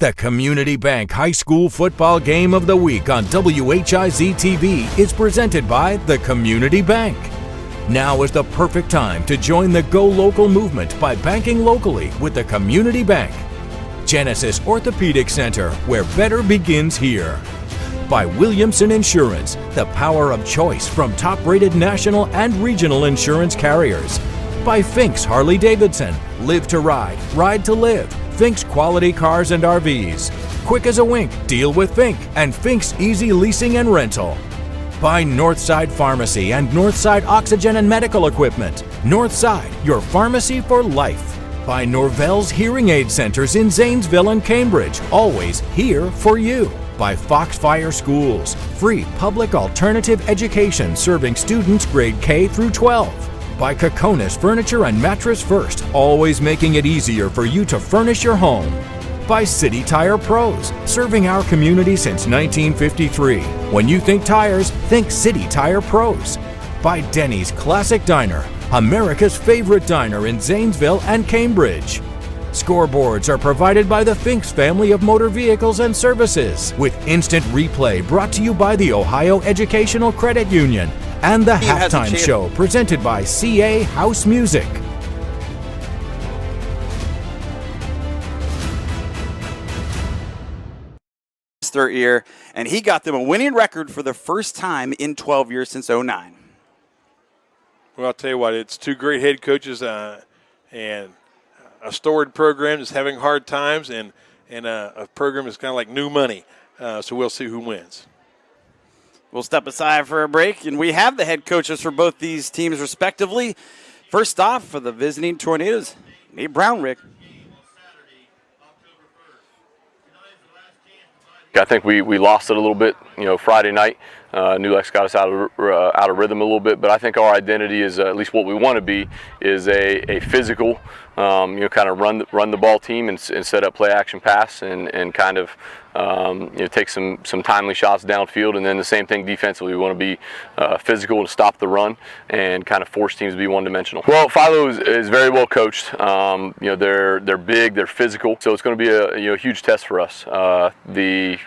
The Community Bank High School Football Game of the Week on WHIZ-TV is presented by the Community Bank. Now is the perfect time to join the Go Local movement by banking locally with the Community Bank. Genesis Orthopedic Center, where better begins here. By Williamson Insurance, the power of choice from top-rated national and regional insurance carriers. By Finks Harley Davidson, live to ride, ride to live. Finks Quality Cars and RVs. Quick as a wink, deal with Fink and Fink's Easy Leasing and Rental. By Northside Pharmacy and Northside Oxygen and Medical Equipment. Northside, your pharmacy for life. By Norvell's Hearing Aid Centers in Zanesville and Cambridge, always here for you. By Foxfire Schools, free public alternative education serving students grade K through 12. By Kokonis Furniture and Mattress First, always making it easier for you to furnish your home. By City Tire Pros, serving our community since 1953. When you think tires, think City Tire Pros. By Denny's Classic Diner, America's favorite diner in Zanesville and Cambridge. Scoreboards are provided by the Finks family of motor vehicles and services, with instant replay brought to you by the Ohio Educational Credit Union. And the halftime show presented by CA House Music. Their ear, and he got them a winning record for the first time in 12 years since 09. Well, I'll tell you what, it's two great head coaches and a storied program that's having hard times and a program that's kind of like new money. So we'll see who wins. We'll step aside for a break, and we have the head coaches for both these teams respectively. First off, for the visiting Tornadoes, Nate Brownrick. I think we lost it a little bit, Friday night. New Lex got us out of rhythm a little bit, but I think our identity is at least what we want to be is a physical, kind of run the ball team and set up play action pass and kind of take some timely shots downfield, and then the same thing defensively. We want to be physical and stop the run and kind of force teams to be one-dimensional. Well, Philo is very well coached. They're big, they're physical, so it's going to be a huge test for us. They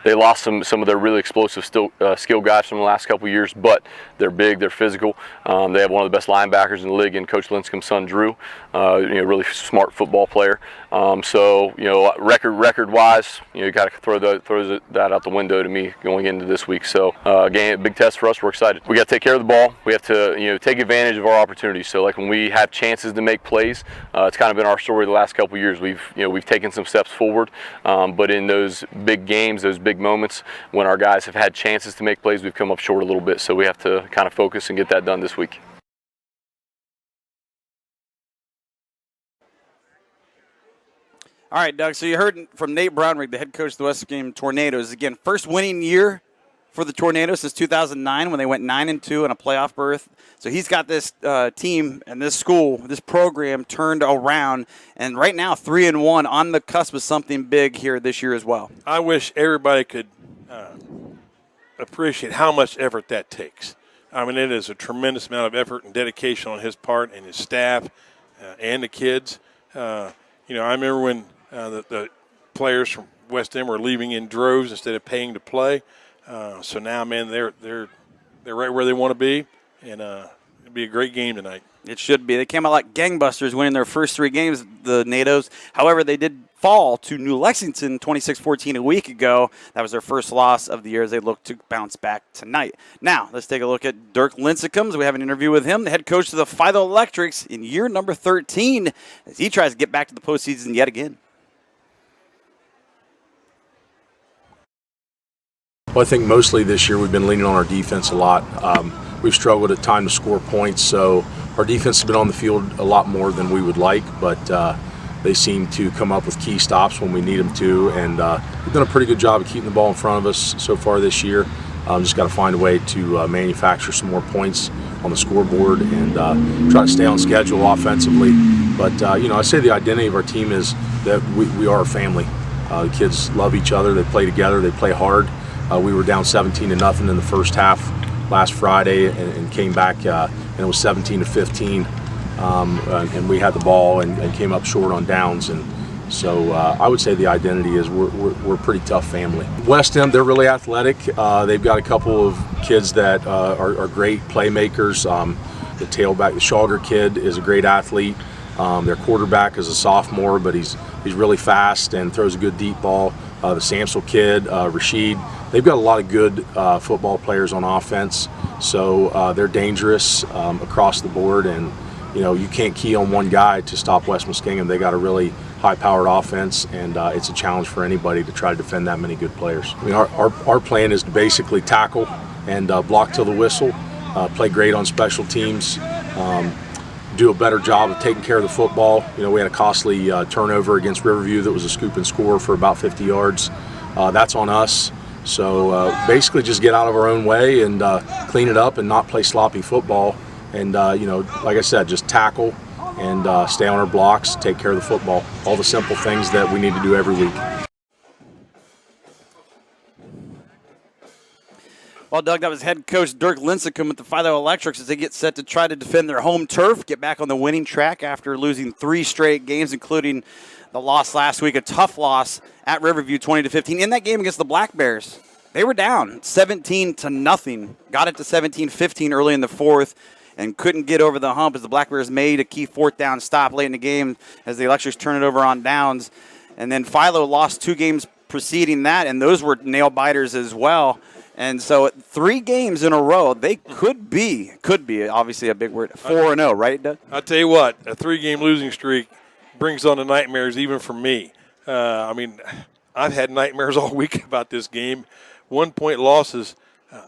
lost some of their really explosive skill guys from the last couple of years, but they're big, they're physical. They have one of the best linebackers in the league in Coach Linscom's son, Drew. Really smart football player. Record-wise, you got to throw that out the window to me going into this week. So again, a big test for us. We're excited. We got to take care of the ball. We have to take advantage of our opportunities. So like when we have chances to make plays, it's kind of been our story the last couple of years. We've taken some steps forward, but in those big games, those big moments when our guys have had chances to make plays, we've come up short a little bit. So we have to kind of focus and get that done this week. All right, Doug, so you heard from Nate Brownrick, the head coach of the Muskingum Tornadoes. Again, first winning year for the Tornadoes since 2009 when they went 9-2 on a playoff berth. So he's got this team and this school, this program turned around, and right now 3-1 on the cusp of something big here this year as well. I wish everybody could appreciate how much effort that takes. I mean, it is a tremendous amount of effort and dedication on his part and his staff and the kids. I remember when the players from West End were leaving in droves instead of paying to play. So now, man, they're right where they want to be, and it'll be a great game tonight. It should be. They came out like gangbusters winning their first 3 games, the NATOs. However, they did fall to New Lexington 26-14 a week ago. That was their first loss of the year as they look to bounce back tonight. Now, let's take a look at Dirk Lincecum. We have an interview with him, the head coach of the Philo Electrics in year number 13, as he tries to get back to the postseason yet again. Well, I think mostly this year we've been leaning on our defense a lot. We've struggled at times to score points, so our defense has been on the field a lot more than we would like, but they seem to come up with key stops when we need them to, and we've done a pretty good job of keeping the ball in front of us so far this year. Just got to find a way to manufacture some more points on the scoreboard and try to stay on schedule offensively. But, I say the identity of our team is that we are a family. The kids love each other, they play together, they play hard. We were down 17-0 in the first half last Friday and came back and it was 17-15 and we had the ball and came up short on downs, and So I would say the identity is we're a pretty tough family. West End, they're really athletic. They've got a couple of kids that are great playmakers. The tailback, the Schauger kid, is a great athlete. Their quarterback is a sophomore, but he's really fast and throws a good deep ball. The Samsel kid, Rashid, they've got a lot of good football players on offense. So they're dangerous across the board, and you can't key on one guy to stop West Muskingum. They got a really high-powered offense, and it's a challenge for anybody to try to defend that many good players. I mean, our plan is to basically tackle and block till the whistle, play great on special teams, do a better job of taking care of the football. We had a costly turnover against Riverview that was a scoop and score for about 50 yards. That's on us. So basically just get out of our own way and clean it up and not play sloppy football. And, like I said, just tackle and stay on our blocks, take care of the football. All the simple things that we need to do every week. Well, Doug, that was head coach Dirk Lincecum with the Philo Electrics as they get set to try to defend their home turf, get back on the winning track after losing 3 straight games, including the loss last week, a tough loss at Riverview 20-15. In that game against the Black Bears, they were down 17-0. Got it to 17-15 early in the fourth and couldn't get over the hump as the Black Bears made a key fourth down stop late in the game as the Electrics turn it over on downs. And then Philo lost 2 games preceding that, and those were nail-biters as well. And so 3 games in a row, they could be obviously a big word, 4-0, right, Doug? I'll tell you what, a 3-game losing streak brings on the nightmares even for me. I've had nightmares all week about this game. 1-point losses.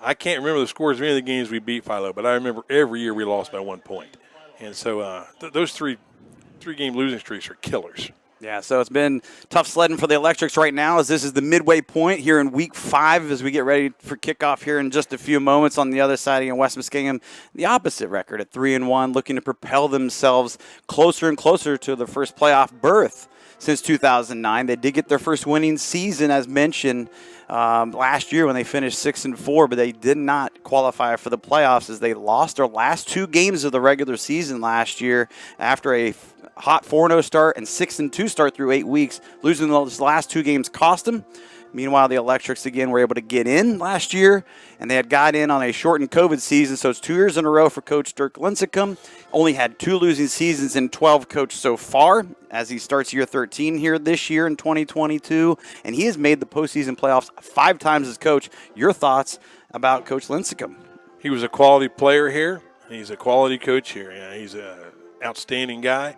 I can't remember the scores of any of the games we beat Philo, but I remember every year we lost by 1 point. And so those 3-game losing streaks are killers. Yeah, so it's been tough sledding for the Electrics right now as this is the midway point here in Week 5 as we get ready for kickoff here in just a few moments. On the other side again, West Muskingum, the opposite record at 3-1, looking to propel themselves closer and closer to the first playoff berth since 2009. They did get their first winning season, as mentioned, last year when they finished 6-4, but they did not qualify for the playoffs as they lost their last 2 games of the regular season last year after a hot 4-0 start and 6-2 start through 8 weeks. Losing those last 2 games cost them. Meanwhile, the Electrics, again, were able to get in last year, and they had got in on a shortened COVID season, so it's 2 years in a row for Coach Dirk Lincecum. Only had 2 losing seasons in 12 coached so far as he starts year 13 here this year in 2022, and he has made the postseason playoffs 5 times as coach. Your thoughts about Coach Lincecum? He was a quality player here. He's a quality coach here. He's an outstanding guy.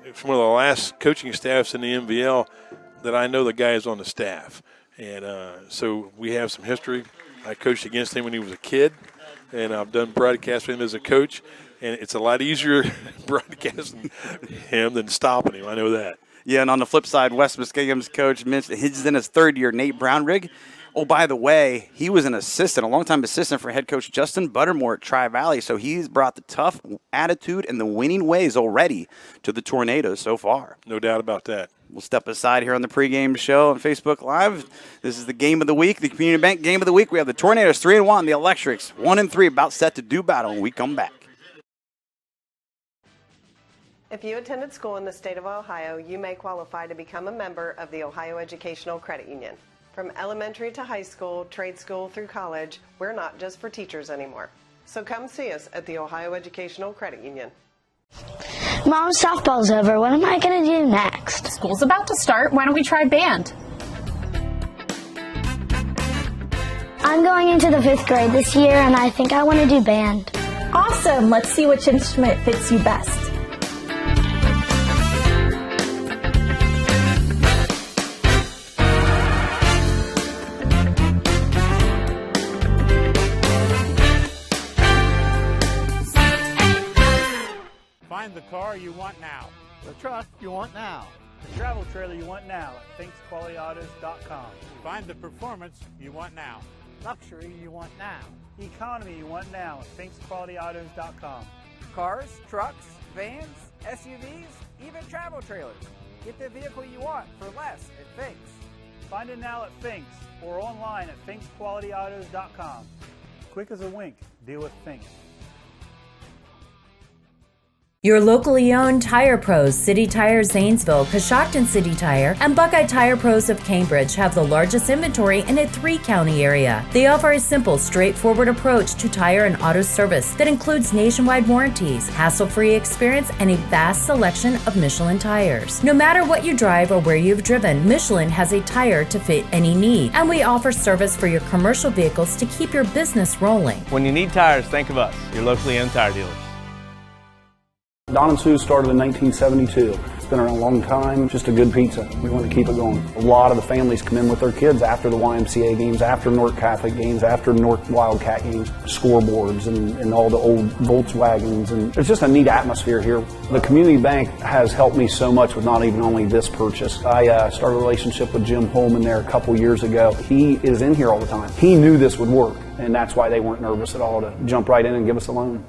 It's one of the last coaching staffs in the MVL that I know the guy is on the staff. And so we have some history. I coached against him when he was a kid, and I've done broadcast with him as a coach. And it's a lot easier broadcasting him than stopping him. I know that. Yeah, and on the flip side, West Muskingum's coach, he's in his 3rd year, Nate Brownrigg. Oh, by the way, he was an assistant, a longtime assistant for head coach Justin Buttermore at Tri-Valley, so he's brought the tough attitude and the winning ways already to the Tornadoes so far. No doubt about that. We'll step aside here on the pregame show on Facebook Live. This is the game of the week, the Community Bank game of the week. We have the Tornadoes 3-1, the Electrics 1-3, about set to do battle when we come back. If you attended school in the state of Ohio, you may qualify to become a member of the Ohio Educational Credit Union. From elementary to high school, trade school through college, we're not just for teachers anymore. So come see us at the Ohio Educational Credit Union. Mom, softball's over. What am I going to do next? School's about to start. Why don't we try band? I'm going into the 5th grade this year, and I think I want to do band. Awesome. Let's see which instrument fits you best. Find the car you want now. The truck you want now. The travel trailer you want now at ThinksQualityAutos.com. Find the performance you want now. Luxury you want now. Economy you want now at ThinksQualityAutos.com. Cars, trucks, vans, SUVs, even travel trailers. Get the vehicle you want for less at Thinks. Find it now at Thinks or online at ThinksQualityAutos.com. Quick as a wink, deal with Thinks. Your locally owned Tire Pros, City Tire Zanesville, Coshocton City Tire, and Buckeye Tire Pros of Cambridge have the largest inventory in a 3-county area. They offer a simple, straightforward approach to tire and auto service that includes nationwide warranties, hassle-free experience, and a vast selection of Michelin tires. No matter what you drive or where you've driven, Michelin has a tire to fit any need, and we offer service for your commercial vehicles to keep your business rolling. When you need tires, think of us, your locally owned tire dealers. Don and Sue started in 1972. It's been around a long time, just a good pizza. We want to keep it going. A lot of the families come in with their kids after the YMCA games, after North Catholic games, after North Wildcat games, scoreboards and all the old Volkswagens. And it's just a neat atmosphere here. The community bank has helped me so much with not even only this purchase. I started a relationship with Jim Holman there a couple years ago. He is in here all the time. He knew this would work, and that's why they weren't nervous at all to jump right in and give us a loan.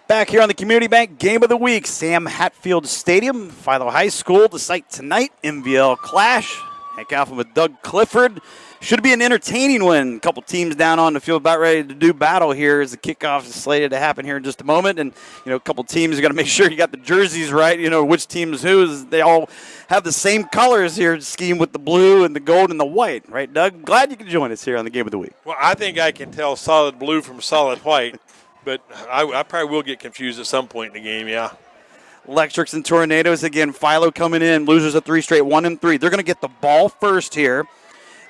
Back here on the Community Bank Game of the Week, Sam Hatfield Stadium, Philo High School, the site tonight, MVL Clash. Hank Alpha with Doug Clifford. Should be an entertaining one. A couple teams down on the field about ready to do battle here as the kickoff is slated to happen here in just a moment. And, a couple teams are going to make sure you got the jerseys right, which team's whose. They all have the same colors here, scheme with the blue and the gold and the white. Right, Doug? Glad you could join us here on the Game of the Week. Well, I think I can tell solid blue from solid white. But I probably will get confused at some point in the game, yeah. Electrics and Tornadoes, again, Philo coming in, losers of 3 straight, 1-3. They're going to get the ball first here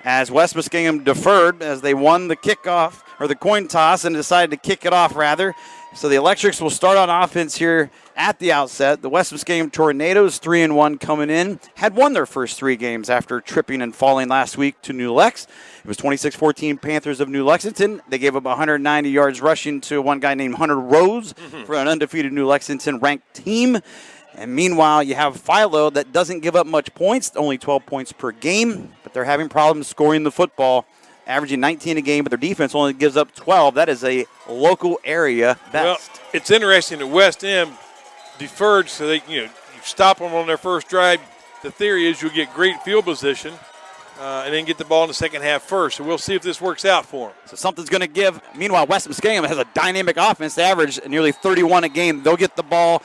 as West Muskingum deferred as they won the kickoff, or the coin toss, and decided to kick it off, rather. So the Electrics will start on offense here at the outset. The West Muskingum Tornadoes, 3-1 coming in, had won their first 3 games after tripping and falling last week to New Lex. It was 26-14 Panthers of New Lexington. They gave up 190 yards rushing to one guy named Hunter Rose for an undefeated New Lexington ranked team. And meanwhile, you have Philo that doesn't give up much points, only 12 points per game, but they're having problems scoring the football, averaging 19 a game, but their defense only gives up 12. That is a local area best. Well, it's interesting that West M deferred so they, you stop them on their first drive. The theory is you'll get great field position and then get the ball in the second half first. So we'll see if this works out for them. So something's going to give. Meanwhile, West Muskingum has a dynamic offense. They average nearly 31 a game. They'll get the ball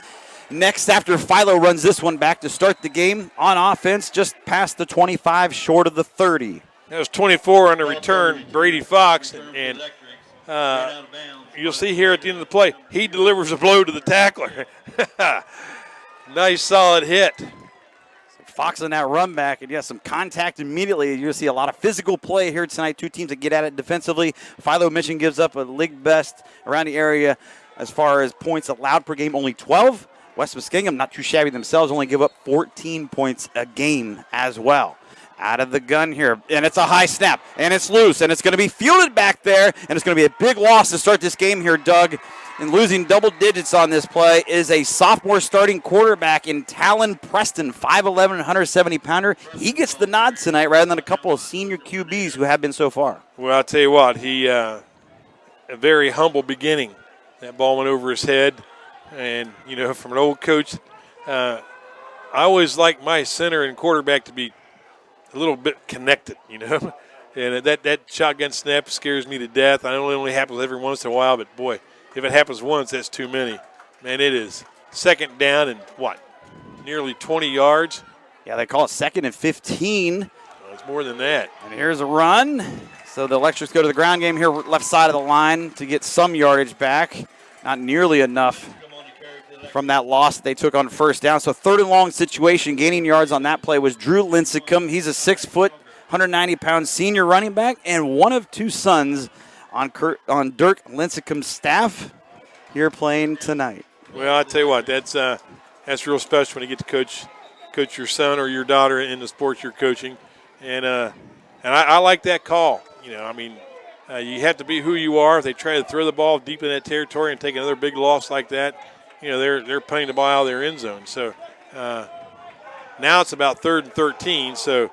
next after Philo runs this one back to start the game on offense, just past the 25, short of the 30. That was 24 on the return, Brady Fox, and you'll see here at the end of the play, he delivers a blow to the tackler. Nice, solid hit. Fox on that run back, and some contact immediately. You'll see a lot of physical play here tonight. 2 teams that get at it defensively. Philo Mission gives up a league best around the area as far as points allowed per game, only 12. West Muskingum, not too shabby themselves, only give up 14 points a game as well. Out of the gun here, and it's a high snap, and it's loose, and it's going to be fielded back there, and it's going to be a big loss to start this game here, Doug. And losing double digits on this play is a sophomore starting quarterback in Talon Preston, 5'11", 170-pounder. He gets the nod tonight rather than a couple of senior QBs who have been so far. Well, I'll tell you what, he a very humble beginning. That ball went over his head, and, from an old coach, I always like my center and quarterback to be a little bit connected, and that shotgun snap scares me to death. I know it only happens every once in a while, but boy, if it happens once, that's too many. Man, it is second down and nearly 20 yards? Yeah, they call it 2nd and 15. Well, it's more than that. And here's a run. So the Electrics go to the ground game here, left side of the line to get some yardage back. Not nearly enough from that loss that they took on first down. So 3rd and long situation, gaining yards on that play was Drew Lincecum. He's a 6-foot, 190-pound senior running back and one of 2 sons on Dirk Lincecum's staff here playing tonight. Well, I tell you what, that's real special when you get to coach your son or your daughter in the sports you're coaching, and I like that call. You have to be who you are. If they try to throw the ball deep in that territory and take another big loss like that, they're punting the ball out of their end zone. So now it's about 3rd and 13. So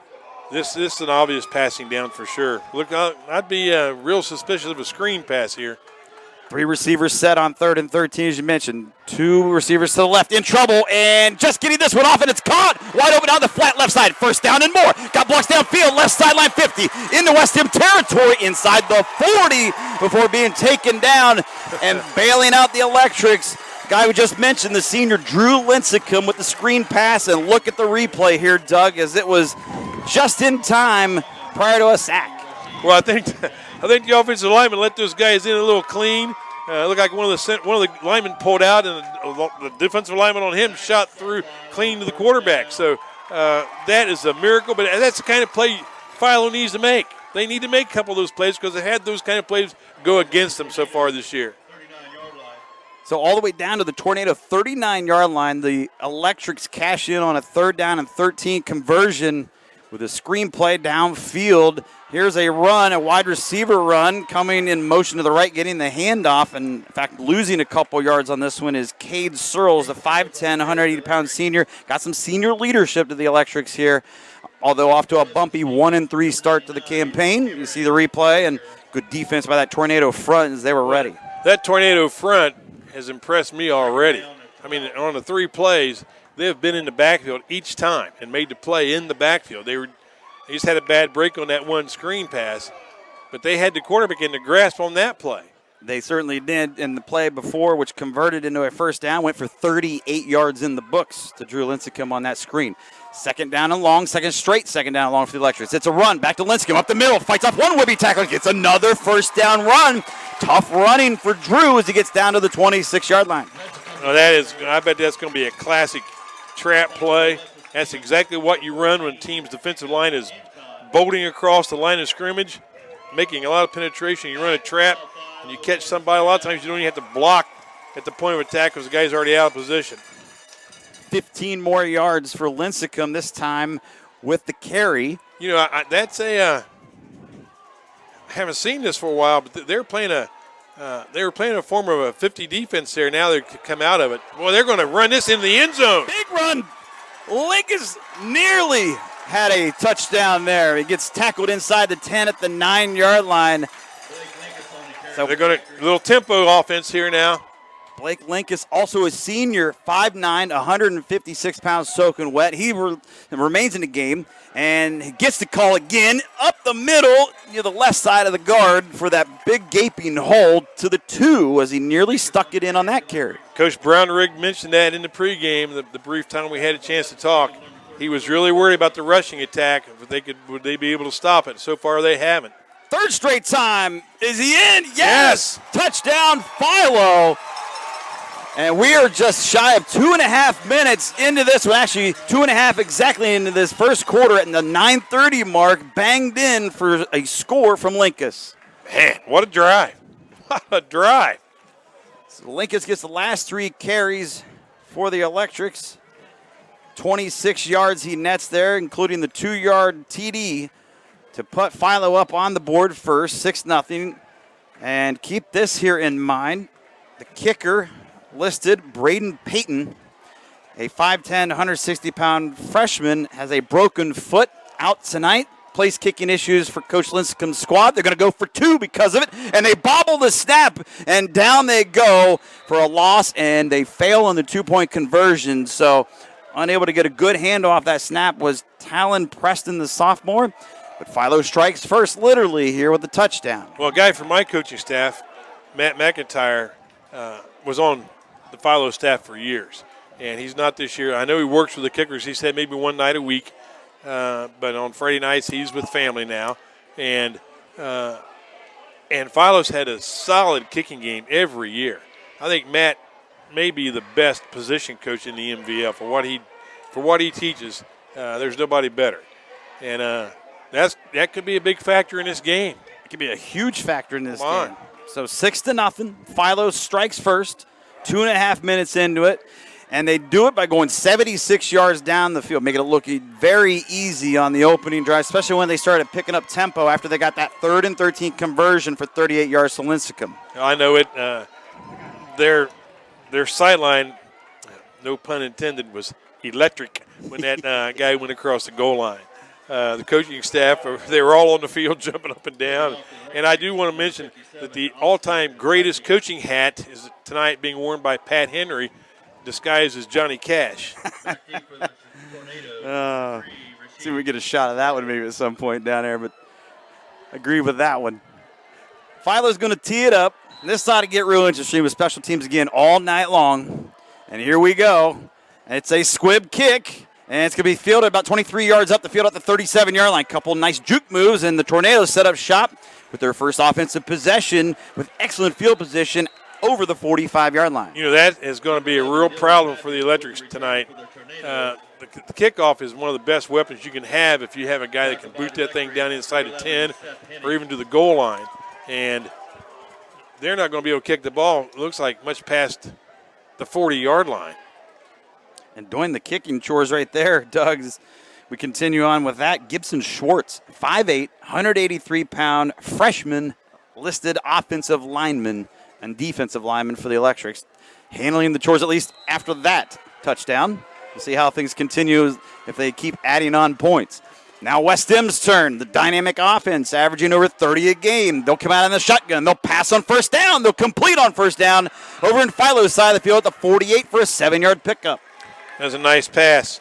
this is an obvious passing down for sure. Look, I'd be real suspicious of a screen pass here. 3 receivers set on 3rd and 13, as you mentioned. 2 receivers to the left in trouble, and just getting this one off, and it's caught. Wide open down the flat left side. First down and more. Got blocks downfield, left sideline 50. Into West Ham territory, inside the 40 before being taken down and bailing out the Electrics. Guy we just mentioned, the senior Drew Lincecum with the screen pass, and look at the replay here, Doug, as it was just in time prior to a sack. Well, I think the offensive lineman let those guys in a little clean. Looked like one of the linemen pulled out, and the defensive lineman on him shot through clean to the quarterback. So that is a miracle, but that's the kind of play Philo needs to make. They need to make a couple of those plays because they had those kind of plays go against them so far this year. So all the way down to the Tornado 39-yard line, the Electrics cash in on a 3rd down and 13 conversion with a screenplay downfield. Here's a run, a wide receiver run, coming in motion to the right, getting the handoff, and in fact losing a couple yards on this one is Cade Searles, the 5'10", 180-pound senior. Got some senior leadership to the Electrics here, although off to a bumpy 1-3 start to the campaign. You see the replay, and good defense by that Tornado front as they were ready. That Tornado front has impressed me already. I mean, on the 3 plays, they have been in the backfield each time and made the play in the backfield. They just had a bad break on that one screen pass, but they had the quarterback in the grasp on that play. They certainly did. In the play before, which converted into a first down, went for 38 yards in the books to Drew Lincecum on that screen. 2nd down and long, second down and long for the Electrics. It's a run, back to Lincecum, up the middle, fights off one would-be tackler, gets another first down run. Tough running for Drew as he gets down to the 26-yard line. Well, I bet that's going to be a classic trap play. That's exactly what you run when team's defensive line is bolting across the line of scrimmage, making a lot of penetration. You run a trap, and you catch somebody. A lot of times you don't even have to block at the point of attack because the guy's already out of position. 15 more yards for Lincecum this time with the carry. You know, I haven't seen this for a while, but they were playing a form of a 50 defense there. Now they come out of it. Boy, they're going to run this in the end zone. Big run. Lincoln's nearly had a touchdown there. He gets tackled inside the 10 at the 9-yard line. So they're going to little tempo offense here now. Blake Linkus, also a senior, 5'9", 156 pounds soaking wet. He remains in the game and gets the call again up the middle near the left side of the guard for that big gaping hole to the 2 as he nearly stuck it in on that carry. Coach Brownrigg mentioned that in the pregame, the brief time we had a chance to talk. He was really worried about the rushing attack. Would they be able to stop it? So far they haven't. 3rd straight time. Is he in? Yes! Touchdown, Philo. And we are just shy of 2.5 minutes into this one. Actually, 2.5 exactly into this first quarter at the 9:30 mark. Banged in for a score from Linkus. Man, what a drive. What a drive. So Linkus gets the last 3 carries for the Electrics. 26 yards he nets there, including the 2-yard TD to put Philo up on the board first, 6-0. And keep this here in mind. The kicker listed, Braden Payton, a 5'10", 160-pound freshman, has a broken foot, out tonight. Place kicking issues for Coach Lincecum's squad. They're going to go for 2 because of it, and they bobble the snap, and down they go for a loss, and they fail on the 2-point conversion. So unable to get a good hand off that snap was Talon Preston, the sophomore. But Philo strikes first, literally, here with the touchdown. Well, a guy from my coaching staff, Matt McIntyre, was on the Philo staff for years, and he's not this year. I know he works with the kickers. He said maybe one night a week, but on Friday nights he's with family now. And Philo's had a solid kicking game every year. I think Matt may be the best position coach in the MVL for what he teaches. There's nobody better, and that could be a big factor in this game. It could be a huge factor in this game. So 6-0. Philo strikes first. 2.5 minutes into it, and they do it by going 76 yards down the field, making it look very easy on the opening drive, especially when they started picking up tempo after they got that 3rd and 13 conversion for 38 yards to Lincecum. I know it. Their sideline, no pun intended, was electric when that guy went across the goal line. the coaching staff, they were all on the field jumping up and down. And I do want to mention that the all-time greatest coaching hat is tonight being worn by Pat Henry, disguised as Johnny Cash. See if we get a shot of that one maybe at some point down there, but agree with that one. Philo's going to tee it up. This ought to get real interesting with special teams again all night long. And here we go. It's a squib kick, and it's going to be fielded about 23 yards up the field at the 37-yard line. Couple nice juke moves, and the Tornadoes set up shop with their first offensive possession with excellent field position over the 45-yard line. You know, that is going to be a real problem for the Electrics tonight. The kickoff is one of the best weapons you can have if you have a guy that can boot that thing down inside of 10 or even to the goal line. And they're not going to be able to kick the ball, it looks like, much past the 40-yard line. And doing the kicking chores right there, Doug, we continue on with that. Gibson Schwartz, 5'8", 183-pound freshman listed offensive lineman and defensive lineman for the Electrics, handling the chores at least after that touchdown. We'll see how things continue if they keep adding on points. Now West M's turn. The dynamic offense averaging over 30 a game. They'll come out in the shotgun. They'll pass on first down. They'll complete on first down over in Philo's side of the field at the 48 for a 7-yard pickup. That was a nice pass.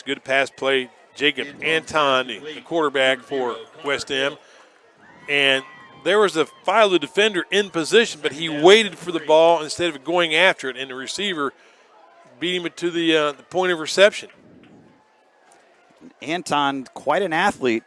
Good pass play. Jacob Anton, the quarterback for West M. And there was a Philo defender in position, but he waited for the ball instead of going after it, and the receiver beat him to the point of reception. Anton, quite an athlete.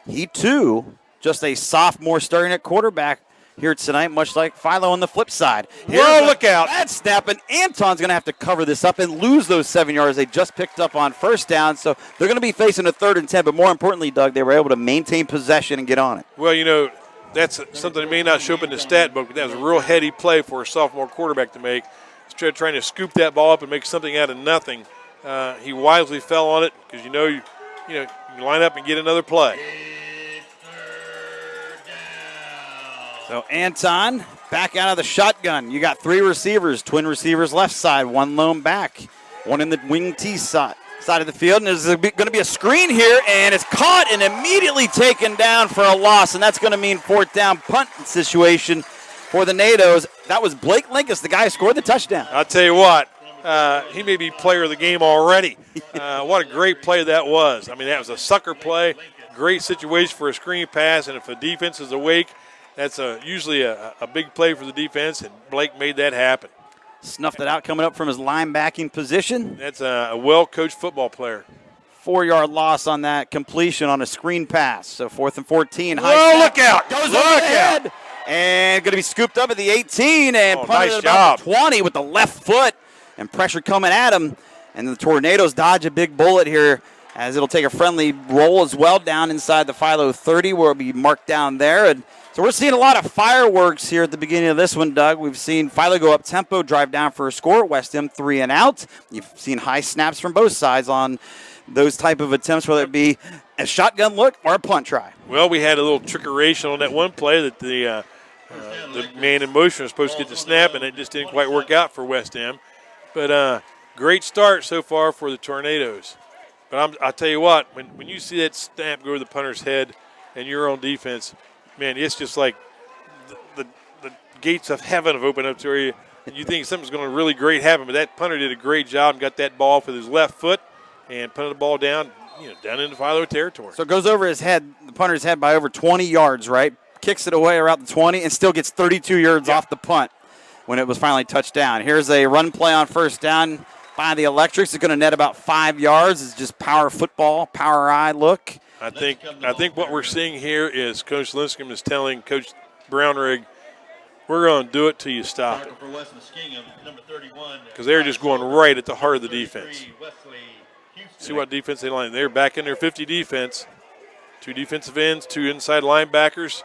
He, too, just a sophomore starting at quarterback here tonight, much like Philo on the flip side. Whoa, look out. Bad snap, and Anton's going to have to cover this up and lose those 7 yards they just picked up on first down. So they're going to be facing a 3rd and 10, but more importantly, Doug, they were able to maintain possession and get on it. Well, you know, that's something that may not show up in the stat book, but that was a real heady play for a sophomore quarterback to make. Instead of trying to scoop that ball up and make something out of nothing, he wisely fell on it because you line up and get another play. So Anton back out of the shotgun. You got 3 receivers, twin receivers left side, 1 lone back, 1 in the wing T side of the field. And there's going to be a screen here, and it's caught and immediately taken down for a loss. And that's going to mean 4th down punt situation for the NATOs. That was Blake Linkus, the guy who scored the touchdown. I'll tell you what, he may be player of the game already. What a great play that was. I mean, that was a sucker play, great situation for a screen pass, and if the defense is awake, that's usually a big play for the defense, and Blake made that happen. Snuffed it out coming up from his linebacking position. That's a well-coached football player. 4-yard loss on that completion on a screen pass. So 4th and 14. Whoa, look out. Goes over the head. And going to be scooped up at the 18 and punted at about the 20 with the left foot. And pressure coming at him. And the Tornadoes dodge a big bullet here as it'll take a friendly roll as well down inside the Philo 30 where it'll be marked down there. And so we're seeing a lot of fireworks here at the beginning of this one, Doug. We've seen Philo go up tempo, drive down for a score. West M 3 and out. You've seen high snaps from both sides on those type of attempts, whether it be a shotgun look or a punt try. Well, we had a little trickeration on that one play that the man in motion was supposed to get the snap, and it just didn't quite work out for West M. But great start so far for the Tornadoes. But I'll tell you what, when you see that snap go to the punter's head and you're on defense, man, it's just like the gates of heaven have opened up to you. And you think something's going to really great happen, but that punter did a great job and got that ball off with his left foot and punted the ball down, down into Philo territory. So it goes over his head, the punter's head, by over 20 yards, right? Kicks it away around the 20 and still gets 32 yards off the punt when it was finally touched down. Here's a run play on first down by the Electrics. It's going to net about 5 yards. It's just power football, power eye look. I think what we're seeing here is Coach Muskingum is telling Coach Brownrigg, we're going to do it till you stop it. Because they're just going right at the heart of the defense. See what defense they line. They're back in their 50 defense. 2 defensive ends, 2 inside linebackers.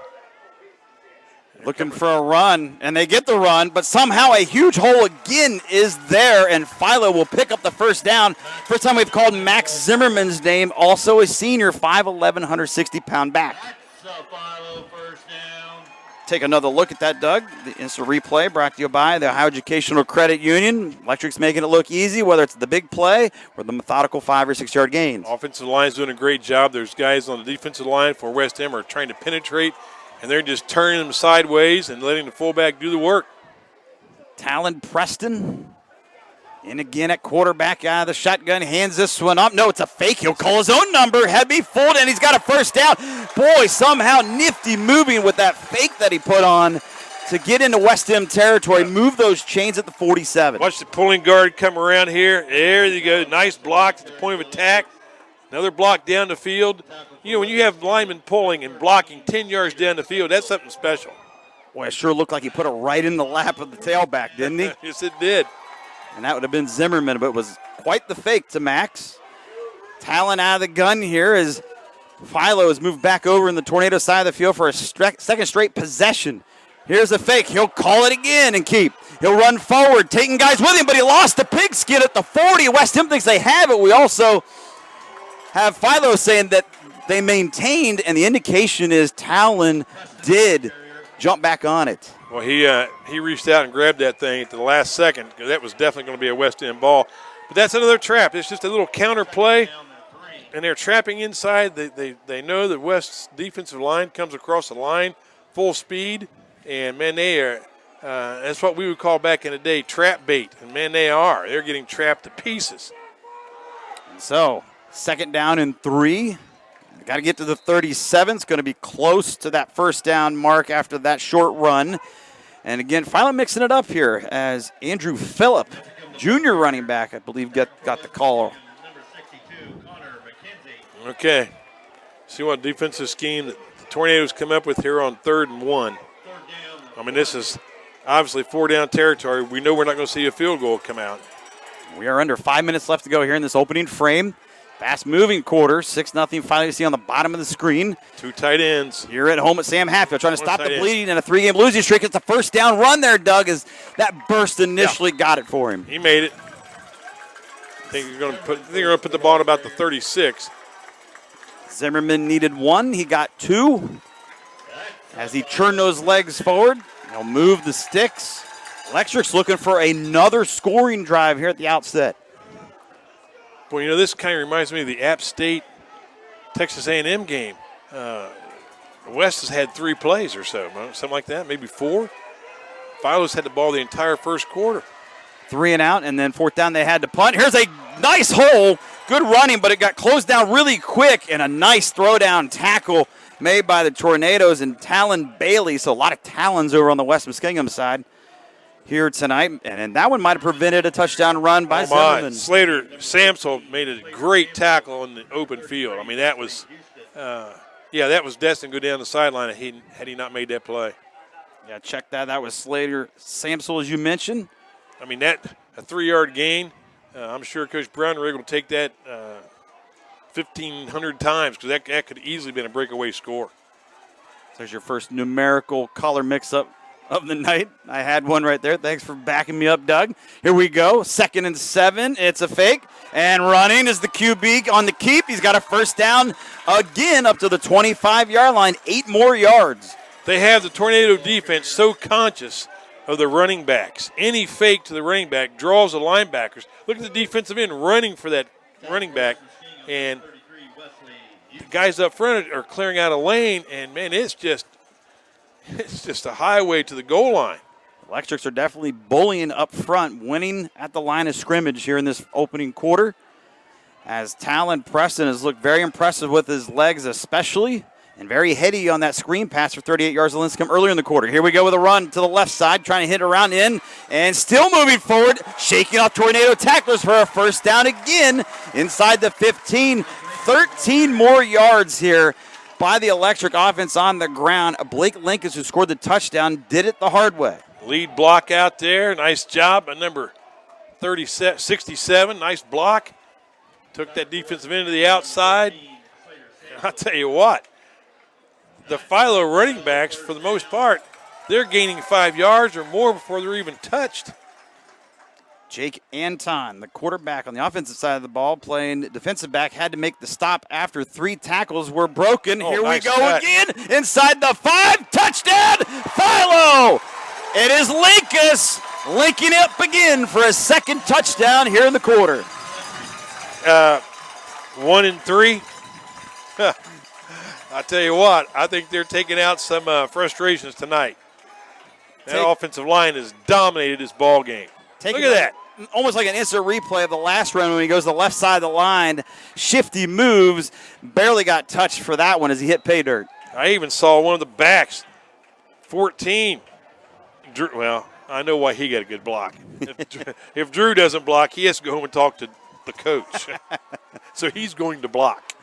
Looking for a run, and they get the run, but somehow a huge hole again is there, and Philo will pick up the first down. First time we've called Max Zimmerman's name, also a senior, 5'11", 160-pound back. take another look at that, Doug. The instant replay brought to you by the Ohio Educational Credit Union. Electric's making it look easy, whether it's the big play or the methodical 5 or 6 yard gains. Offensive line's doing a great job. There's guys on the defensive line for West Ham are trying to penetrate, and they're just turning them sideways and letting the fullback do the work. Talon Preston in again at quarterback out of the shotgun, hands this one up. No, it's a fake. He'll call his own number. Heavy fold, and he's got a first down. Boy, somehow nifty moving with that fake that he put on to get into West Ham territory, move those chains at the 47. Watch the pulling guard come around here. There you go. Nice block at the point of attack. Another block down the field. You know, when you have linemen pulling and blocking 10 yards down the field, that's something special. Boy, it sure looked like he put it right in the lap of the tailback, didn't he? Yes, it did. And that would have been Zimmerman, but it was quite the fake to Max. Talon out of the gun here as Philo has moved back over in the Tornado side of the field for a second straight possession. Here's a fake. He'll call it again and keep. He'll run forward, taking guys with him, but he lost the pigskin at the 40. West Ham thinks they have it. We also have Philo saying that they maintained, and the indication is Talon did jump back on it. Well, he reached out and grabbed that thing at the last second because that was definitely going to be a West End ball. But that's another trap. It's just a little counter play, and they're trapping inside. They know that West's defensive line comes across the line full speed, and, man, they are that's what we would call back in the day trap bait. And, man, they are. They're getting trapped to pieces. So, 2nd down and 3. Got to get to the 37. It's going to be close to that first down mark after that short run. And again, Philo mixing it up here as Andrew Phillip, junior running back, I believe, got the call. Okay. See what defensive scheme that the Tornadoes come up with here on 3rd and 1. I mean, this is obviously 4-down territory. We know we're not going to see a field goal come out. We are under 5 minutes left to go here in this opening frame. Fast-moving quarter, 6-0 finally to see on the bottom of the screen. 2 tight ends. Here at home at Sam Hatfield, trying to stop the bleeding in a 3-game losing streak. It's a first down run there, Doug, as that burst initially got it for him. He made it. I think they're going to put the ball at about the 36. Zimmerman needed 1. He got 2. As he churned those legs forward, he'll move the sticks. Electric's looking for another scoring drive here at the outset. Well, you know, this kind of reminds me of the App State Texas A&M game. West has had 3 plays or so, something like that, maybe 4. Philo's had the ball the entire first quarter. 3 and out, and then 4th down they had to punt. Here's a nice hole. Good running, but it got closed down really quick, and a nice throwdown tackle made by the Tornadoes and Talon Bailey. So a lot of Talons over on the West Muskingum side here tonight, and that one might have prevented a touchdown run by Zimmerman. Slater Samsel made a great tackle in the open field. I mean, that was, that was destined to go down the sideline had he not made that play. Yeah, check that. That was Slater Samsel, as you mentioned. I mean, a 3-yard gain. I'm sure Coach Brownrigg will take that 1,500 times because that could easily have been a breakaway score. There's your first numerical color mix-up of the night. I had one right there. Thanks for backing me up, Doug. Here we go. 2nd and 7. It's a fake. And running is the QB on the keep. He's got a first down again up to the 25-yard line. 8 more yards. They have the Tornado defense so conscious of the running backs. Any fake to the running back draws the linebackers. Look at the defensive end running for that running back. And the guys up front are clearing out a lane. And, man, it's just a highway to the goal line. Electrics are definitely bullying up front, winning at the line of scrimmage here in this opening quarter. As Talon Preston has looked very impressive with his legs especially, and very heady on that screen pass for 38 yards to Linscomb earlier in the quarter. Here we go with a run to the left side, trying to hit around in, and still moving forward, shaking off Tornado tacklers for a first down again inside the 15. 13 more yards here by the Electric offense on the ground. Blake Lincoln, who scored the touchdown, did it the hard way. Lead block out there. Nice job by number 67. Nice block. Took that defensive end to the outside. And I'll tell you what, the Philo running backs, for the most part, they're gaining 5 yards or more before they're even touched. Jake Anton, the quarterback on the offensive side of the ball, playing defensive back, had to make the stop after 3 tackles were broken. Here nice we go cut. again, inside the 5, touchdown, Philo! It is Linkus linking up again for a second touchdown here in the quarter. 1 and 3. I tell you what, I think they're taking out some frustrations tonight. That offensive line has dominated this ball game. Look at that. Almost like an instant replay of the last run when he goes to the left side of the line. Shifty moves. Barely got touched for that one as he hit pay dirt. I even saw one of the backs, 14. Well, I know why he got a good block. If Drew doesn't block, he has to go home and talk to the coach. So he's going to block.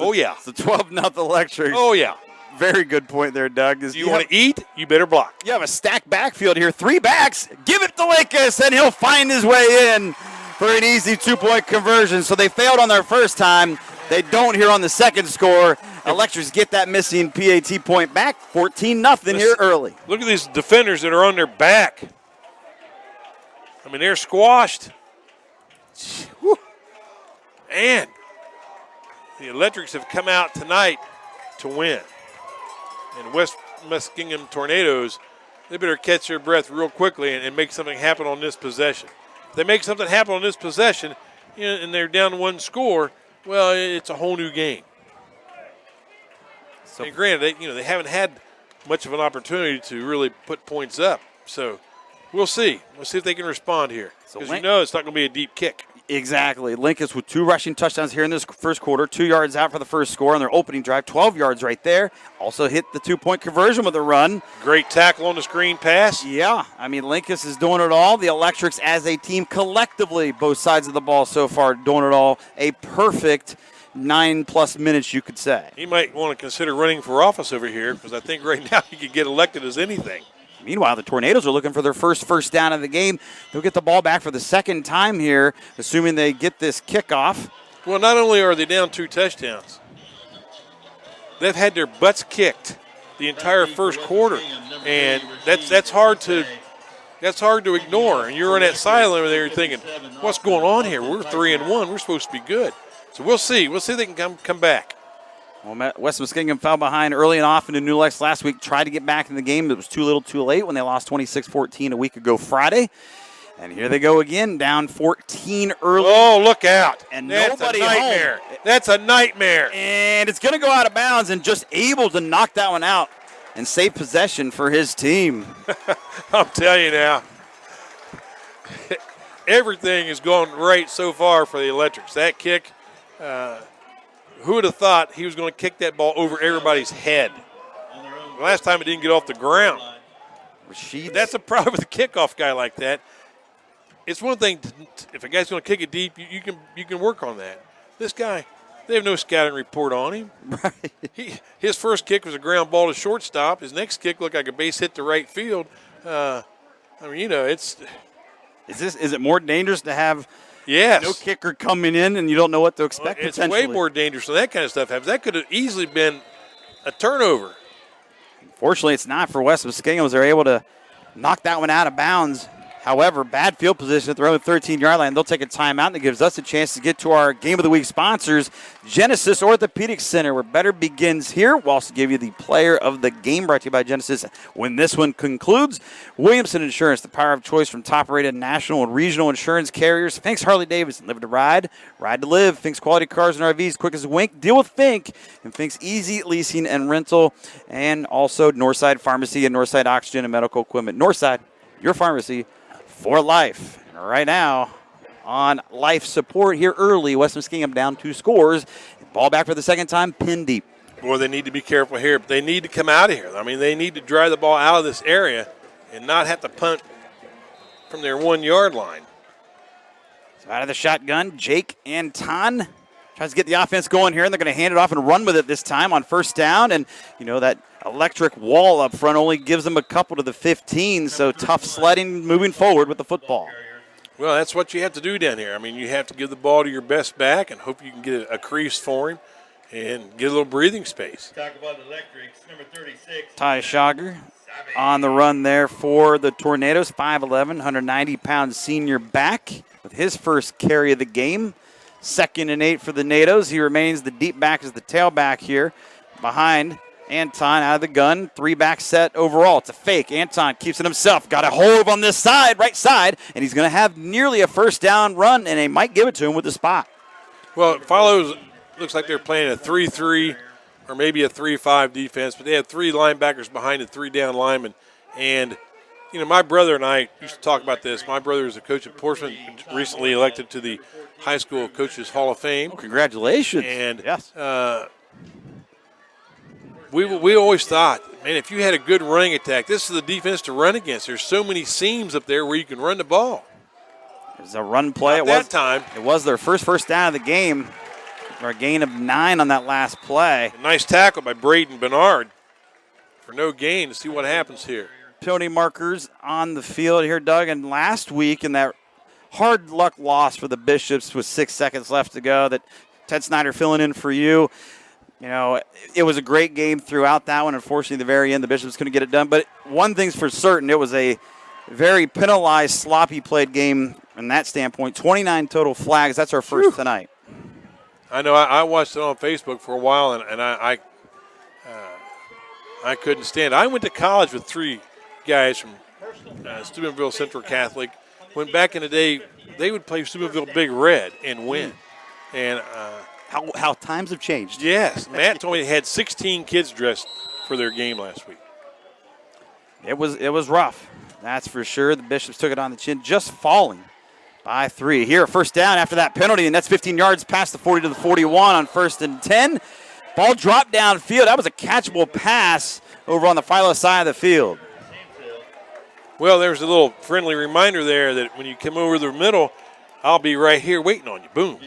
Oh, yeah. It's a 12-0 Electric. Oh, yeah. Very good point there, Doug. You want to eat, you better block. You have a stacked backfield here. 3 backs. Give it to Linkus, and he'll find his way in for an easy 2-point conversion. So they failed on their first time. They don't here on the second score. Electrics get that missing PAT point back. 14-0 here early. Look at these defenders that are on their back. I mean, they're squashed. Whew. And the Electrics have come out tonight to win. And West Muskingum Tornadoes, they better catch their breath real quickly and make something happen on this possession. If they make something happen on this possession and they're down 1 score, well, it's a whole new game. So, and granted, they haven't had much of an opportunity to really put points up. So we'll see. We'll see if they can respond here. Because it's not going to be a deep kick. Exactly. Linkus with 2 rushing touchdowns here in this first quarter. 2 yards out for the first score on their opening drive. 12 yards right there. Also hit the 2-point conversion with a run. Great tackle on the screen pass. Yeah. I mean, Linkus is doing it all. The Electrics as a team collectively, both sides of the ball so far, doing it all. A perfect 9+ minutes, you could say. He might want to consider running for office over here because I think right now he could get elected as anything. Meanwhile, the Tornadoes are looking for their first down of the game. They'll get the ball back for the second time here, assuming they get this kickoff. Well, not only are they down 2 touchdowns, they've had their butts kicked the entire first quarter, and that's hard to ignore. And you're on that sideline over there thinking, what's going on here? We're 3-1. We're supposed to be good. So we'll see. We'll see if they can come back. Well, West Muskingum fell behind early and often in New Lex last week, tried to get back in the game. It was too little too late when they lost 26-14 a week ago Friday. And here they go again, down 14 early. Oh, look out. And that's nobody a nightmare. home. That's a nightmare. And it's going to go out of bounds, and just able to knock that one out and save possession for his team. I'm telling you now, everything is going right so far for the Electrics. That kick, who would have thought he was going to kick that ball over everybody's head? Last time it didn't get off the ground. That's a problem with a kickoff guy like that. It's one thing if a guy's going to kick it deep, you can work on that. This guy, they have no scouting report on him. Right. His first kick was a ground ball to shortstop. His next kick looked like a base hit to right field. It's. Is it more dangerous to have yes. no kicker coming in and you don't know what to expect? It's way more dangerous when that kind of stuff happens. That could have easily been a turnover. Fortunately, it's not for West Muskingum. They're able to knock that one out of bounds. However, bad field position at their own 13-yard line. They'll take a timeout, and it gives us a chance to get to our Game of the Week sponsors, Genesis Orthopedic Center, where better begins here. We'll also give you the player of the game brought to you by Genesis when this one concludes. Williamson Insurance, the power of choice from top-rated national and regional insurance carriers. Fink's Harley-Davidson, live to ride, ride to live. Fink's Quality Cars and RVs, quick as a wink. Deal with Fink, and Fink's Easy Leasing and Rental, and also Northside Pharmacy and Northside Oxygen and Medical Equipment. Northside, your pharmacy for life. And right now, on life support here early, West Muskingum down 2 scores. Ball back for the second time, pinned deep. Boy, they need to be careful here. They need to come out of here. I mean, they need to drive the ball out of this area and not have to punt from their 1-yard line. So out of the shotgun, Jake Anton tries to get the offense going here, and they're going to hand it off and run with it this time on first down. And, that electric wall up front only gives them a couple to the 15, so tough sledding moving forward with the football. Well, that's what you have to do down here. I mean, you have to give the ball to your best back and hope you can get a crease for him and get a little breathing space. Talk about electrics, number 36. Ty Schauger on the run there for the Tornadoes. 5'11", 190-pound senior back with his first carry of the game. 2nd and 8 for the Nados. He remains the deep back as the tailback here behind Anton out of the gun. 3-back set overall. It's a fake. Anton keeps it himself. Got a hold on this side, right side, and he's going to have nearly a first down run, and they might give it to him with the spot. Well, Philo looks like they're playing a 3-3 or maybe a 3-5 defense, but they have 3 linebackers behind the 3 down linemen. And, my brother and I used to talk about this. My brother is a coach at Portsmouth, recently elected to the High School Coaches Hall of Fame. Oh, congratulations. And yes. We always thought, man, if you had a good running attack, this is the defense to run against. There's so many seams up there where you can run the ball. There's a run play. It was their first down of the game. For a gain of 9 on that last play. A nice tackle by Braden Bernard for no gain. To see what happens here. Penalty markers on the field here, Doug. And last week in that hard luck loss for the Bishops with 6 seconds left to go, that Ted Snyder filling in for you. It was a great game throughout that one. Unfortunately, at the very end, the Bishops couldn't get it done. But one thing's for certain, it was a very penalized, sloppy played game from that standpoint. 29 total flags. That's our first tonight. I know. I watched it on Facebook for a while, and I couldn't stand it. I went to college with 3 guys from Steubenville Central Catholic. When back in the day, they would play Steubenville Big Red and win. And how times have changed. Yes. Matt told me they had 16 kids dressed for their game last week. It was rough. That's for sure. The Bishops took it on the chin, just falling by 3. Here, first down after that penalty, and that's 15 yards past the 40 to the 41 on 1st and 10. Ball dropped downfield. That was a catchable pass over on the Philo side of the field. Well, there's a little friendly reminder there that when you come over the middle, I'll be right here waiting on you. Boom.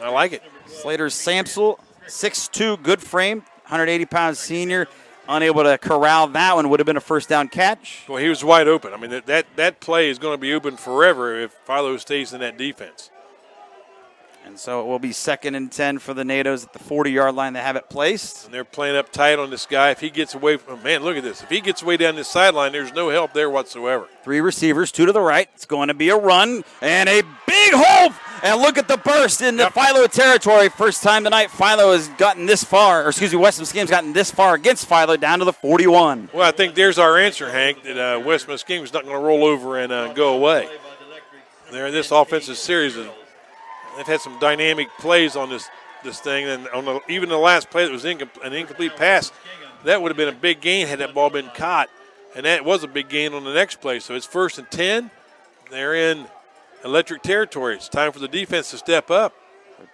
I like it. Slater Samsel, 6'2", good frame, 180-pound senior. Unable to corral that one. Would have been a first down catch. Well, he was wide open. I mean, that play is going to be open forever if Philo stays in that defense. And so it will be 2nd and 10 for the Nados at the 40-yard line. They have it placed. And they're playing up tight on this guy. If he gets away from, man, look at this. If he gets away down this sideline, there's no help there whatsoever. 3 receivers, 2 to the right. It's going to be a run and a big hole. And look at the burst in the Philo territory. First time tonight Philo has gotten this far, West Muskingum's gotten this far against Philo down to the 41. Well, I think there's our answer, Hank, that West Muskingum's not going to roll over and go away. They're in this offensive series. They've had some dynamic plays on this thing, and on even the last play that was an incomplete pass, that would have been a big gain had that ball been caught, and that was a big gain on the next play. So it's 1st and 10. They're in electric territory. It's time for the defense to step up.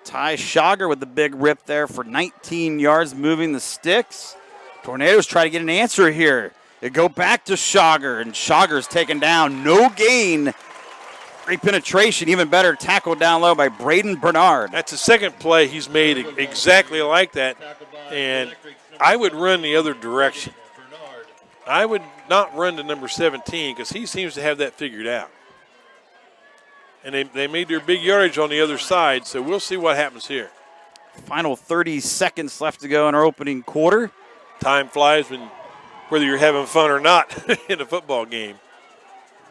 Ty Schauger with the big rip there for 19 yards, moving the sticks. Tornadoes try to get an answer here. They go back to Schauger, and Schauger's taken down. No gain. Great penetration, even better tackle down low by Braden Bernard. That's the second play he's made exactly like that, and I would run the other direction. I would not run to number 17 because he seems to have that figured out. And they made their big yardage on the other side, so we'll see what happens here. Final 30 seconds left to go in our opening quarter. Time flies whether you're having fun or not in a football game.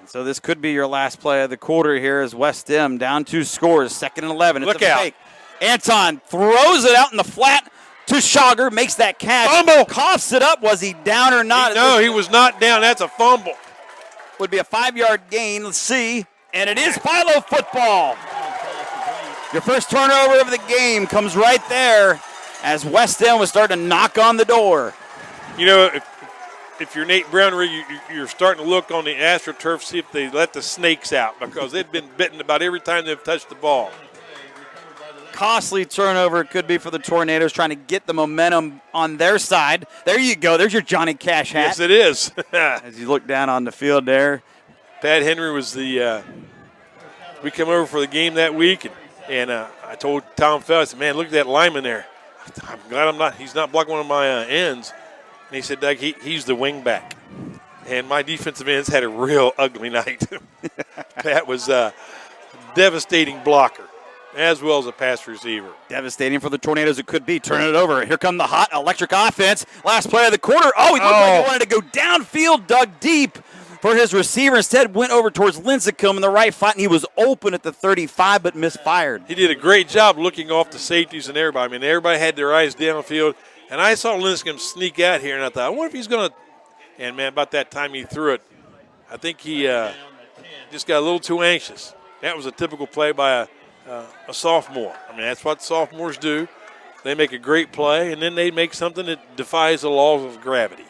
So this could be your last play of the quarter here as West M down 2 scores, 2nd and 11. It's Look a out. fake. Anton throws it out in the flat to Schauger, makes that catch. Fumble. Coughs it up. Was he down or not? No, he was not down. That's a fumble. Would be a 5-yard gain. Let's see. And it is Philo football. Your first turnover of the game comes right there as West End was starting to knock on the door. If you're Nate Brown, you're starting to look on the AstroTurf, see if they let the snakes out because they've been bitten about every time they've touched the ball. Costly turnover it could be for the Tornadoes trying to get the momentum on their side. There you go. There's your Johnny Cash hat. Yes, it is. As you look down on the field there. Pat Henry was we come over for the game that week, and I told Tom Phil, I said, man, look at that lineman there. I'm glad he's not blocking one of my ends. And he said, Doug, he's the wing back. And my defensive ends had a real ugly night. Pat was a devastating blocker. as well as a pass receiver. Devastating for the Tornadoes it could be. Turning it over. Here come the hot electric offense. Last play of the quarter. Oh, he looked like he wanted to go downfield, dug deep for his receiver. Instead, went over towards Lincecum in the right flat, and he was open at the 35 but misfired. He did a great job looking off the safeties and everybody. I mean, everybody had their eyes downfield, and I saw Lincecum sneak out here, and I thought, I wonder if he's going to – and, man, about that time he threw it, I think he just got a little too anxious. That was a typical play by a sophomore. I mean, that's what sophomores do. They make a great play, and then they make something that defies the laws of gravity.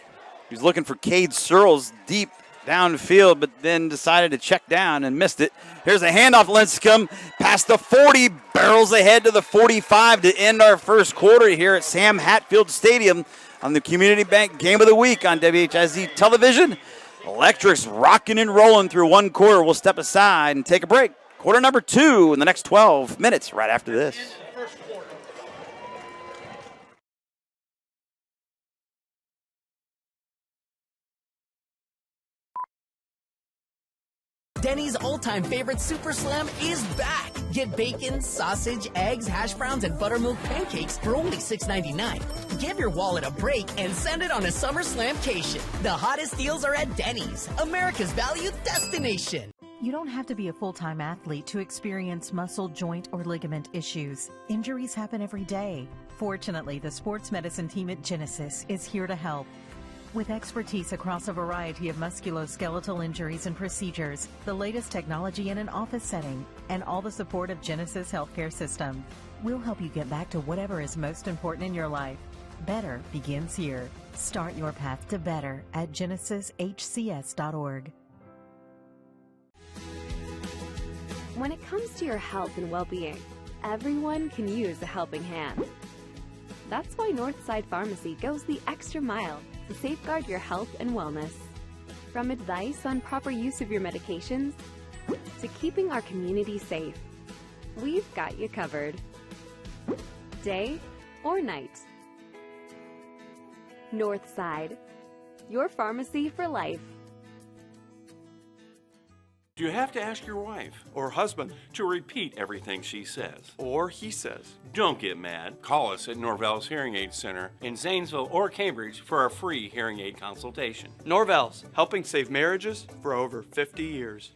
He was looking for Cade Searles deep downfield, but then decided to check down and missed it. Here's a handoff. Lincecum past the 40, barrels ahead to the 45 to end our first quarter here at Sam Hatfield Stadium on the Community Bank Game of the Week on WHIZ Television. Electrics rocking and rolling through one quarter. We'll step aside and take a break. Quarter number 2 in the next 12 minutes right after this. Denny's all-time favorite Super Slam is back. Get bacon, sausage, eggs, hash browns, and buttermilk pancakes for only $6.99. Give your wallet a break and send it on a Summer Slamcation. The hottest deals are at Denny's, America's value destination. You don't have to be a full-time athlete to experience muscle, joint, or ligament issues. Injuries happen every day. Fortunately, the sports medicine team at Genesis is here to help. With expertise across a variety of musculoskeletal injuries and procedures, the latest technology in an office setting, and all the support of Genesis Healthcare System, we'll help you get back to whatever is most important in your life. Better begins here. Start your path to better at genesishcs.org. When it comes to your health and well-being, everyone can use a helping hand. That's why Northside Pharmacy goes the extra mile to safeguard your health and wellness. From advice on proper use of your medications to keeping our community safe, we've got you covered. Day or night. Northside, your pharmacy for life. Do you have to ask your wife or husband to repeat everything she says or he says? Don't get mad. Call us at Norvell's Hearing Aid Center in Zanesville or Cambridge for a free hearing aid consultation. Norvell's, helping save marriages for over 50 years.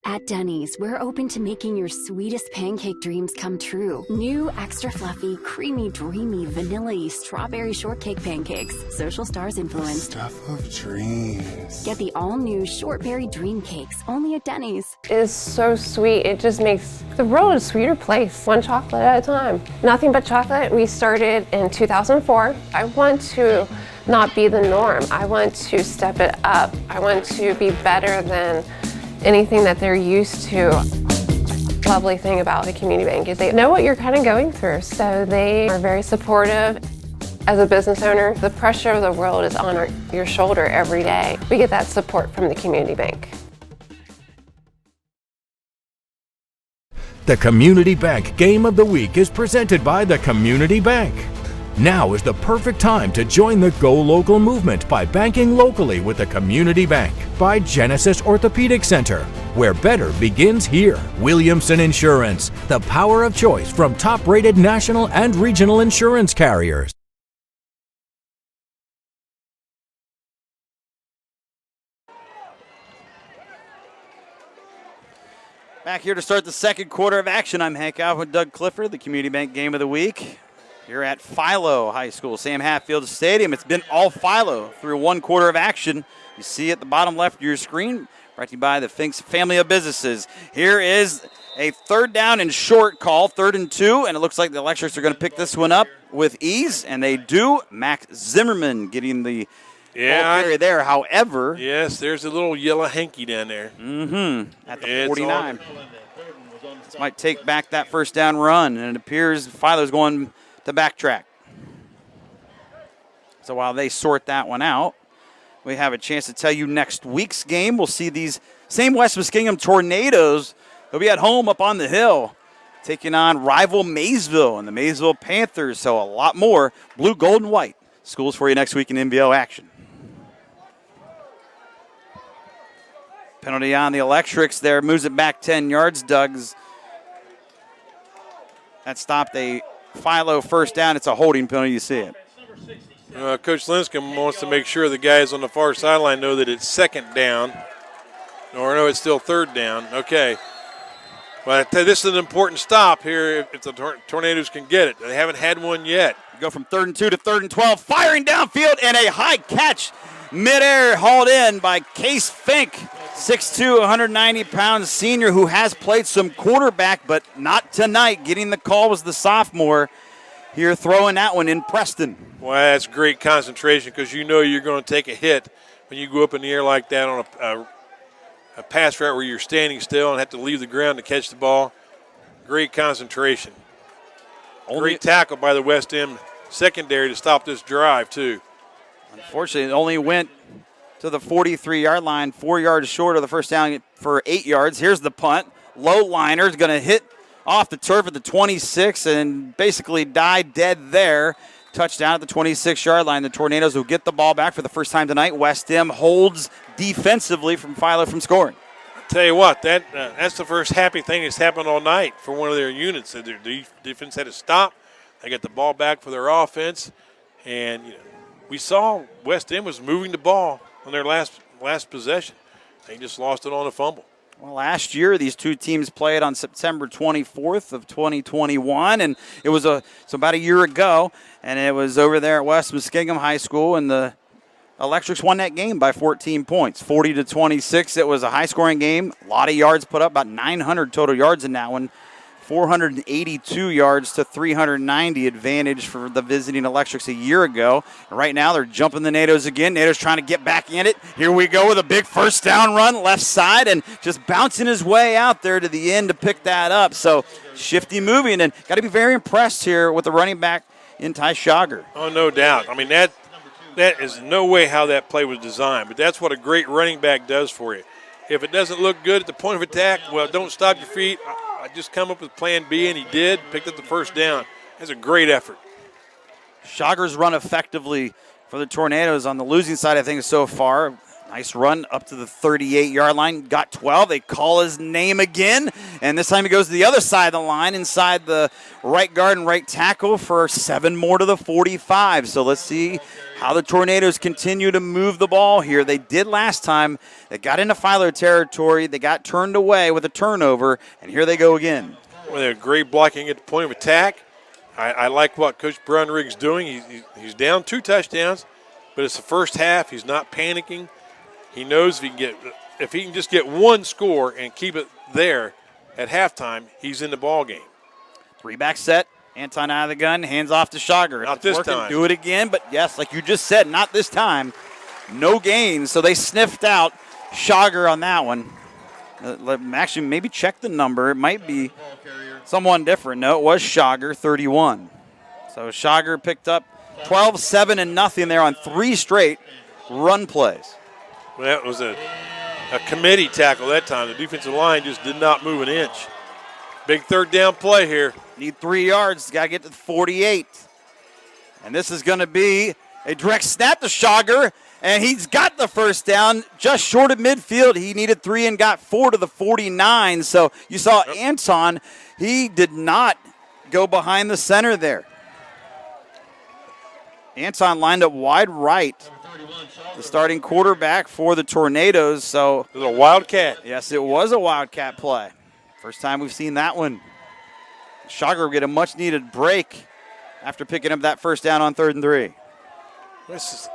At Denny's, we're open to making your sweetest pancake dreams come true. New, extra fluffy, creamy, dreamy, vanilla-y strawberry shortcake pancakes. Social Stars influenced. Stuff of dreams. Get the all-new shortberry dream cakes, only at Denny's. It's so sweet. It just makes the world a sweeter place, one chocolate at a time. Nothing but chocolate. We started in 2004. I want to not be the norm. I want to step it up. I want to be better than anything that they're used to. Lovely thing about the community bank is they know what you're kind of going through, so they are very supportive. As a business owner, the pressure of the world is on your shoulder every day. We get that support from the community bank. The Community Bank Game of the Week is presented by the Community Bank. Now is the perfect time to join the Go Local movement by banking locally with the Community Bank by Genesis Orthopedic Center, where better begins here. Williamson Insurance, the power of choice from top-rated national and regional insurance carriers. Back here to start the second quarter of action. I'm Hank Alf with Doug Clifford, the Community Bank Game of the Week. Here at Philo High School, Sam Hatfield Stadium. It's been all Philo through one quarter of action. You see at the bottom left of your screen, brought to you by the Finks family of businesses. Here is a third down and short call, 3rd and 2, and it looks like the Electrics are going to pick this one up with ease, and they do. Max Zimmerman getting the ball carry there. However, yes, there's a little yellow hanky down there. At the 49. This might take back that first down run, and it appears Philo's going to backtrack. So while they sort that one out, we have a chance to tell you next week's game. We'll see these same West Muskingum Tornadoes. They'll be at home up on the hill, taking on rival Maysville and the Maysville Panthers. So a lot more blue, gold, and white schools for you next week in NBO action. Penalty on the Electrics there. Moves it back 10 yards. Doug's. That stopped a Philo first down. It's a holding penalty. You see it. Coach Linscomb wants to make sure the guys on the far sideline know that it's second down. Or no, it's still third down. Okay. But I tell you, this is an important stop here if the Tornadoes can get it. They haven't had one yet. Go from 3rd and 2 to 3rd and 12. Firing downfield and a high catch. Midair hauled in by Case Fink. 6'2", 190-pound senior who has played some quarterback, but not tonight. Getting the call was the sophomore here throwing that one in Preston. Well, that's great concentration because you know you're going to take a hit when you go up in the air like that on a pass route where you're standing still and have to leave the ground to catch the ball. Great concentration. Great tackle by the West End secondary to stop this drive, too. Unfortunately, it only went to the 43-yard line, 4 yards short of the first down for 8 yards. Here's the punt. Low liner is going to hit off the turf at the 26 and basically die dead there. Touchdown at the 26-yard line. The Tornadoes will get the ball back for the first time tonight. West End holds defensively from Philo from scoring. I'll tell you what, that's the first happy thing that's happened all night for one of their units. Their defense had to stop. They got the ball back for their offense. And we saw West End was moving the ball on their last possession. They just lost it on a fumble. Well, last year these two teams played on September 24th of 2021, and it was about a year ago, and it was over there at West Muskingum High School, and the Electrics won that game by 14 points, 40-26. It was a high-scoring game, a lot of yards put up, about 900 total yards in that one. 482 yards to 390 advantage for the visiting Electrics a year ago. And right now they're jumping the NATOs again. NATO's trying to get back in it. Here we go with a big first down run left side and just bouncing his way out there to the end to pick that up. So shifty moving, and got to be very impressed here with the running back in Ty Schager. Oh, no doubt. I mean, that is no way how that play was designed, but that's what a great running back does for you. If it doesn't look good at the point of attack, well, don't stop your feet. I just come up with plan B, and he did. Picked up the first down. That's a great effort. Schager's run effectively for the Tornadoes on the losing side, I think, so far. Nice run up to the 38-yard line. Got 12. They call his name again, and this time he goes to the other side of the line, inside the right guard and right tackle for 7 more to the 45. So let's see how the Tornadoes continue to move the ball here. They did last time. They got into Philo territory. They got turned away with a turnover, and here they go again. Well, they're great blocking at the point of attack. I like what Coach Brunrig's doing. He's down 2 touchdowns, but it's the first half. He's not panicking. He knows if he can just get 1 score and keep it there at halftime, he's in the ball game. 3-back set. Anton out of the gun, hands off to Schager. Not this time. Do it again, but yes, like you just said, not this time. No gains, so they sniffed out Schager on that one. Actually, maybe check the number. It might be someone different. No, it was Schager, 31. So Schager picked up 12, 7, and nothing there on 3 straight run plays. Well, that was a committee tackle that time. The defensive line just did not move an inch. Big third down play here. Need 3 yards. Got to get to the 48. And this is going to be a direct snap to Schager. And he's got the first down just short of midfield. He needed 3 and got 4 to the 49. So you saw Anton. He did not go behind the center there. Anton lined up wide right. The starting quarterback for the Tornadoes. So it was a wildcat. Yes, it was a wildcat play. First time we've seen that one. Schager will get a much-needed break after picking up that first down on 3rd and 3. This is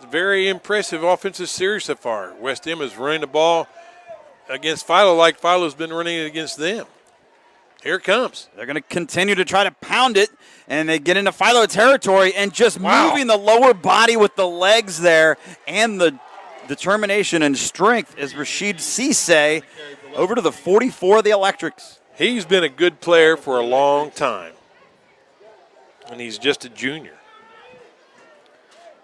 a very impressive offensive series so far. West End is running the ball against Philo like Philo's been running it against them. Here it comes. They're going to continue to try to pound it, and they get into Philo territory and just moving the lower body with the legs there and the determination and strength is Rashid Cisse over to the 44 of the Electrics. He's been a good player for a long time, and he's just a junior.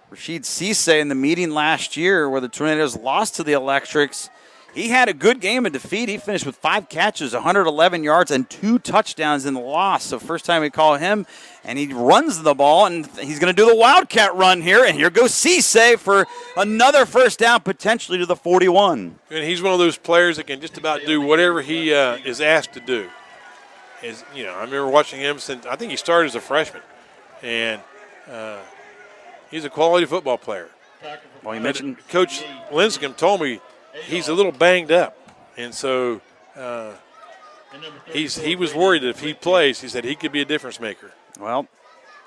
Rashid Cisse in the meeting last year where the Tornadoes lost to the Electrics, He had a good game of defeat. He finished with 5 catches, 111 yards, and 2 touchdowns in the loss. So first time we call him, and he runs the ball, and he's going to do the Wildcat run here. And here goes Cisse for another first down, potentially to the 41. And he's one of those players that can just about do whatever he is asked to do. I remember watching him since I think he started as a freshman, and he's a quality football player. Well, you mentioned Coach Linscomb told me he's a little banged up, and so he was worried that if he plays, he said he could be a difference maker. Well,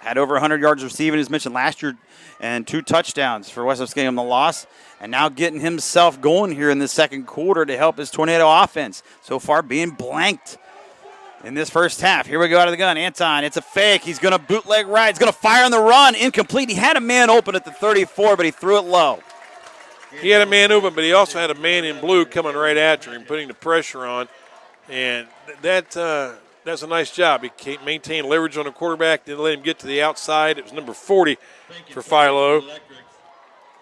had over 100 yards receiving, as mentioned last year, and 2 touchdowns for West Muskingum, the loss, and now getting himself going here in the second quarter to help his Tornado offense. So far being blanked in this first half. Here we go out of the gun. Anton, it's a fake. He's going to bootleg right. He's going to fire on the run. Incomplete. He had a man open at the 34, but he threw it low. He had a man open, but he also had a man in blue coming right after him, putting the pressure on. And that's a nice job. He maintained leverage on the quarterback, didn't let him get to the outside. It was number 40 for Philo.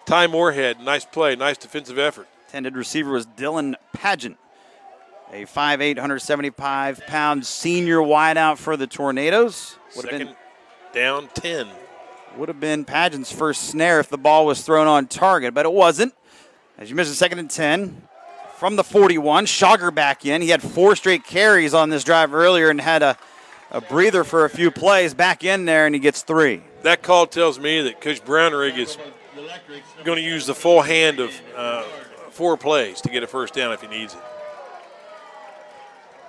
Ty Moorhead, nice play, nice defensive effort. Intended receiver was Dylan Pageant, a 5'8", 175-pound senior wideout for the Tornadoes. Second down 10. Would have been Pageant's first snare if the ball was thrown on target, but it wasn't. As you mentioned, 2nd and 10 from the 41. Schauger back in. He had 4 straight carries on this drive earlier and had a breather for a few plays. Back in there, and he gets 3. That call tells me that Coach Brownrigg is going to use the full hand of 4 plays to get a first down if he needs it.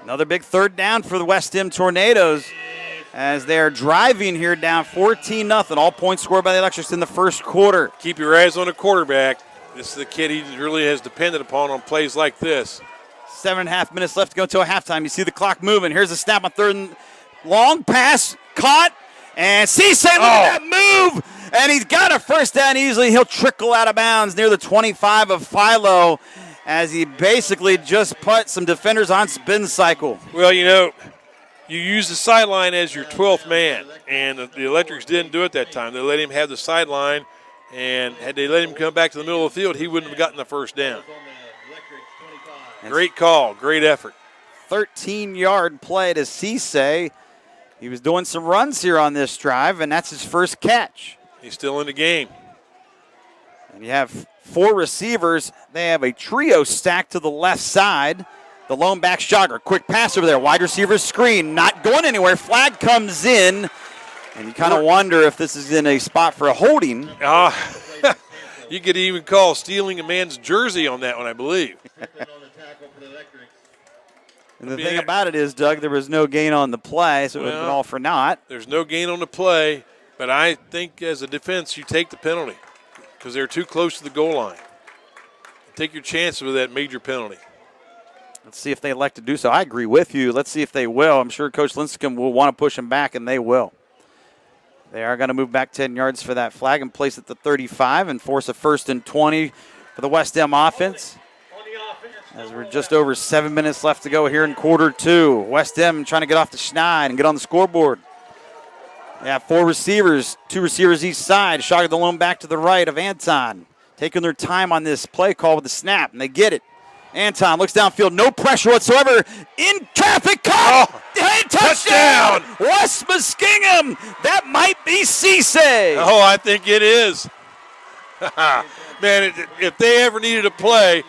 Another big 3rd down for the West End Tornadoes as they're driving here down 14-0. All points scored by the Electrics in the first quarter. Keep your eyes on the quarterback. This is the kid he really has depended upon on plays like this. 7.5 minutes left to go until halftime. You see the clock moving. Here's a snap on 3rd and long pass. Caught. And Cisse, look at that move. And he's got a first down easily. He'll trickle out of bounds near the 25 of Philo as he basically just put some defenders on spin cycle. Well, you use the sideline as your 12th man, and the Electrics didn't do it that time. They let him have the sideline, and had they let him come back to the middle of the field, he wouldn't have gotten the first down. Great call, great effort. 13-yard play to Cisse. He was doing some runs here on this drive, and that's his first catch. He's still in the game. And you have 4 receivers. They have a trio stacked to the left side. The lone back Schauger. Quick pass over there. Wide receiver screen. Not going anywhere. Flag comes in. And you kind of wonder if this is in a spot for a holding. You could even call stealing a man's jersey on that one, I believe. And the thing about it is, Doug, there was no gain on the play, so it would have been all for naught. There's no gain on the play, but I think as a defense you take the penalty because they're too close to the goal line. Take your chances with that major penalty. Let's see if they elect to do so. I agree with you. Let's see if they will. I'm sure Coach Linscomb will want to push them back, and they will. They are going to move back 10 yards for that flag and place at the 35 and force a 1st and 20 for the West End offense. As we're just over 7 minutes left to go here in quarter 2. West End trying to get off the schneid and get on the scoreboard. They have 4 receivers, 2 receivers each side. Schauger the lone back to the right of Anton. Taking their time on this play call with the snap, and they get it. Anton looks downfield, no pressure whatsoever. In traffic, caught! Touchdown! West Muskingum! That might be Cisse. Oh, I think it is. Man, if they ever needed a play,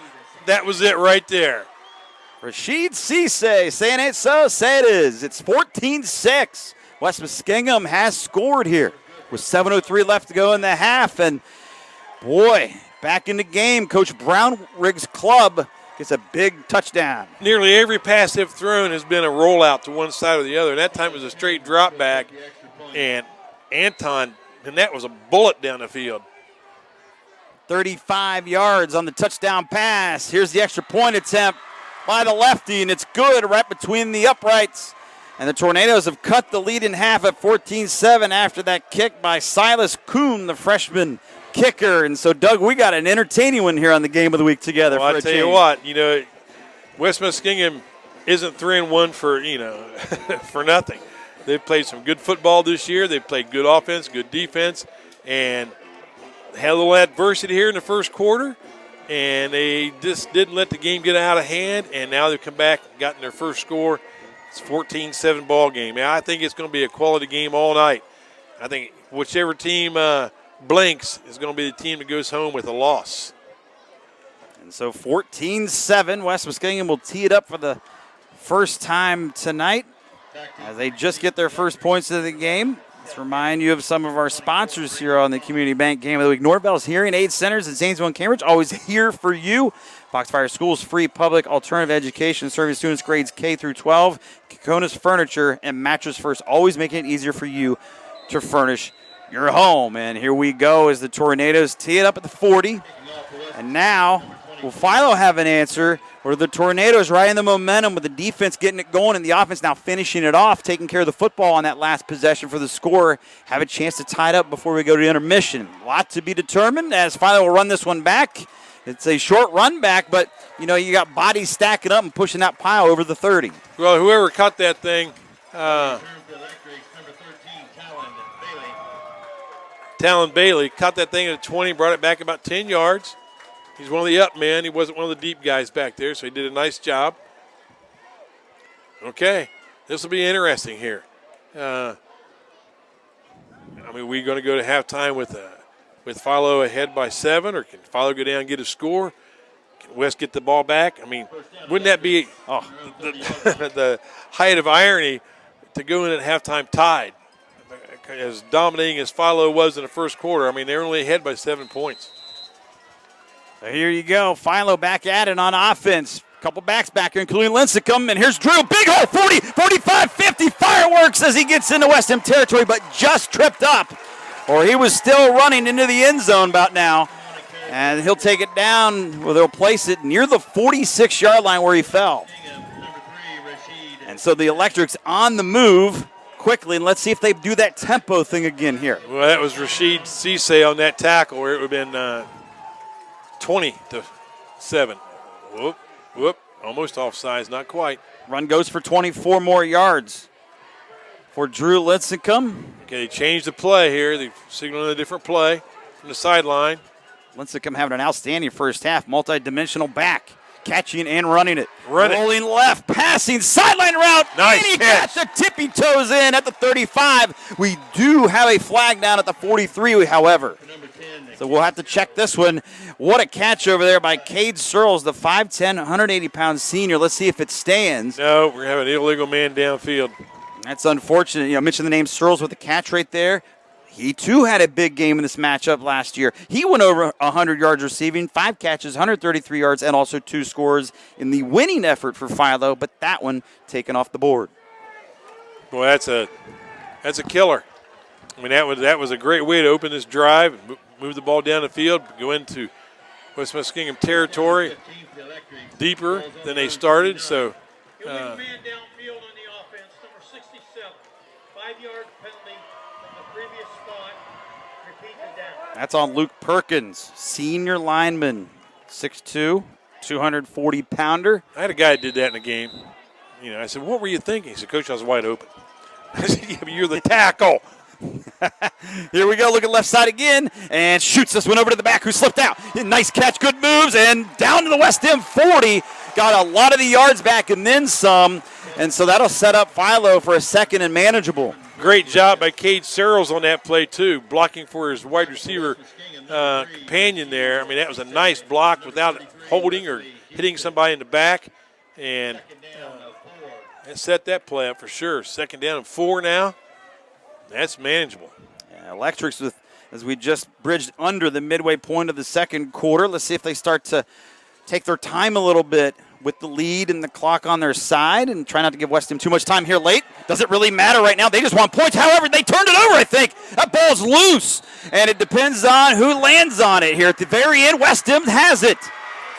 that was it right there. Rashid Cisse saying it so, say it is. It's 14-6. West Muskingum has scored here with 7:03 left to go in the half. And, boy, back in the game, Coach Brownrigg's club gets a big touchdown. Nearly every pass they've thrown has been a rollout to one side or the other. That time it was a straight drop back, and Anton, and that was a bullet down the field. 35 yards on the touchdown pass. Here's the extra point attempt by the lefty, and it's good right between the uprights. And the Tornadoes have cut the lead in half at 14-7 after that kick by Silas Kuhn, the freshman kicker. And so, Doug, we got an entertaining one here on the Game of the Week together. Well, I'll tell you what, West Muskingum isn't 3-1 for, for nothing. They've played some good football this year. They've played good offense, good defense, and had a little adversity here in the first quarter. and they just didn't let the game get out of hand, and now they've come back and gotten their first score. It's a 14-7 ball game. I think it's going to be a quality game all night. I think whichever team blinks is going to be the team that goes home with a loss. And so 14-7, West Muskingum will tee it up for the first time tonight as they just get their first points of the game. Let's remind you of some of our sponsors here on the Community Bank Game of the Week. Norvell's Hearing Aid Centers in Zanesville and Cambridge, always here for you. Foxfire Schools, free public alternative education serving students grades K through 12. Kokona's Furniture and Mattress First, always making it easier for you to furnish your home. And here we go as the Tornadoes tee it up at the 40. And now, will Philo have an answer? Or the Tornadoes riding the momentum with the defense getting it going and the offense now finishing it off, taking care of the football on that last possession for the score, have a chance to tie it up before we go to intermission. A lot to be determined as Philo will run this one back. It's a short run back, but, you know, you got bodies stacking up and pushing that pile over the 30. Well, whoever caught that thing, Talon Bailey caught that thing at 20, brought it back about 10 yards. He's one of the up men. He wasn't one of the deep guys back there, so he did a nice job. Okay, this will be interesting here. I mean, we're going to go to halftime with Philo ahead by 7, or can Philo go down and get a score? Can West get the ball back? I mean, wouldn't that be the height of irony to go in at halftime tied? As dominating as Philo was in the first quarter, I mean, they're only ahead by 7 points. So here you go. Philo back at it on offense. Couple backs back here, including Lincecum. And here's Drew. Big hole, 40, 45, 50. Fireworks as he gets into West Ham territory, but just tripped up. Or he was still running into the end zone about now. And he'll take it down, or they'll place it near the 46-yard line where he fell. And so the Electrics on the move quickly, and let's see if they do that tempo thing again here. Well, that was Rashid Cisse on that tackle where it would have been 20-7. Whoop, almost offsides, not quite. Run goes for 24 more yards for Drew Lincecum. Okay, they changed the play here. They signaled a different play from the sideline. Lincecum having an outstanding first half, multi-dimensional back. Catching and running it. Rolling left, passing, sideline route. Nice and he catch. got the tippy toes in at the 35. We do have a flag down at the 43, however. So we'll have to check this one. What a catch over there by Cade Searles, the 5'10", 180-pound senior. Let's see if it stands. No, we're having an illegal man downfield. That's unfortunate. You know, I mentioned the name Searles with the catch right there. He, too, had a big game in this matchup last year. He went over 100 yards receiving, 5 catches, 133 yards, and also 2 scores in the winning effort for Philo, but that one taken off the board. Boy, that's a killer. I mean, that was a great way to open this drive, move the ball down the field, go into West Muskingum territory deeper than they started. So, man downfield on the offense, number 67, 5-yard penalty from the previous spot. Repeat the down. That's on Luke Perkins, senior lineman, 6'2", 240-pounder. I had a guy that did that in a game. You know, I said, "What were you thinking?" He said, "Coach, I was wide open." I said, "Yeah, but you're the tackle." Here we go, look at left side again, and shoots this one over to the back who slipped out. Nice catch, good moves, and down to the West End 40. Got a lot of the yards back and then some, and so that'll set up Philo for a second and manageable. Great job by Cade Searles on that play, too, blocking for his wide receiver companion there. I mean, that was a nice block without holding or hitting somebody in the back, and it set that play up for sure. 2nd down and 4 now. That's manageable. Yeah, Electrics, as we just bridged under the midway point of the second quarter. Let's see if they start to take their time a little bit with the lead and the clock on their side and try not to give West Ham too much time here late. Doesn't really matter right now. They just want points. However, they turned it over, I think. That ball's loose, and it depends on who lands on it here. At the very end, West Ham has it.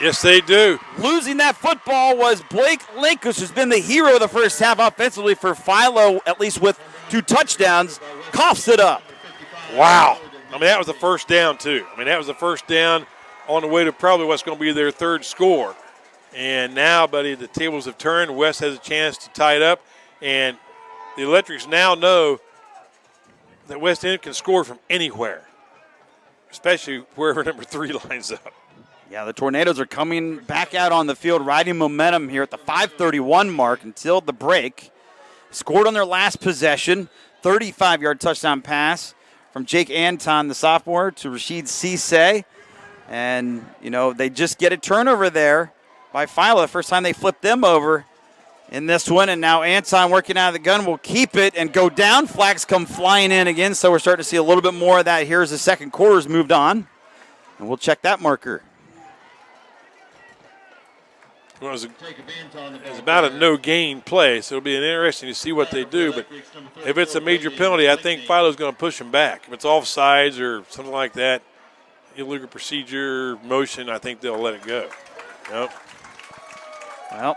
Yes, they do. Losing that football was Blake Linkus, who's been the hero of the first half offensively for Philo, at least with 2 touchdowns, coughs it up. Wow. I mean, that was the first down, too. I mean, that was the first down on the way to probably what's going to be their 3rd score. And now, buddy, the tables have turned. West has a chance to tie it up. And the Electrics now know that West End can score from anywhere, especially wherever number 3 lines up. Yeah, the Tornadoes are coming back out on the field, riding momentum here at the 5:31 mark until the break. Scored on their last possession, 35-yard touchdown pass from Jake Anton, the sophomore, to Rashid Cisse. And, they just get a turnover there by Philo. The first time they flipped them over in this one. And now Anton working out of the gun will keep it and go down. Flags come flying in again, so we're starting to see a little bit more of that here as the second quarter's moved on. And we'll check that marker. Well, it's about a no-gain play, so it'll be interesting to see what they do. But if it's a major penalty, I think Philo's going to push them back. If it's offsides or something like that, illegal procedure, motion, I think they'll let it go. Nope. Well,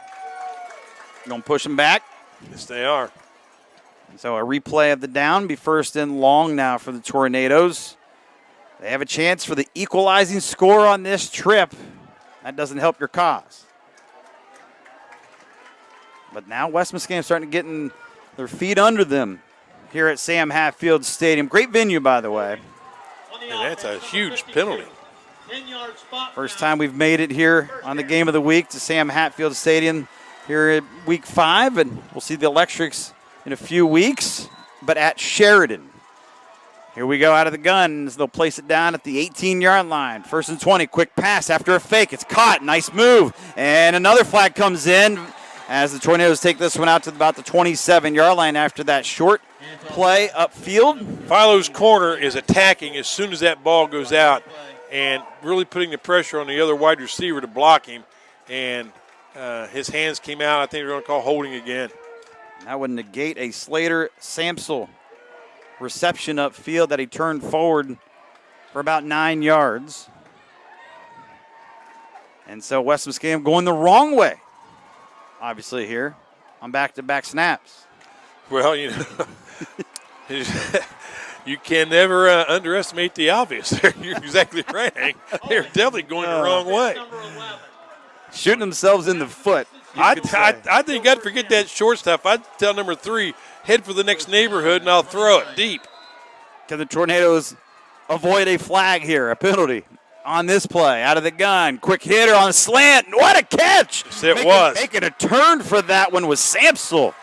going to push them back. Yes, they are. So a replay of the down, be first and long now for the Tornadoes. They have a chance for the equalizing score on this trip. That doesn't help your cause. But now West Muskingum starting to get their feet under them here at Sam Hatfield Stadium. Great venue, by the way. And that's a huge penalty. First time we've made it here on the game of the week to Sam Hatfield Stadium here at week 5. And we'll see the Electrics in a few weeks, but at Sheridan. Here we go out of the guns. They'll place it down at the 18-yard line. First and 20, quick pass after a fake. It's caught. Nice move. And another flag comes in as the Tornadoes take this one out to about the 27-yard line after that short play upfield. Philo's corner is attacking as soon as that ball goes out and really putting the pressure on the other wide receiver to block him. And his hands came out. I think they're going to call holding again. That would negate a Slater-Samsel reception upfield that he turned forward for about 9 yards. And so West Muskingum going the wrong way, obviously, here on back-to-back snaps. Well, you can never underestimate the obvious. You're exactly right, Hank. They're definitely going the wrong way. Shooting themselves in the foot. I think I'd forget that short stuff. I'd tell number 3, head for the next neighborhood, and I'll throw it deep. Can the Tornadoes avoid a flag here, a penalty on this play? Out of the gun, quick hitter on a slant. What a catch! Yes, it was. Making a turn for that one was Samsel.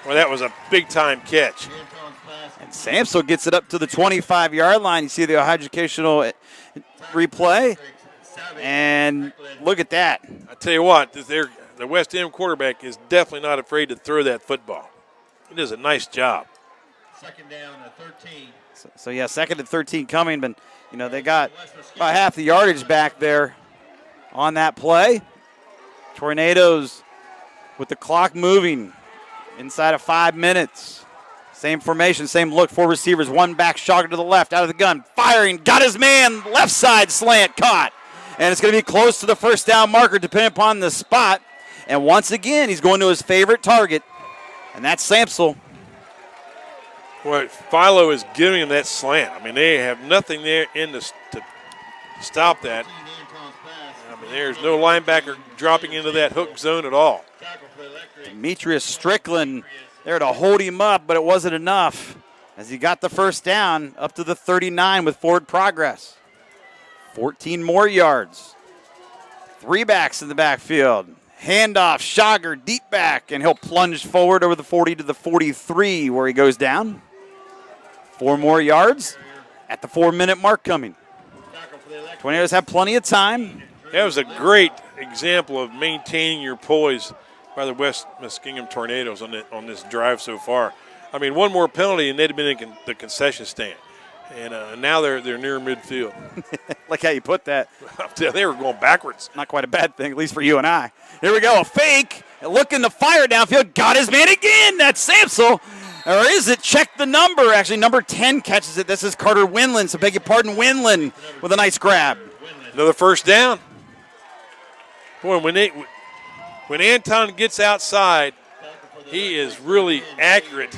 Well, that was a big-time catch. And Samsel gets it up to the 25-yard line. You see the Ohio Educational replay. And look at that. I tell you what, the West End quarterback is definitely not afraid to throw that football. He does a nice job. Second down at 13. So yeah, second and 13 coming, but they got about half the yardage back there on that play. Tornadoes with the clock moving inside of 5 minutes. Same formation, same look, 4 receivers, 1 back, shotgun to the left, out of the gun, firing, got his man, left side slant, caught. And it's going to be close to the first down marker depending upon the spot. And once again, he's going to his favorite target, and that's Samsel. Well, Philo is giving him that slant. I mean, they have nothing there to stop that. I mean, there's no linebacker dropping into that hook zone at all. Demetrius Strickland there to hold him up, but it wasn't enough as he got the first down up to the 39 with forward progress. 14 more yards. 3 backs in the backfield. Handoff, Schauger, deep back, and he'll plunge forward over the 40 to the 43 where he goes down. 4 more yards at the 4-minute mark coming. Tornadoes have plenty of time. That was a great example of maintaining your poise by the West Muskingum Tornadoes on this drive so far. I mean, one more penalty and they'd have been in the concession stand. And now they're near midfield. Like how you put that. They were going backwards. Not quite a bad thing, at least for you and I. Here we go, a fake. Looking to fire downfield. Got his man again. That's Samsel. Or is it? Check the number. Actually, number 10 catches it. This is Carter Winland. So beg your pardon, Winland with a nice grab. Another first down. Boy, when Anton gets outside, he is really accurate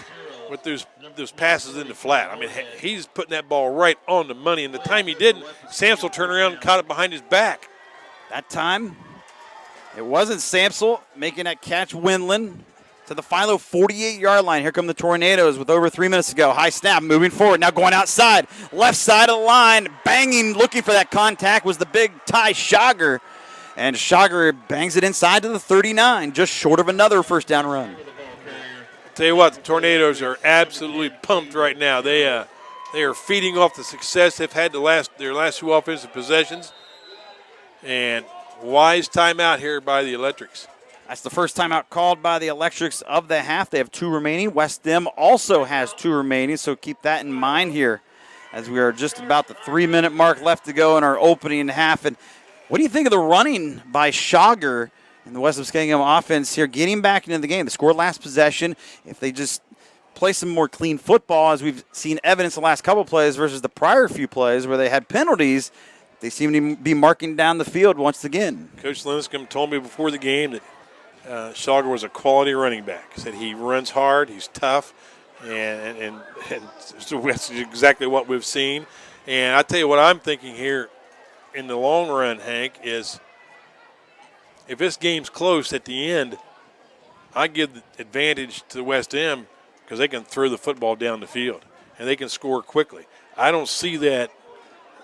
with those passes in the flat. I mean, he's putting that ball right on the money. And the time he didn't, Samsel turned around and caught it behind his back. That time, it wasn't Samsel making that catch. Winland to the Philo 48-yard line. Here come the Tornadoes with over 3 minutes to go. High snap, moving forward. Now going outside. Left side of the line, banging, looking for that contact was the big Ty Schauger. And Schauger bangs it inside to the 39, just short of another first down run. Tell you what, the Tornadoes are absolutely pumped right now. They are feeding off the success they've had their last two offensive possessions. And wise timeout here by the Electrics. That's the first timeout called by the Electrics of the half. They have 2 remaining. West Dem also has 2 remaining, so keep that in mind here as we are just about the 3-minute mark left to go in our opening half. And what do you think of the running by Schauger and the West Muskingum offense here, getting back into the game? They scored last possession. If they just play some more clean football, as we've seen evidence the last couple plays versus the prior few plays where they had penalties, they seem to be marking down the field once again. Coach Linscomb told me before the game that Schauger was a quality running back. He said he runs hard, he's tough, and so that's exactly what we've seen. And I tell you what I'm thinking here in the long run, Hank, is if this game's close at the end, I give the advantage to West End because they can throw the football down the field and they can score quickly. I don't see that.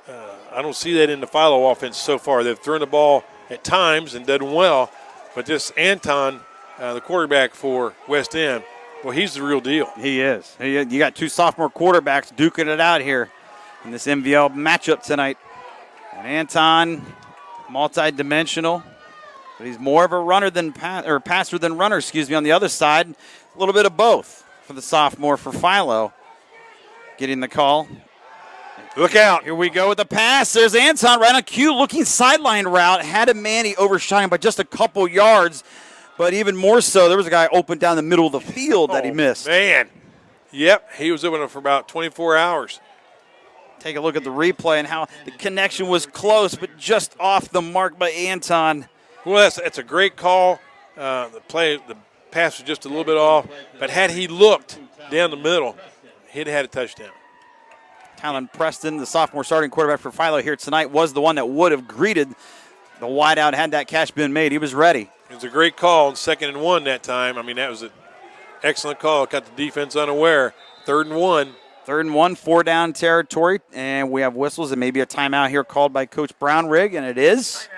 I don't see that in the Philo offense so far. They've thrown the ball at times and done well, but this Anton, the quarterback for West End, well, he's the real deal. He is. You got 2 sophomore quarterbacks duking it out here in this MVL matchup tonight. And Anton, multi-dimensional, but he's more of a runner than passer than runner. On the other side, a little bit of both for the sophomore for Philo. Getting the call. Look out. Here we go with the pass. There's Anton right on cue, looking sideline route. Had a man, he overshot him by just a couple yards. But even more so, there was a guy open down the middle of the field that he missed. Man. Yep, he was open for about 24 hours. Take a look at the replay and how the connection was close, but just off the mark by Anton. Well, that's a great call. The pass was just a little bit off. But had he looked down the middle, he'd had a touchdown. Tylen Preston, the sophomore starting quarterback for Philo here tonight, was the one that would have greeted the wideout had that catch been made. He was ready. It was a great call on 2nd and 1 that time. I mean, that was an excellent call. Got the defense unaware. 3rd and 1. 3rd and 1, 4-down territory, and we have whistles and maybe a timeout here called by Coach Brownrigg, and it is,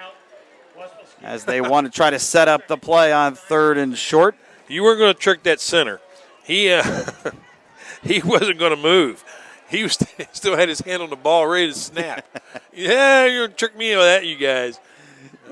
as they want to try to set up the play on 3rd and short. You weren't going to trick that center. He wasn't going to move. He still had his hand on the ball, ready to snap. Yeah, you're going to trick me with that, you guys.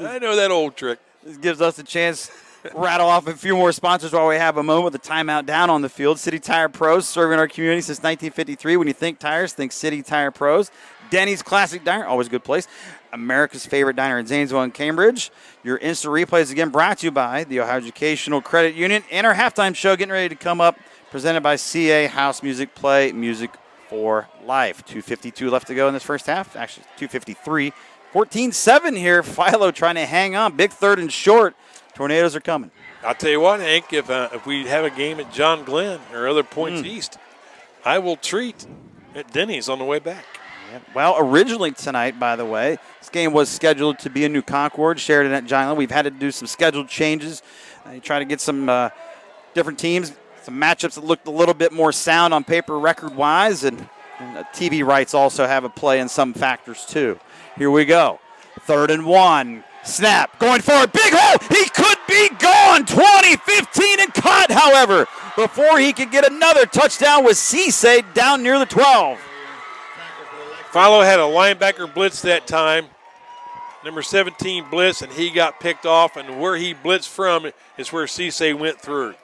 I know that old trick. This gives us a chance to rattle off a few more sponsors while we have a moment with the timeout down on the field. City Tire Pros, serving our community since 1953. When you think tires, think City Tire Pros. Denny's Classic Diner, always a good place. America's favorite diner in Zanesville and Cambridge. Your instant replays again brought to you by the Ohio Educational Credit Union. And our halftime show getting ready to come up, presented by CA House Music. Play music for life. 2:52 left to go in this first half. Actually, 2:53. 14-7 here. Philo trying to hang on. Big 3rd and short. Tornadoes are coming. I'll tell you what, Hank, if we have a game at John Glenn or other points east, I will treat at Denny's on the way back. Yeah. Well, originally tonight, by the way, this game was scheduled to be in New Concord, Sheridan at John Glenn. We've had to do some scheduled changes. Try to get some different teams, some matchups that looked a little bit more sound on paper record-wise, and TV rights also have a play in some factors too. Here we go. 3rd and 1. Snap. Going forward. Big hole. He could be gone. 20-15 and caught, however, before he could get another touchdown with Cisse down near the 12. Philo had a linebacker blitz that time. Number 17 blitz, and he got picked off. And where he blitzed from is where Cisse went through.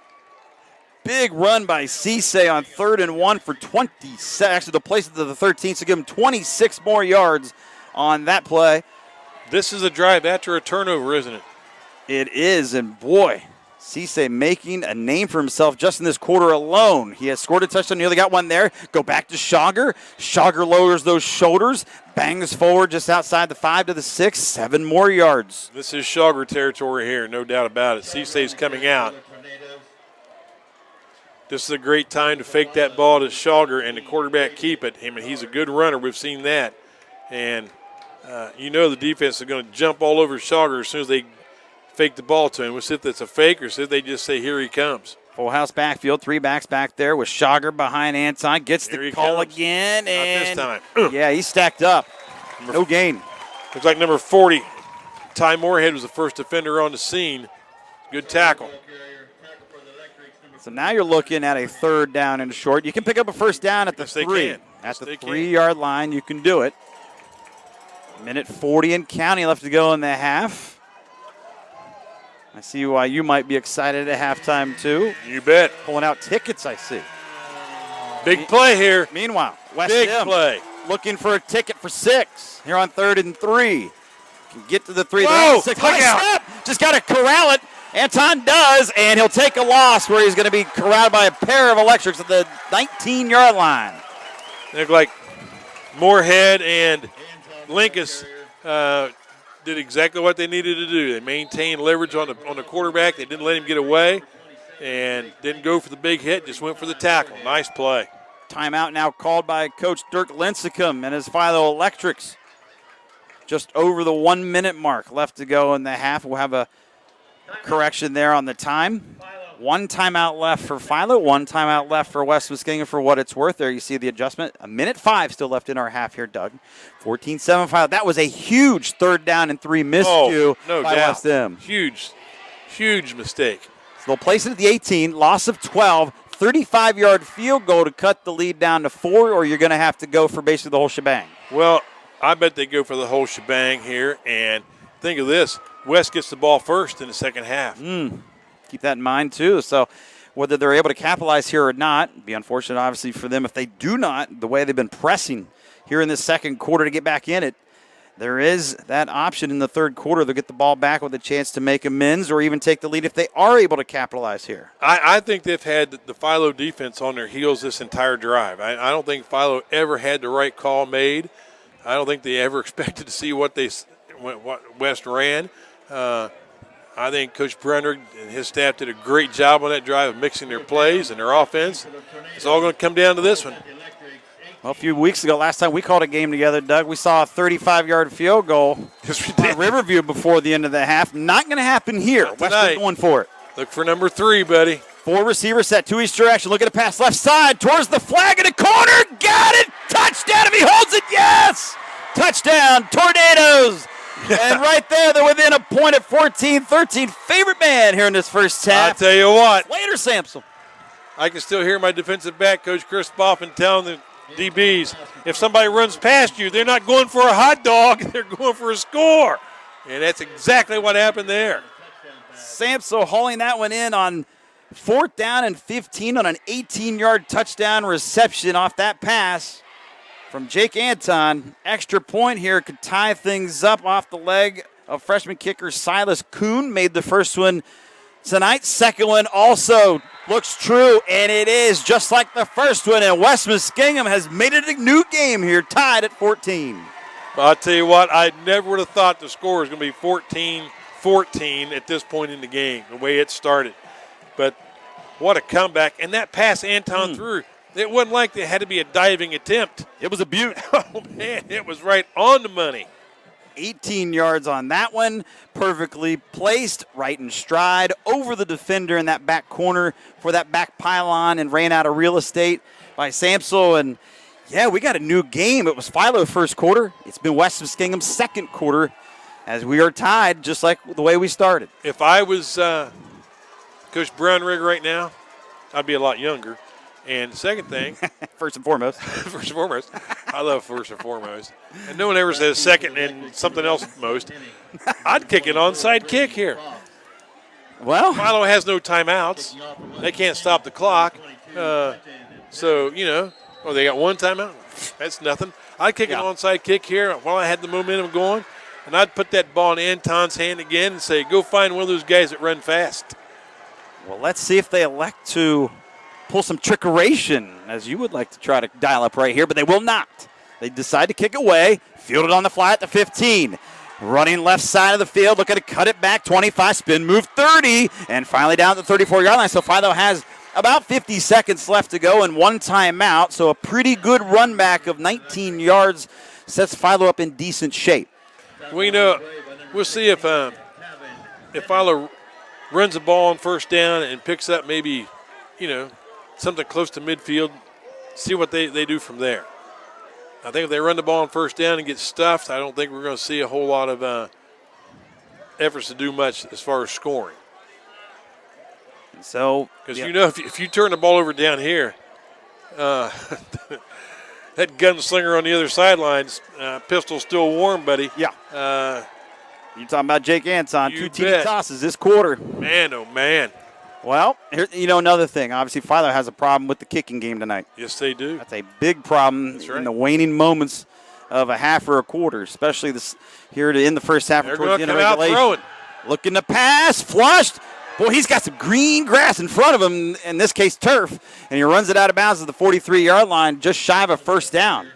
Big run by Cisse on 3rd and 1 for 26. Actually, the place to the 13, so give him 26 more yards on that play. This is a drive after a turnover, isn't it? It is, and boy, Cisse making a name for himself just in this quarter alone. He has scored a touchdown, nearly got one there. Go back to Schauger. Schauger lowers those shoulders, bangs forward just outside the 5 to the 6, 7 more yards. This is Schauger territory here, no doubt about it. Cisse's coming out. This is a great time to fake that ball to Schauger and the quarterback keep it. I mean, he's a good runner. We've seen that. And you know the defense is going to jump all over Schauger as soon as they fake the ball to him. We'll see if it's a fake or see if they just say, here he comes. Full house backfield, 3 backs back there with Schauger behind Anton. Gets the call comes. again. And Not this time. Yeah, he's stacked up. No gain. Looks like number 40, Ty Moorhead, was the first defender on the scene. Good tackle. So now you're looking at a 3rd down and short. You can pick up a first down at the 3. At the 3-yard line, you can do it. Minute 40 and counting left to go in the half. I see why you might be excited at halftime, too. You bet. Pulling out tickets, I see. Big play here. Meanwhile, West Big End play. looking for a ticket for 6 here on 3rd and 3. Can get to the 3. Whoa, Six. look out. Step. Just got to corral it. Anton does, and he'll take a loss where he's going to be corralled by a pair of electrics at the 19-yard line. They look like Moorhead and Linkus did exactly what they needed to do. They maintained leverage on the quarterback. They didn't let him get away and didn't go for the big hit, just went for the tackle. Nice play. Timeout now called by Coach Dirk Lincecum and his Philo Electrics. Just over the 1-minute mark left to go in the half. We'll have a correction there on the time. 1 timeout left for Philo, 1 timeout left for West Muskingum for what it's worth. There you see the adjustment. 1:05 still left in our half here, Doug. 14-7 Philo. That was a huge 3rd down and 3 miscue no by doubt. West M. Huge mistake. So they'll place it at the 18, loss of 12, 35-yard field goal to cut the lead down to 4, or you're going to have to go for basically the whole shebang. Well, I bet they go for the whole shebang here, and think of this. West gets the ball first in the second half. Keep that in mind, too. So whether they're able to capitalize here or not, it'd be unfortunate, obviously, for them if they do not, the way they've been pressing here in the second quarter to get back in it. There is that option in the 3rd quarter. They'll get the ball back with a chance to make amends or even take the lead if they are able to capitalize here. I think they've had the Philo defense on their heels this entire drive. I don't think Philo ever had the right call made. I don't think they ever expected to see what West ran. I think Coach Brenner and his staff did a great job on that drive of mixing their plays and their offense. It's all going to come down to this one. Well, a few weeks ago, last time we called a game together, Doug, we saw a 35-yard field goal by Riverview before the end of the half. Not going to happen here. West is going for it. Look for number 3, buddy. 4 receivers set, 2 each direction. Look at a pass left side towards the flag in the corner. Got it. Touchdown if he holds it. Yes. Touchdown. Tornadoes. And right there, they're within a point at 14-13. Favorite man here in this first half. I'll tell you what. Later, Samson. I can still hear my defensive back, Coach Chris Boffin, telling the DBs, if somebody runs past you, they're not going for a hot dog. They're going for a score. And that's exactly what happened there. Samson hauling that one in on 4th down and 15 on an 18-yard touchdown reception off that pass from Jake Anton. Extra point here could tie things up off the leg of freshman kicker Silas Kuhn. Made the first one tonight. Second one also looks true, and it is just like the first one. And West Muskingum has made it a new game here, tied at 14. Well, I'll tell you what, I never would have thought the score was going to be 14-14 at this point in the game, the way it started. But what a comeback. And that pass Anton threw, it wasn't like it had to be a diving attempt. It was a beaut. Oh, man, it was right on the money. 18 yards on that one. Perfectly placed, right in stride, over the defender in that back corner for that back pylon and ran out of real estate by Samsel. And, yeah, we got a new game. It was Philo first quarter. It's been West Muskingum second quarter as we are tied just like the way we started. If I was Coach Brownrigg right now, I'd be a lot younger. And the second thing. First and foremost. First and foremost. I love first and foremost. And no one ever says second and something else most. I'd kick an onside kick here. Well. Philo has no timeouts. They can't stop the clock. So, you know, they got one timeout. That's nothing. I'd kick an onside kick here while I had the momentum going. And I'd put that ball in Anton's hand again and say, go find one of those guys that run fast. Well, let's see if they elect to pull some trickeration, as you would like to try to dial up right here, but they will not. They decide to kick away, field it on the fly at the 15. Running left side of the field, looking to cut it back, 25, spin move 30, and finally down to the 34-yard line. So Philo has about 50 seconds left to go and one timeout, so a pretty good run back of 19 yards sets Philo up in decent shape. We'll see if Philo runs the ball on first down and picks up maybe something close to midfield, see what they do from there. I think if they run the ball on first down and get stuffed, I don't think we're going to see a whole lot of efforts to do much as far as scoring. So, because if you turn the ball over down here, that gunslinger on the other sidelines, pistol's still warm, buddy. Yeah. You're talking about Jake Anton, 2 TD tosses this quarter. Man, oh man. Well, here, another thing. Obviously, Philo has a problem with the kicking game tonight. Yes, they do. That's a big problem in the waning moments of a half or a quarter, especially here in the first half. They're towards the end of out regulation. throwing. Looking to pass, flushed. Boy, he's got some green grass in front of him, in this case turf, and he runs it out of bounds at the 43-yard line, just shy of a first down.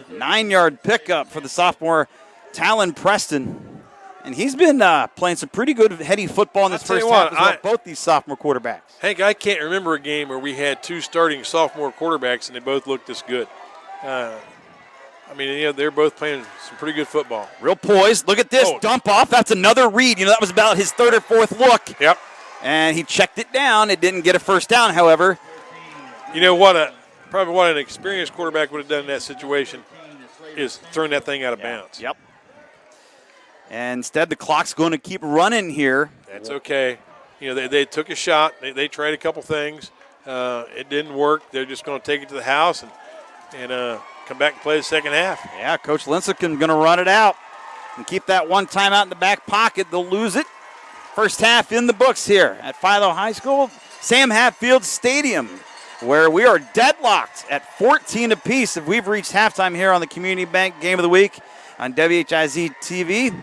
9-yard pickup for the sophomore Talon Preston. And he's been playing some pretty good heady football in this first half as well, both these sophomore quarterbacks. Hank, I can't remember a game where we had 2 starting sophomore quarterbacks and they both looked this good. They're both playing some pretty good football. Real poised. Look at this dump off. That's another read. That was about his 3rd or 4th look. Yep. And he checked it down. It didn't get a first down, however. Probably what an experienced quarterback would have done in that situation is thrown that thing out of bounds. Yep. And instead, the clock's going to keep running here. That's okay. They took a shot. They tried a couple things. It didn't work. They're just going to take it to the house and come back and play the second half. Yeah, Coach Lincecum going to run it out and keep that one timeout in the back pocket. They'll lose it. First half in the books here at Philo High School, Sam Hatfield Stadium, where we are deadlocked at 14 apiece. If we've reached halftime here on the Community Bank Game of the Week on WHIZ TV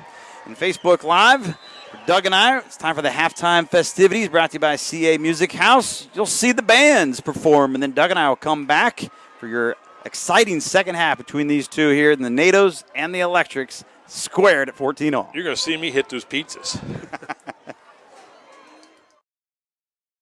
and Facebook Live. For Doug and I, it's time for the halftime festivities brought to you by CA Music House. You'll see the bands perform, and then Doug and I will come back for your exciting second half between these two here in the NATOs and the Electrics, squared at 14-all. You're going to see me hit those pizzas.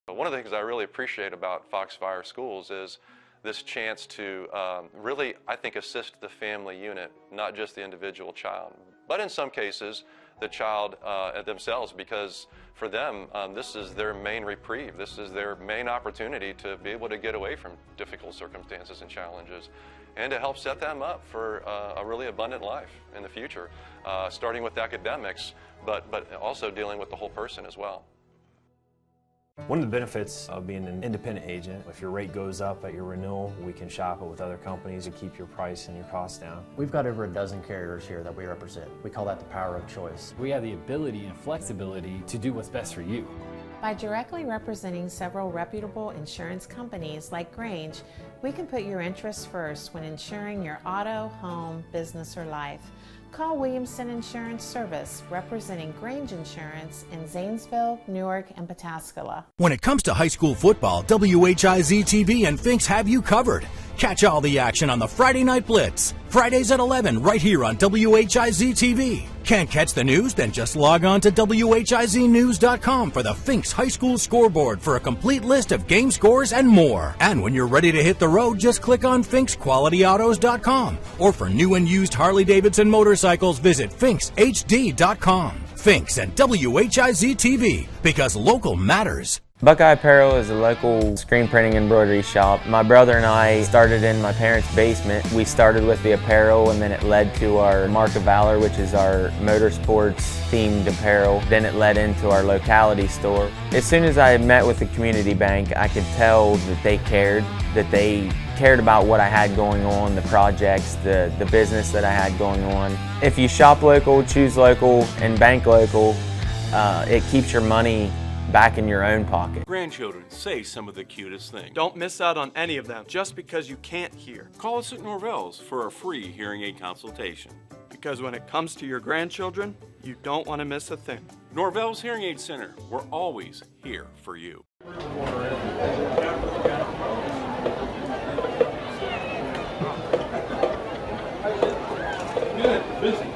One of the things I really appreciate about Foxfire Schools is this chance to really, I think, assist the family unit, not just the individual child, but in some cases, the child themselves, because for them, this is their main reprieve. This is their main opportunity to be able to get away from difficult circumstances and challenges and to help set them up for a really abundant life in the future, starting with academics, but also dealing with the whole person as well. One of the benefits of being an independent agent, if your rate goes up at your renewal, we can shop it with other companies to keep your price and your costs down. We've got over a dozen carriers here that we represent. We call that the power of choice. We have the ability and flexibility to do what's best for you. By directly representing several reputable insurance companies like Grange, we can put your interests first when insuring your auto, home, business, or life. Call Williamson Insurance Service, representing Grange Insurance in Zanesville, Newark, and Pataskala. When it comes to high school football, WHIZ TV and Finks have you covered. Catch all the action on the Friday Night Blitz. Fridays at 11 right here on WHIZ TV. Can't catch the news? Then just log on to WHIZnews.com for the Finks High School scoreboard for a complete list of game scores and more. And when you're ready to hit the road, just click on FinksQualityAutos.com. Or for new and used Harley-Davidson motorcycles, visit FinksHD.com. Finks and WHIZ TV, because local matters. Buckeye Apparel is a local screen printing embroidery shop. My brother and I started in my parents' basement. We started with the apparel, and then it led to our Mark of Valor, which is our motorsports themed apparel. Then it led into our locality store. As soon as I met with the community bank, I could tell that they cared about what I had going on, the projects, the business that I had going on. If you shop local, choose local, and bank local, it keeps your money back in your own pocket. Grandchildren say some of the cutest things. Don't miss out on any of them just because you can't hear. Call us at Norvell's for a free hearing aid consultation. Because when it comes to your grandchildren, you don't want to miss a thing. Norvell's Hearing Aid Center, we're always here for you. Good, busy.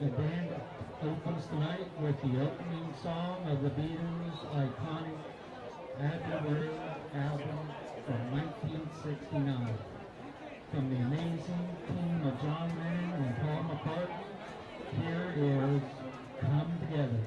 The band opens tonight with the opening song of the Beatles' iconic Abbey Road album from 1969. From the amazing team of John Lennon and Paul McCartney, here is Come Together.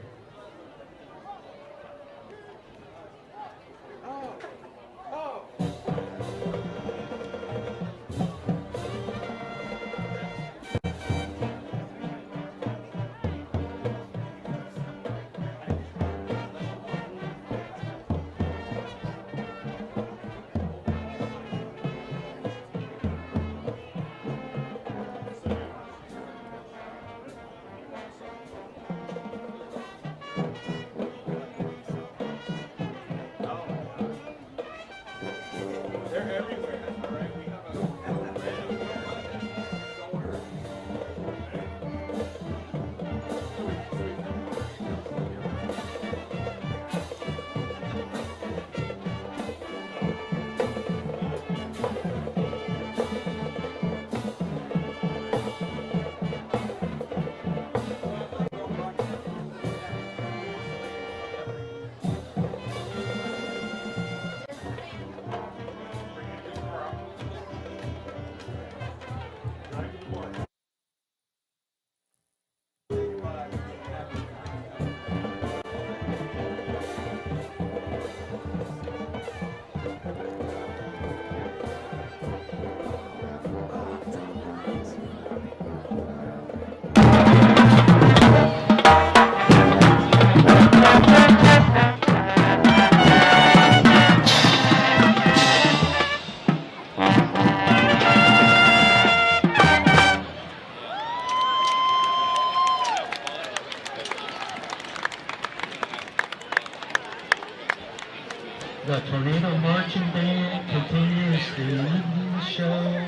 The Tornado Marching Band continues the evening show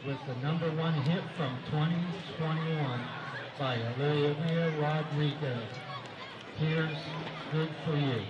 with the #1 hit from 2021 by Olivia Rodrigo. Here's Good For You.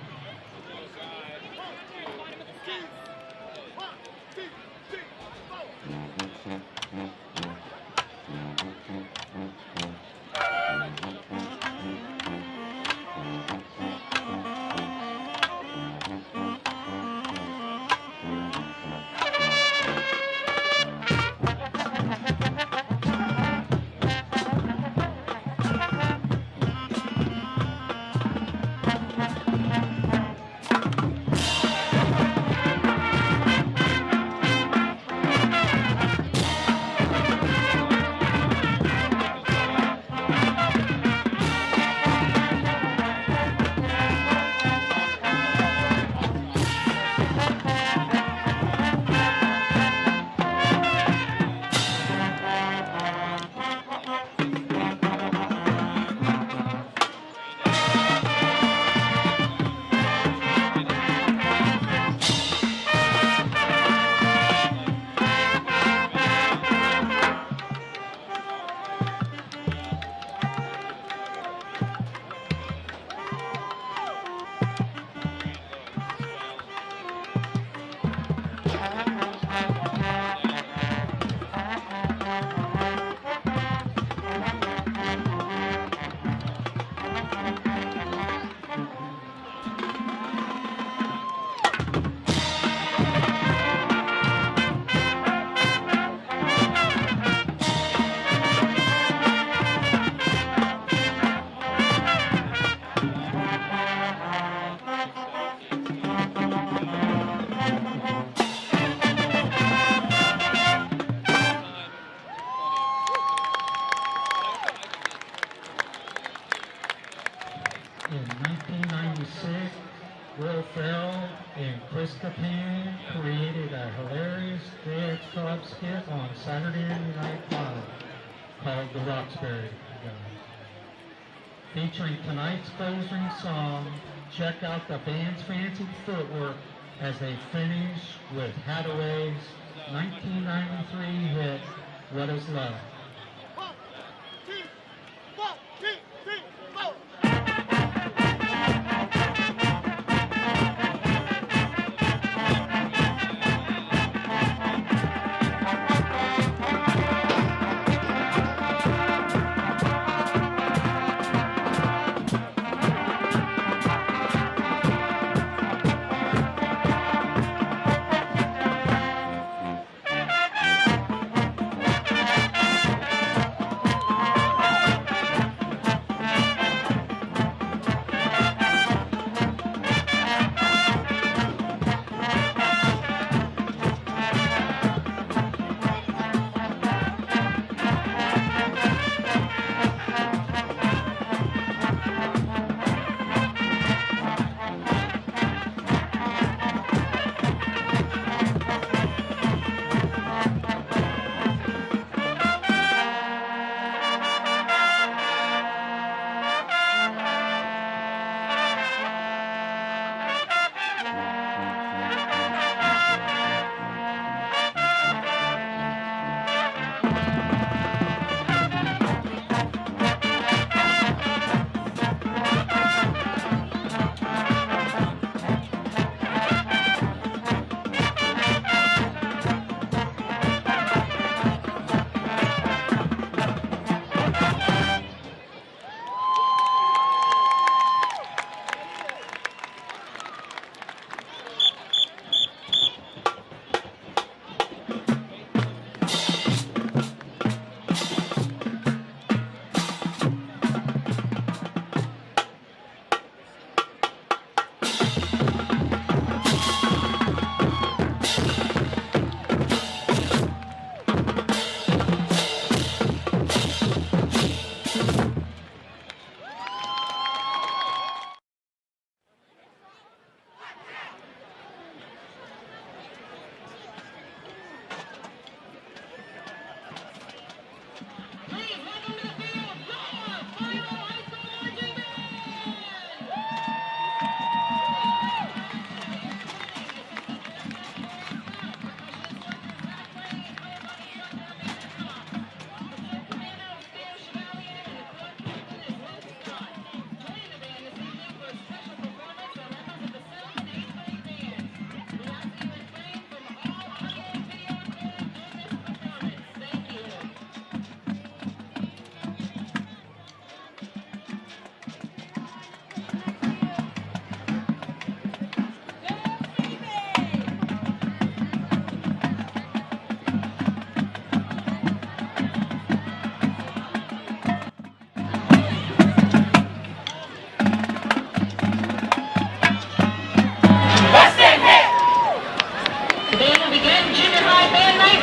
In 1996, Will Ferrell and Chris Kattan created a hilarious dance club skit on Saturday Night Live called The Roxbury Guys. Featuring tonight's closing song, check out the band's fancy footwork as they finish with Hathaway's 1993 hit, What Is Love?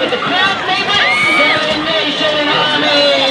with the crowd favorite, Seven Nation Army.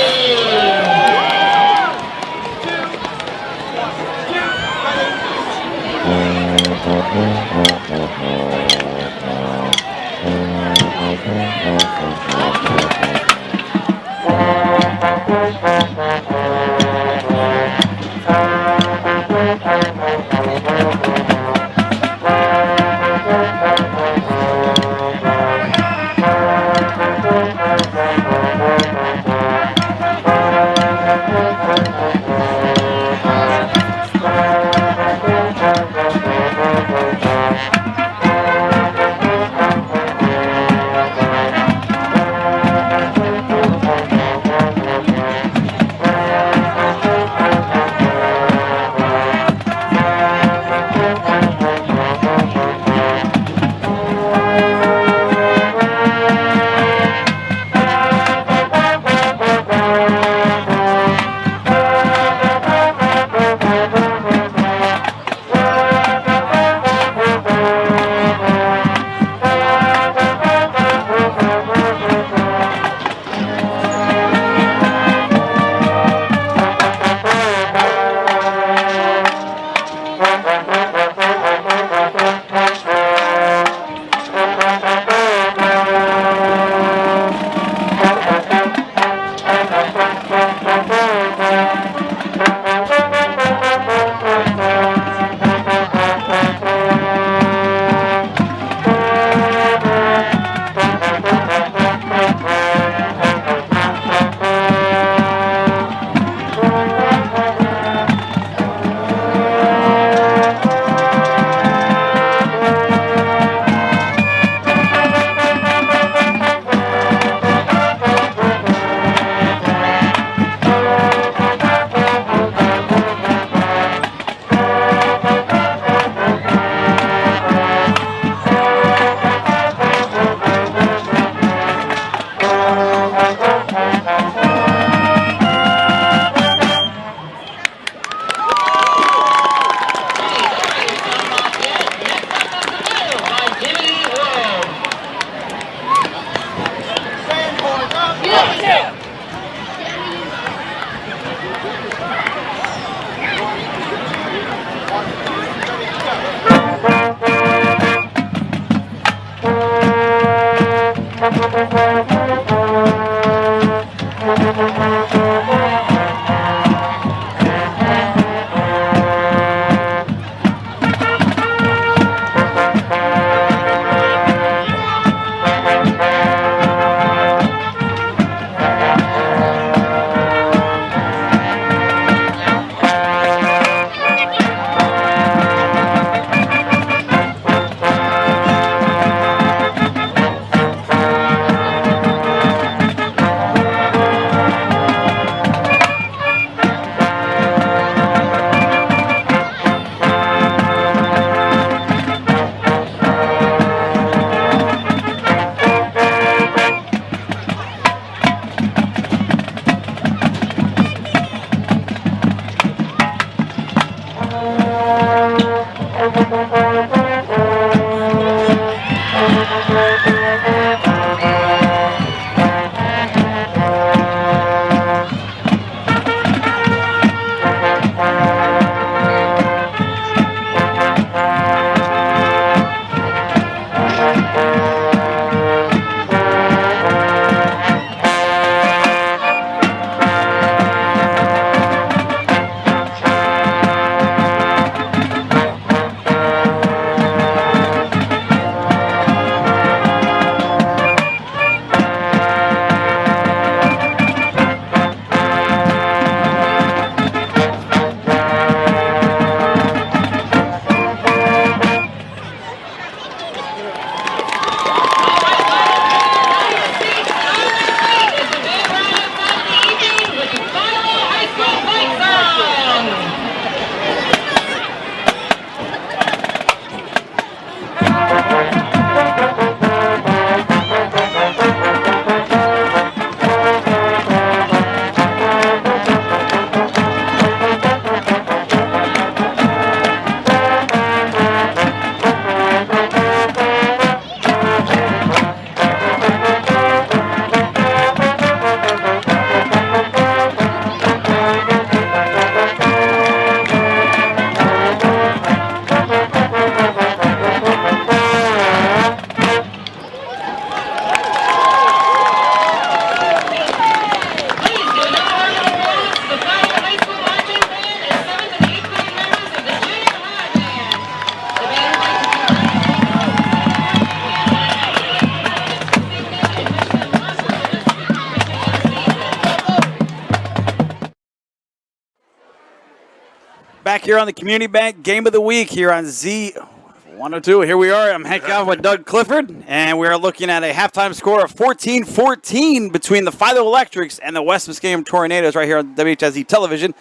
back here on the Community Bank Game of the Week here on Z102. Here we are. I'm Hank Alvin with Doug Clifford, and we are looking at a halftime score of 14-14 between the Philo Electrics and the West Muskingum Tornadoes right here on WHIZ television.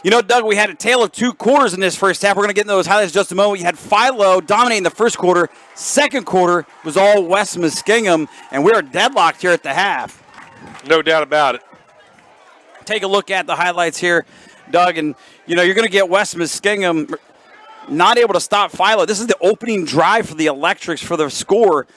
You know, Doug, we had a tale of two quarters in this first half. We're going to get into those highlights in just a moment. You had Philo dominating the first quarter. Second quarter was all West Muskingum, and we are deadlocked here at the half. No doubt about it. Take a look at the highlights here, Doug, and you know you're going to get West Muskingum not able to stop Philo. This is the opening drive for the Electrics for the score.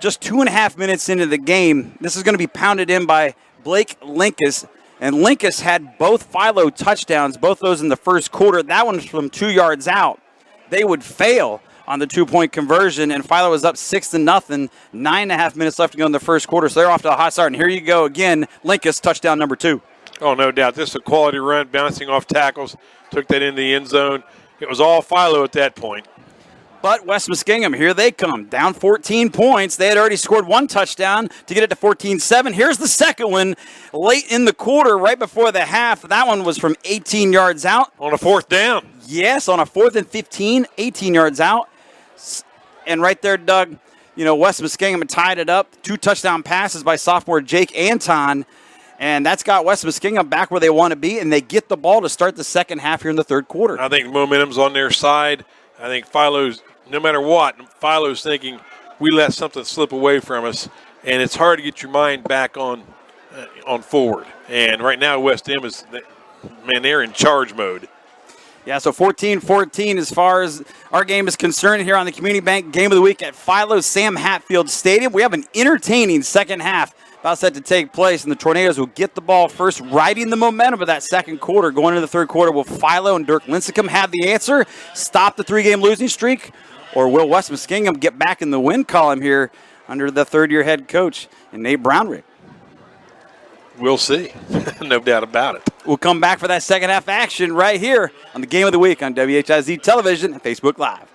Just 2.5 minutes into the game, this is going to be pounded in by Blake Linkus, and Linkus had both Philo touchdowns, both those in the first quarter. That one's from 2 yards out. They would fail on the 2-point conversion, and Philo was up 6-0. 9.5 minutes left to go in the first quarter, so they're off to a hot start. And here you go again, Linkus, touchdown number 2. Oh, no doubt. This is a quality run, bouncing off tackles, took that into the end zone. It was all Philo at that point. But West Muskingum, here they come, down 14 points. They had already scored one touchdown to get it to 14-7. Here's the second one late in the quarter, right before the half. That one was from 18 yards out. On a fourth down. Yes, on a 4th and 15, 18 yards out. And right there, Doug, you know, West Muskingum tied it up. 2 touchdown passes by sophomore Jake Anton. And that's got West Muskingum back where they want to be, and they get the ball to start the second half here in the third quarter. I think momentum's on their side. I think Philo's, no matter what, Philo's thinking we let something slip away from us, and it's hard to get your mind back on forward. And right now, West M is, man, they're in charge mode. Yeah, so 14-14 as far as our game is concerned here on the Community Bank Game of the Week at Philo's Sam Hatfield Stadium. We have an entertaining second half about set to take place, and the Tornadoes will get the ball first, riding the momentum of that second quarter. Going into the third quarter, will Philo and Dirk Lincecum have the answer, stop the 3-game losing streak, or will West Muskingum get back in the win column here under the third-year head coach, Nate Brownrigg? We'll see. No doubt about it. We'll come back for that second half action right here on the Game of the Week on WHIZ television and Facebook Live.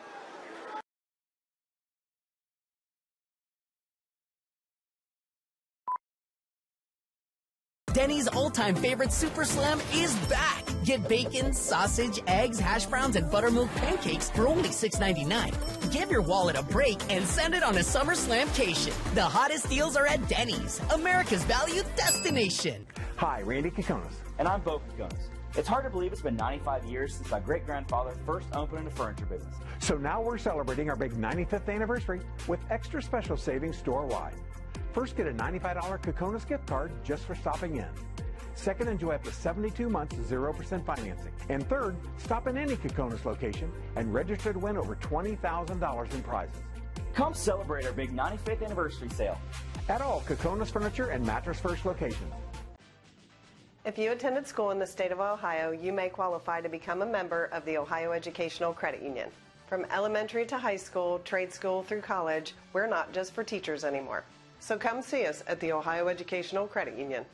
Denny's all-time favorite Super Slam is back. Get bacon, sausage, eggs, hash browns, and buttermilk pancakes for only $6.99. Give your wallet a break and send it on a summer slamcation. The hottest deals are at Denny's, America's value destination. Hi, Randy Kokonas. And I'm Bo Kokonas. It's hard to believe it's been 95 years since my great-grandfather first opened a furniture business. So now we're celebrating our big 95th anniversary with extra special savings store-wide. First, get a $95 Kokonas gift card just for stopping in. Second, enjoy up to 72 months 0% financing. And third, stop in any Kokonas location and register to win over $20,000 in prizes. Come celebrate our big 95th anniversary sale at all Kokonas Furniture and Mattress First locations. If you attended school in the state of Ohio, you may qualify to become a member of the Ohio Educational Credit Union. From elementary to high school, trade school through college, we're not just for teachers anymore. So come see us at the Ohio Educational Credit Union.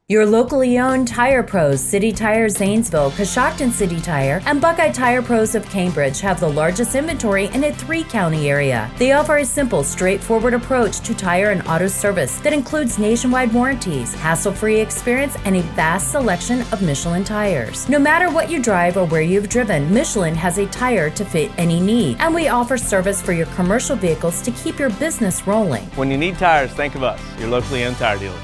Your locally owned Tire Pros, City Tire Zanesville, Coshocton City Tire, and Buckeye Tire Pros of Cambridge have the largest inventory in a 3-county area. They offer a simple, straightforward approach to tire and auto service that includes nationwide warranties, hassle-free experience, and a vast selection of Michelin tires. No matter what you drive or where you've driven, Michelin has a tire to fit any need, and we offer service for your commercial vehicles to keep your business rolling. When you need tires, think of us, your locally owned tire dealers.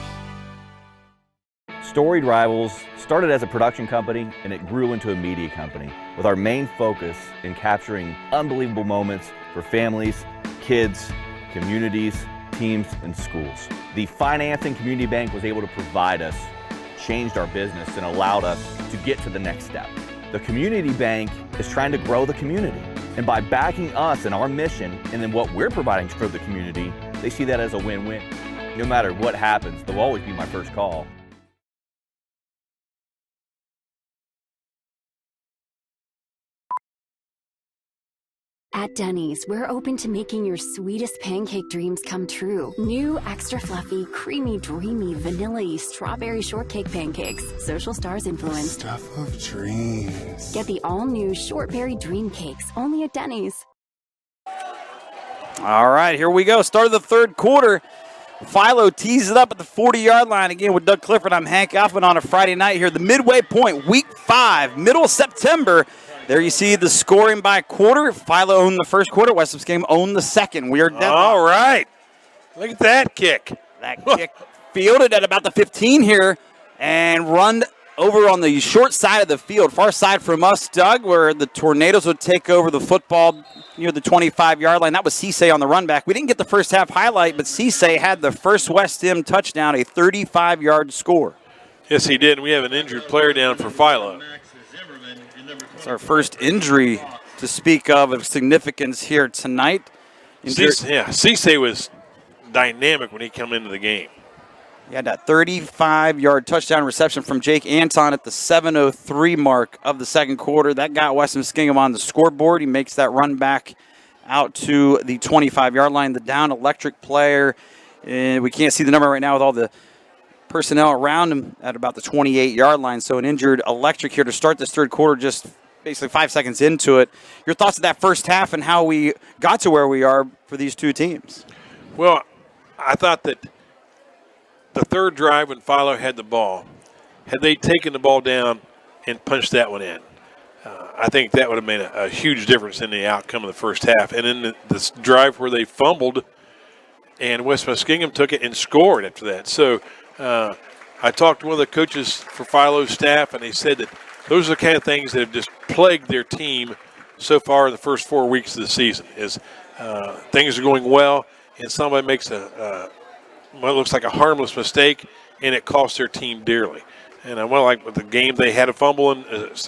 Storied Rivals started as a production company and it grew into a media company with our main focus in capturing unbelievable moments for families, kids, communities, teams, and schools. The financing Community Bank was able to provide us changed our business and allowed us to get to the next step. The Community Bank is trying to grow the community, and by backing us and our mission and then what we're providing for the community, they see that as a win-win. No matter what happens, they'll always be my first call. At Denny's, we're open to making your sweetest pancake dreams come true. New, extra fluffy, creamy, dreamy, vanilla-y strawberry shortcake pancakes. Social Stars influenced. Stuff of dreams. Get the all-new shortberry dream cakes, only at Denny's. All right, here we go. Start of the third quarter. Philo tees it up at the 40-yard line. Again, with Doug Clifford, I'm Hank Alvin on a Friday night here. The midway point, week 5, middle of September. There you see the scoring by quarter. Philo owned the first quarter. West Muskingum owned the second. We are deadlocked. All right. Look at that kick. That kick fielded at about the 15 here and run over on the short side of the field, far side from us, Doug, where the Tornadoes would take over the football near the 25-yard line. That was Cisse on the run back. We didn't get the first half highlight, but Cisse had the first West End touchdown, a 35-yard score. Yes, he did. We have an injured player down for Philo. It's our first injury to speak of significance here tonight. Cisse was dynamic when he came into the game. He had that 35-yard touchdown reception from Jake Anton at the 7:03 mark of the second quarter. That got West Muskingum on the scoreboard. He makes that run back out to the 25-yard line. The down electric player, we can't see the number right now with all the personnel around him at about the 28-yard line. So an injured electric here to start this third quarter, just basically 5 seconds into it. Your thoughts of that first half and how we got to where we are for these two teams? Well, I thought that the third drive when Philo had the ball, had they taken the ball down and punched that one in, I think that would have made a huge difference in the outcome of the first half. And then this drive where they fumbled and West Muskingum took it and scored after that. So I talked to one of the coaches for Philo's staff, and they said that those are the kind of things that have just plagued their team so far in the first 4 weeks of the season. Is things are going well, and somebody makes what looks like a harmless mistake, and it costs their team dearly. And like with the game, they had a fumble and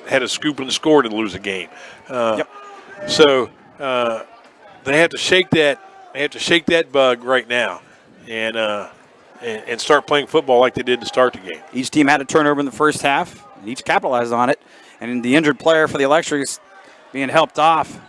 had a scoop and scored and lose a game. So they have to shake that. They have to shake that bug right now, and start playing football like they did to start the game. Each team had a turnover in the first half, and each capitalized on it. And the injured player for the Electrics being helped off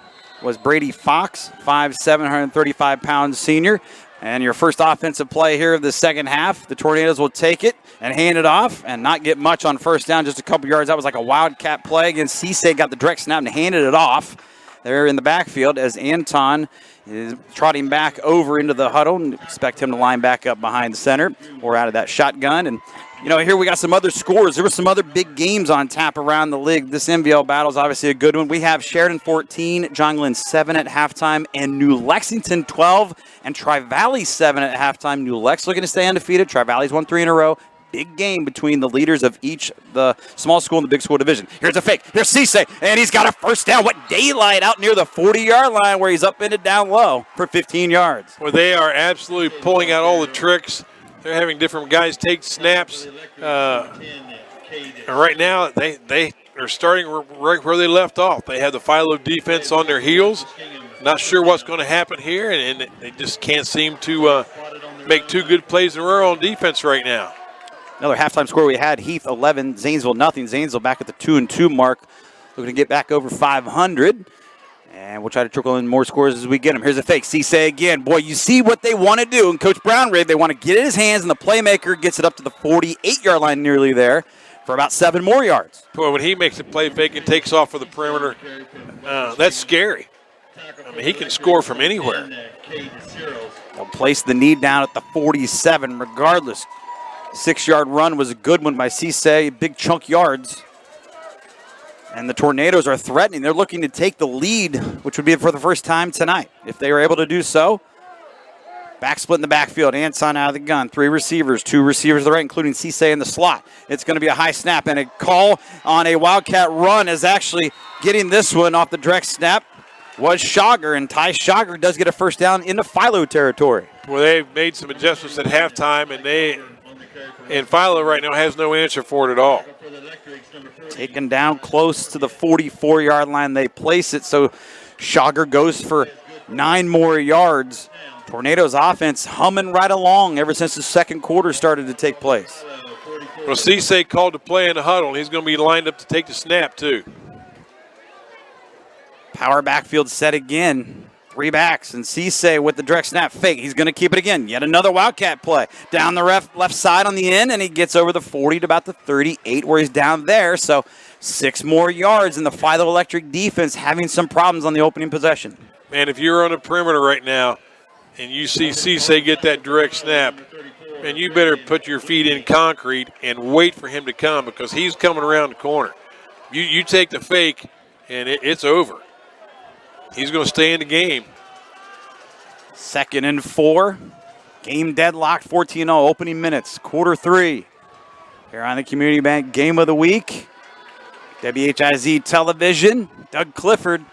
was Brady Fox, 5'7", 135-pound senior. And your first offensive play here of the second half, the Tornadoes will take it and hand it off and not get much on first down, just a couple yards. That was like a wildcat play against Cisse, got the direct snap and handed it off there in the backfield as Anton is trotting back over into the huddle, and expect him to line back up behind the center or out of that shotgun. And, here we got some other scores. There were some other big games on tap around the league. This MVL battle is obviously a good one. We have Sheridan 14, John Glenn 7 at halftime, and New Lexington 12, and Tri-Valley 7 at halftime. New Lex looking to stay undefeated. Tri-Valley's won 3 in a row. Big game between the leaders of each, the small school and the big school division. Here's a fake. Here's Cisse, and he's got a first down. What daylight out near the 40-yard line where he's upended down low for 15 yards. Well, they are absolutely pulling out all the tricks. They're having different guys take snaps. And right now, they are starting right where they left off. They have the Philo defense on their heels. Not sure what's going to happen here, and they just can't seem to make 2 good plays in a row on defense right now. Another halftime score we had, Heath 11, Zanesville nothing. Zanesville back at the 2-2 mark, looking to get back over 500. And we'll try to trickle in more scores as we get them. Here's a fake. Cisse again. Boy, you see what they want to do. And Coach Brownrigg, they want to get it in his hands, and the playmaker gets it up to the 48-yard line nearly there for about 7 more yards. Boy, when he makes a play fake and takes off for the perimeter, that's scary. I mean, he can score from anywhere. They'll place the need down at the 47 regardless. 6-yard run was a good one by Cisse, big chunk yards. And the Tornadoes are threatening. They're looking to take the lead, which would be for the first time tonight. If they are able to do so, back split in the backfield. Anton out of the gun. 3 receivers, 2 receivers to the right, including Cisse in the slot. It's going to be a high snap, and a call on a wildcat run is actually getting this one off the direct snap was Schauger, and Ty Schauger does get a first down into Philo territory. Well, they've made some adjustments at halftime, and Philo right now has no answer for it at all. Taken down close to the 44-yard line. They place it, so Schauger goes for 9 more yards. Tornadoes offense humming right along ever since the second quarter started to take place. Well, Cisse called to play in the huddle. He's going to be lined up to take the snap, too. Power backfield set again. 3 backs, and Cisse with the direct snap fake. He's going to keep it again. Yet another wildcat play. Down the left side on the end, and he gets over the 40 to about the 38 where he's down there. So 6 more yards, and the Philo Electric defense having some problems on the opening possession. Man, if you're on the perimeter right now and you see Cisse get that direct snap, man, you better put your feet in concrete and wait for him to come because he's coming around the corner. You take the fake, and it's over. He's going to stay in the game. 2nd and 4. Game deadlocked, 14-0, opening minutes, quarter 3. Here on the Community Bank Game of the Week. WHIZ Television, Doug Clifford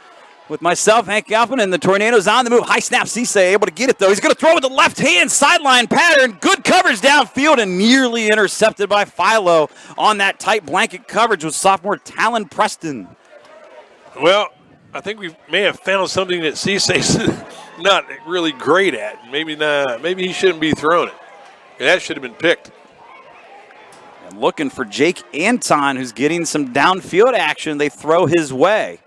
with myself, Hank Galpin, and the Tornadoes on the move. High snap, Cisse able to get it, though. He's going to throw with the left hand, sideline pattern. Good coverage downfield and nearly intercepted by Philo on that tight blanket coverage with sophomore Talon Preston. Well, I think we may have found something that Cisse's not really great at. Maybe he shouldn't be throwing it. That should have been picked. And looking for Jake Anton, who's getting some downfield action. They throw his way.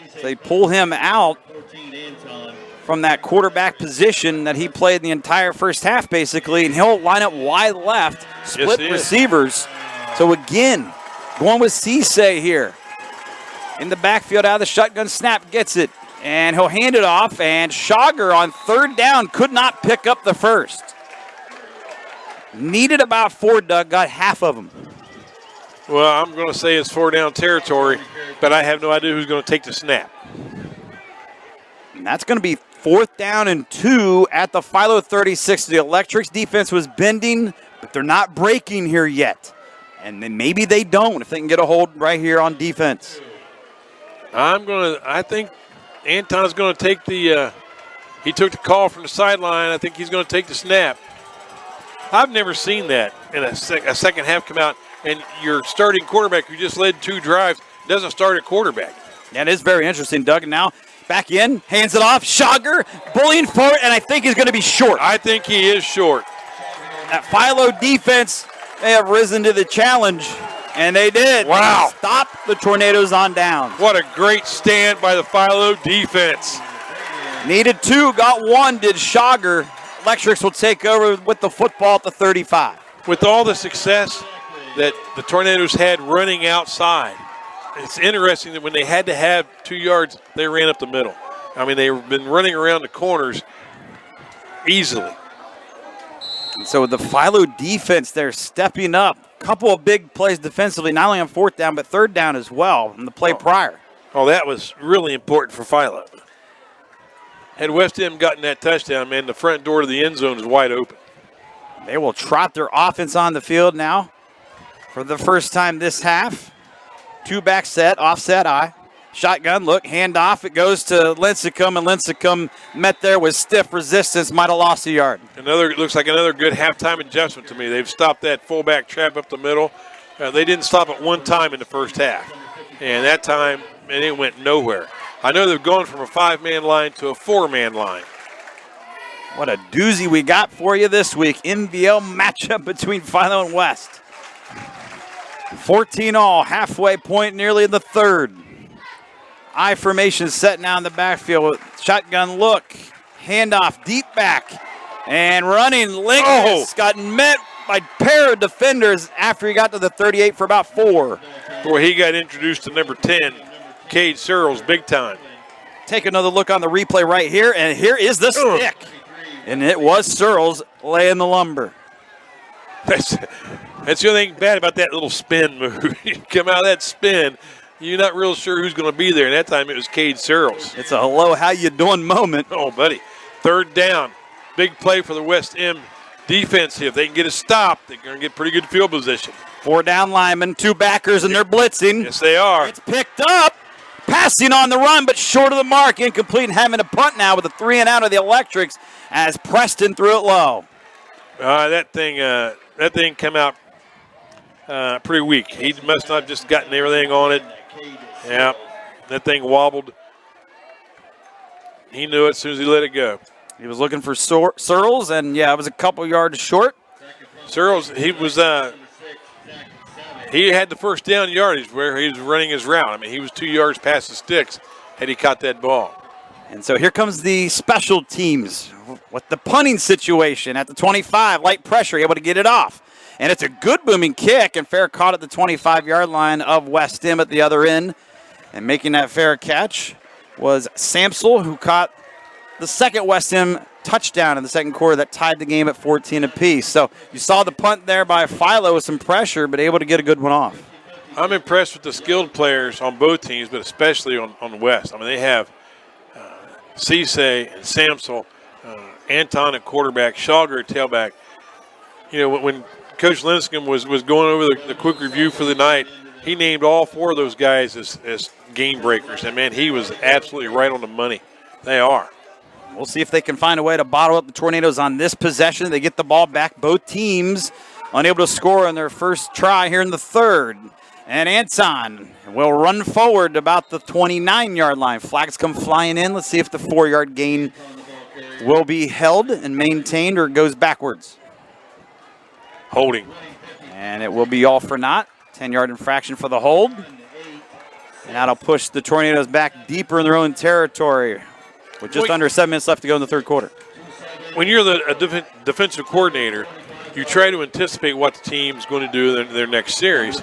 So they pull him out from that quarterback position that he played the entire first half, basically, and he'll line up wide left, split receivers. So again, going with Cisse here. In the backfield out of the shotgun snap, gets it. And he'll hand it off, and Schauger on 3rd down could not pick up the first. Needed about 4, Doug, got half of them. Well, I'm going to say it's 4-down territory, but I have no idea who's going to take the snap. And that's going to be 4th down and 2 at the Philo 36. The Electrics defense was bending, but they're not breaking here yet. And then maybe they don't if they can get a hold right here on defense. I think Anton's going to take he took the call from the sideline. I think he's going to take the snap. I've never seen that in a second half come out, and your starting quarterback who just led 2 drives doesn't start at quarterback. Yeah, it is very interesting, Doug. And now back in, hands it off. Schauger bullying for it, and I think he's going to be short. I think he is short. That Philo defense, they have risen to the challenge, and they did. Wow. Stop the Tornadoes on down. What a great stand by the Philo defense. Needed 2, got 1, did Schauger. Electrics will take over with the football at the 35. With all the success that the Tornadoes had running outside, it's interesting that when they had to have 2 yards, they ran up the middle. I mean, they've been running around the corners easily. And so with the Philo defense, they're stepping up. A couple of big plays defensively, not only on 4th down, but 3rd down as well in the play prior. Oh, that was really important for Philo. Had West End gotten that touchdown, man, the front door to the end zone is wide open. They will trot their offense on the field now for the first time this half. 2-back set, offset eye. Shotgun look, handoff. It goes to Lincecum, and Lincecum met there with stiff resistance, might have lost a yard. It looks like another good halftime adjustment to me. They've stopped that fullback trap up the middle. They didn't stop it one time in the first half. And that time, it went nowhere. I know they've gone from a 5-man line to a 4-man line. What a doozy we got for you this week. NVL matchup between Philo and West. 14-all, halfway point, nearly in the 3rd. I formation set now in the backfield. Shotgun look, handoff, deep back, and running. Lincoln got met by a pair of defenders after he got to the 38 for about 4. Boy, he got introduced to number 10, Cade Searles, big time. Take another look on the replay right here, and here is the stick. And it was Searles laying the lumber. That's the only thing bad about that little spin move. You come out of that spin, you're not real sure who's going to be there. And that time it was Cade Searles. It's a hello, how you doing moment. Oh, buddy. 3rd down. Big play for the West End defense. If they can get a stop, they're going to get pretty good field position. 4 down linemen, 2 backers, and they're blitzing. Yes, they are. It's picked up. Passing on the run, but short of the mark. Incomplete and having to punt now with a 3 and out of the Electrics as Preston threw it low. That thing came out pretty weak. He must not have just gotten everything on it. Yeah, that thing wobbled. He knew it as soon as he let it go. He was looking for Searles, and yeah, it was a couple yards short. Searles, he had the first down yardage where he was running his route. I mean, he was 2 yards past the sticks had he caught that ball. And so here comes the special teams with the punting situation at the 25. Light pressure, able to get it off. And it's a good booming kick, and fair caught at the 25-yard line of West End at the other end. And making that fair catch was Samsel, who caught the second West End touchdown in the second quarter that tied the game at 14 apiece. So you saw the punt there by Philo with some pressure, but able to get a good one off. I'm impressed with the skilled players on both teams, but especially on the West. I mean, they have Cisse and Samsel, Anton at quarterback, Shager at tailback. You know, when Coach Linscomb was going over the quick review for the night, he named all 4 of those guys as game breakers. And, man, he was absolutely right on the money. They are. We'll see if they can find a way to bottle up the Tornadoes on this possession. They get the ball back. Both teams unable to score on their first try here in the third. And Anton will run forward about the 29-yard line. Flags come flying in. Let's see if the 4-yard gain will be held and maintained or goes backwards. Holding. And it will be all for naught. 10-yard infraction for the hold. And that'll push the Tornadoes back deeper in their own territory with just under 7 minutes left to go in the third quarter. When you're the defensive coordinator, you try to anticipate what the team's going to do in their next series.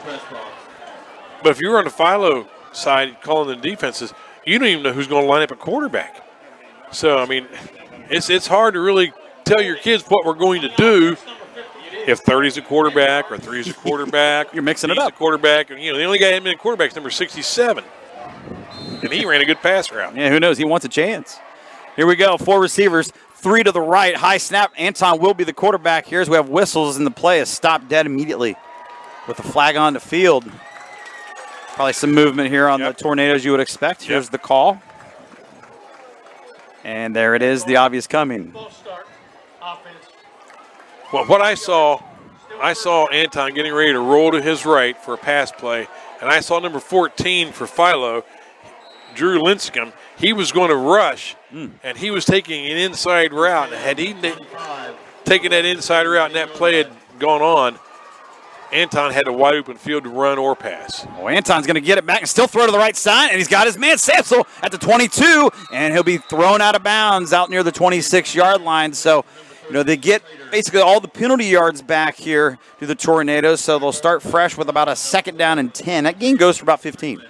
But if you're on the Philo side calling the defenses, you don't even know who's going to line up at quarterback. So, I mean, it's hard to really tell your kids what we're going to do if 30's a quarterback or 3's a quarterback. You're mixing it up. A quarterback. And, you know, the only guy that had been a quarterback is number 67. And he ran a good pass route. Yeah, who knows? He wants a chance. Here we go. 4 receivers, 3 to the right. High snap. Anton will be the quarterback here as we have whistles and the play is stopped dead immediately with the flag on the field. Probably some movement here on the Tornadoes you would expect. Here's the call. And there it is, the obvious coming. Well, what I saw Anton getting ready to roll to his right for a pass play, and I saw number 14 for Philo, Drew Linscomb. He was going to rush, and he was taking an inside route. Had he taken that inside route and that play had gone on, Anton had a wide open field to run or pass. Oh, Anton's going to get it back and still throw to the right side, and he's got his man Samsel at the 22, and he'll be thrown out of bounds out near the 26-yard line. So, you know, they get basically all the penalty yards back here to the Tornadoes, so they'll start fresh with about a 2nd down and 10. That game goes for about 15.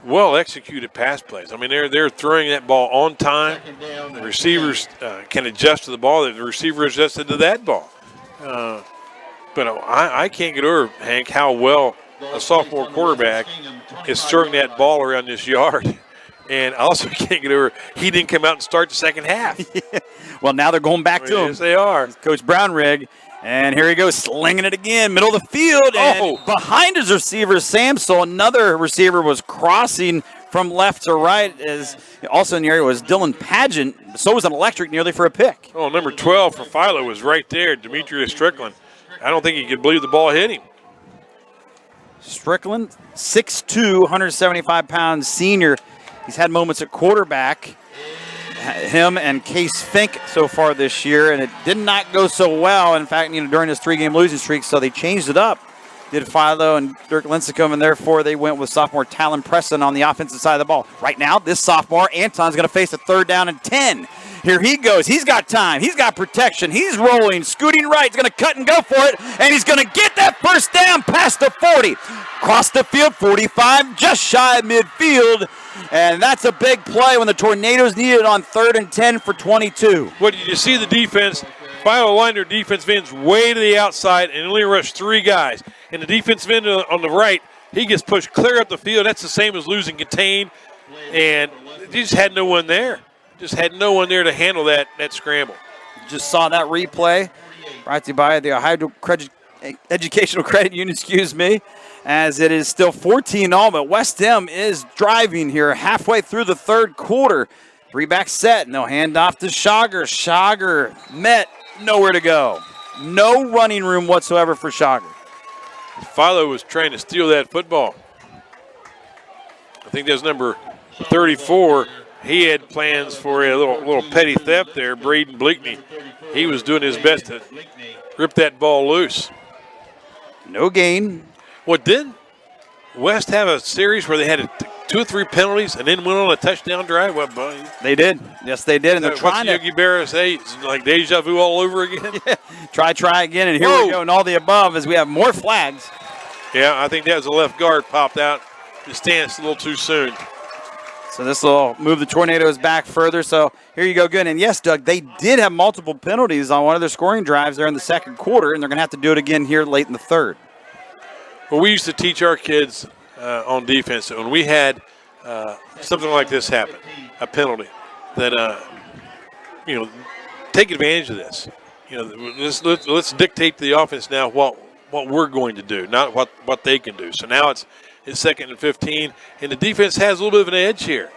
Well executed pass plays. I mean, they're throwing that ball on time. The receivers can adjust to the ball. The receiver adjusted to that ball. But I can't get over, Hank, how well a sophomore quarterback is throwing that ball around this yard. And I also can't get over, he didn't come out and start the second half. Well, now they're going back to him. Yes, they are. Coach Brownrigg. And here he goes, slinging it again, middle of the field. And behind his receiver, Samsel, another receiver was crossing from left to right. As also in the area was Dylan Pageant. So was an electric nearly for a pick. Oh, number 12 for Philo was right there, Demetrius Strickland. I don't think he could believe the ball hit him. Strickland, 6'2", 175 pounds senior. He's had moments at quarterback. Him and Case Fink so far this year, and it did not go so well. In fact, you know, during this 3-game losing streak, so they changed it up. Did Philo and Dirk Linscomb, and therefore they went with sophomore Talon Preston on the offensive side of the ball. Right now, this sophomore, Anton's going to face a 3rd down and 10. Here he goes. He's got time. He's got protection. He's rolling, scooting right. He's going to cut and go for it, and he's going to get that 1st down past the 40. Cross the field, 45, just shy of midfield. And that's a big play when the Tornadoes need it on 3rd and 10 for 22. What did you see the defense? Philo lined their defensive ends way to the outside and only rushed 3 guys. And the defensive end on the right, he gets pushed clear up the field. That's the same as losing contain. And they just had no one there. Just had no one there to handle that scramble. Just saw that replay. Brought to you by the Ohio Educational Credit Union, as it is still 14-all, but West Em is driving here halfway through the third quarter. 3-back set, and they'll hand off to Shager. Shager met, nowhere to go. No running room whatsoever for Shager. Philo was trying to steal that football. I think that's number 34. He had plans for a little petty theft there, Braden Bleakney. He was doing his best to rip that ball loose. No gain. Well, didn't West have a series where they had 2 or 3 penalties and then went on a touchdown drive? Well, they did. Yes, they did. And they're trying to. Yogi Berra say? It's like deja vu all over again? Try again. And here we go. And all the above as we have more flags. Yeah, I think that was a left guard popped out. The stance a little too soon. So this will move the Tornadoes back further. So here you go, good. And yes, Doug, they did have multiple penalties on one of their scoring drives there in the second quarter, and they're going to have to do it again here late in the third. Well, we used to teach our kids on defense that when we had something like this happen, a penalty, that take advantage of this. Let's dictate to the offense now what we're going to do, not what they can do. So now it's 2nd and 15, and the defense has a little bit of an edge here.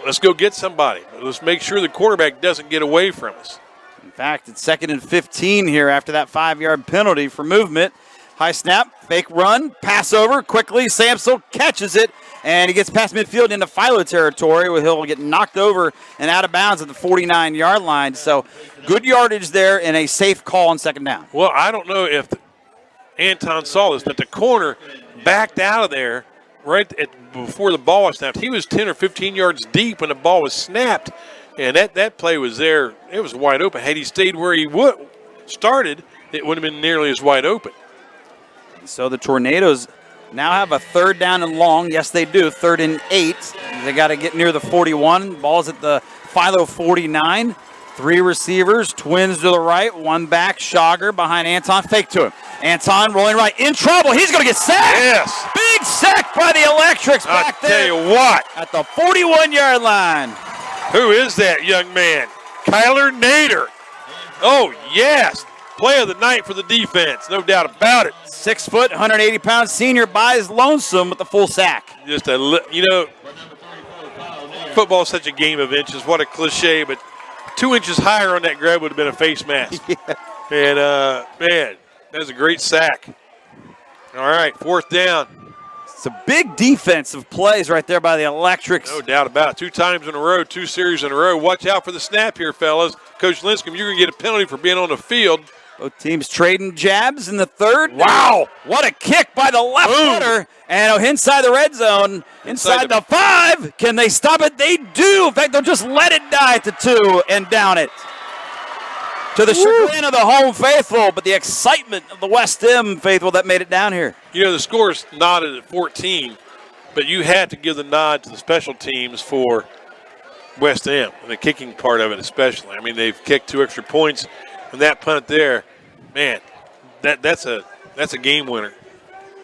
Let's go get somebody. Let's make sure the quarterback doesn't get away from us. In fact, it's 2nd and 15 here after that 5-yard penalty for movement. High snap, fake run, pass over quickly. Samsel catches it, and he gets past midfield into Philo territory where he'll get knocked over and out of bounds at the 49-yard line. So good yardage there and a safe call on 2nd down. Well, I don't know if Anton saw this, but the corner backed out of there before the ball was snapped. He was 10 or 15 yards deep when the ball was snapped, and that play was there. It was wide open. Had he stayed where he started, it would have been nearly as wide open. So the Tornadoes now have a 3rd down and long. Yes, they do. 3rd and 8. They got to get near the 41. Ball's at the Philo 49. 3 receivers, twins to the right, 1 back. Schauger behind Anton. Fake to him. Anton rolling right. In trouble. He's going to get sacked. Yes. Big sack by the Electrics back there. I'll tell you what. At the 41-yard line. Who is that young man? Kyler Nader. Oh, yes. Play of the night for the defense, no doubt about it. 6 foot, 180-pound senior buys lonesome with the full sack. Just football is such a game of inches. What a cliche, but 2 inches higher on that grab would have been a face mask. Yeah. And, man, that was a great sack. All right, 4th down. It's a big defensive plays right there by the Electrics. No doubt about it. 2 times in a row, 2 series in a row. Watch out for the snap here, fellas. Coach Linscomb, you're going to get a penalty for being on the field. Both teams trading jabs in the 3rd. Wow. What a kick by the left footer. And inside the red zone, inside the 5. Can they stop it? They do. In fact, they'll just let it die at the 2 and down it. To the chagrin of the home faithful, but the excitement of the West End faithful that made it down here. The score's nodded at 14, but you had to give the nod to the special teams for West End, and the kicking part of it especially. I mean, they've kicked 2 extra points. And that punt there, man, that's a game winner.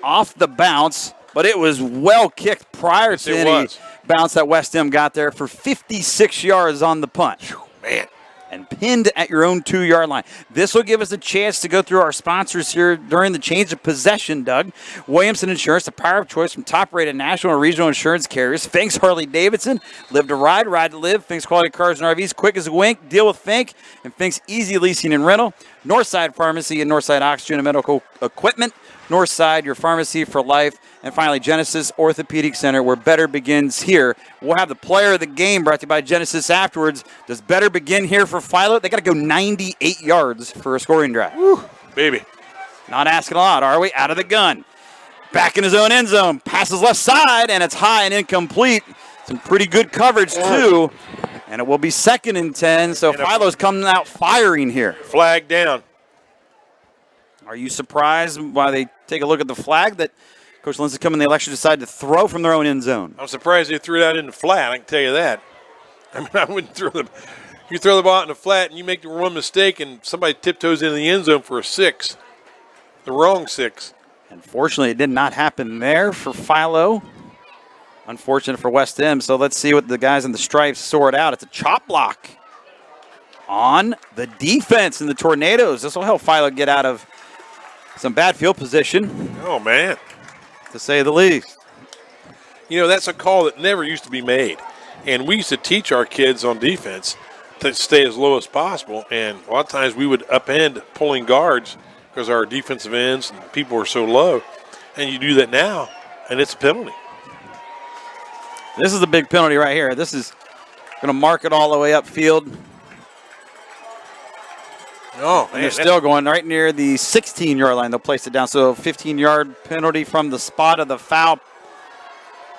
Off the bounce, but it was well kicked prior to any bounce that West End got there for 56 yards on the punt. Man. And pinned at your own 2-yard line. This will give us a chance to go through our sponsors here during the change of possession, Doug. Williamson Insurance, the power of choice from top-rated national and regional insurance carriers. Fink's Harley-Davidson, live to ride, ride to live. Fink's Quality Cars and RVs, quick as a wink. Deal with Fink. And Fink's Easy Leasing and Rental. Northside Pharmacy and Northside Oxygen and Medical Equipment. Northside, your pharmacy for life. And finally, Genesis Orthopedic Center, where better begins here. We'll have the player of the game brought to you by Genesis afterwards. Does better begin here for Philo? They got to go 98 yards for a scoring drive. Woo, baby. Not asking a lot, are we? Out of the gun. Back in his own end zone. Passes left side, and it's high and incomplete. Some pretty good coverage, too. And it will be 2nd and 10, so Philo's coming out firing here. Flag down. Are you surprised while they take a look at the flag that Coach Linscomb and the Electrics decided to throw from their own end zone? I'm surprised they threw that in the flat, I can tell you that. I mean, I wouldn't throw them. You throw the ball out in the flat and you make the one mistake and somebody tiptoes into the end zone for a 6. The wrong 6. Unfortunately, it did not happen there for Philo. Unfortunate for West End. So let's see what the guys in the stripes sort out. It's a chop block on the defense in the Tornadoes. This will help Philo get out of some bad field position. Oh, man. To say the least. That's a call that never used to be made. And we used to teach our kids on defense to stay as low as possible. And a lot of times we would upend pulling guards because our defensive ends and people were so low. And you do that now, and it's a penalty. This is a big penalty right here. This is going to mark it all the way upfield. Oh, man. And they're still going right near the 16-yard line. They'll place it down. So 15-yard penalty from the spot of the foul.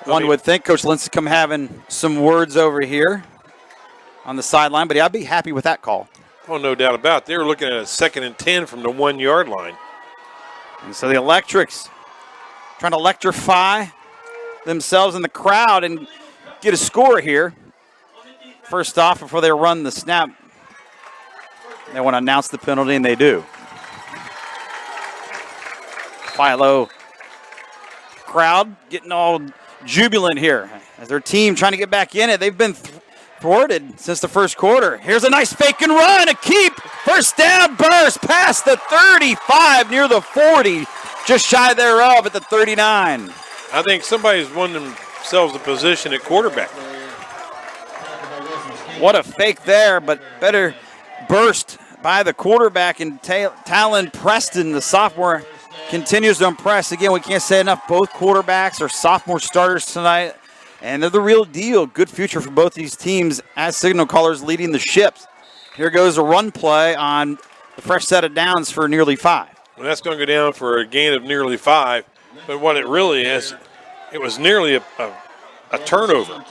One would think Coach Linscomb having some words over here on the sideline, but I'd be happy with that call. Oh, no doubt about it. They were looking at a 2nd and 10 from the 1-yard line. And so the Electrics trying to electrify themselves in the crowd and get a score here. First off, before they run the snap, they want to announce the penalty, and they do. Philo crowd getting all jubilant here as their team trying to get back in it. They've been thwarted since the first quarter. Here's a nice fake and run, a keep. First down burst past the 35, near the 40, just shy thereof at the 39. I think somebody's won themselves a position at quarterback. What a fake there, but better burst by the quarterback, and Talon Preston, the sophomore, continues to impress. Again, we can't say enough. Both quarterbacks are sophomore starters tonight, and they're the real deal. Good future for both these teams as signal callers leading the ships. Here goes a run play on the fresh set of downs for nearly 5. Well, that's going to go down for a gain of nearly 5, but what it really is, it was nearly a turnover.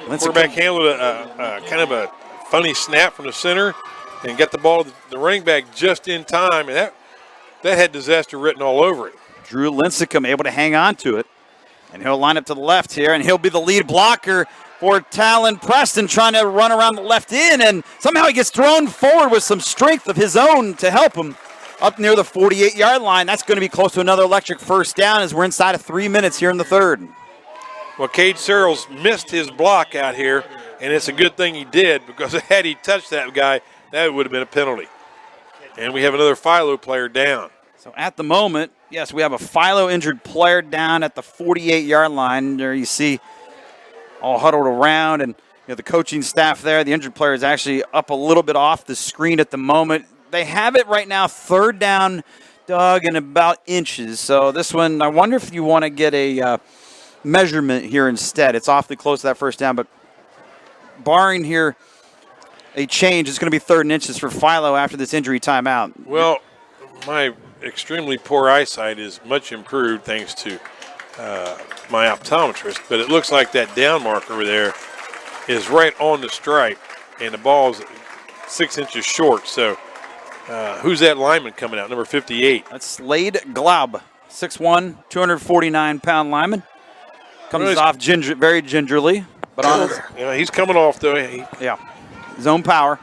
The quarterback handled a kind of a funny snap from the center and got the ball to the running back just in time, and that had disaster written all over it. Drew Lincecum able to hang on to it, and he'll line up to the left here, and he'll be the lead blocker for Talon Preston, trying to run around the left end, and somehow he gets thrown forward with some strength of his own to help him up near the 48-yard line. That's going to be close to another electric first down as we're inside of 3 minutes here in the third. Well, Cade Searles missed his block out here, and it's a good thing he did, because had he touched that guy, that would have been a penalty. And we have another Philo player down. So at the moment, yes, we have a Philo injured player down at the 48-yard line. There you see all huddled around, and the coaching staff there. The injured player is actually up a little bit off the screen at the moment. They have it right now, third down, Doug, in about inches. So this one, I wonder if you want to get a measurement here instead. It's awfully close to that first down, but barring here a change, it's going to be 3rd and inches for Philo after this injury timeout. Well, my extremely poor eyesight is much improved thanks to my optometrist, but it looks like that down marker over there is right on the stripe, and the ball is 6 inches short. So who's that lineman coming out, number 58? That's Slade Glaub, 6'1", 249-pound lineman. Comes off very gingerly, but yeah, he's coming off though. Yeah, his own power.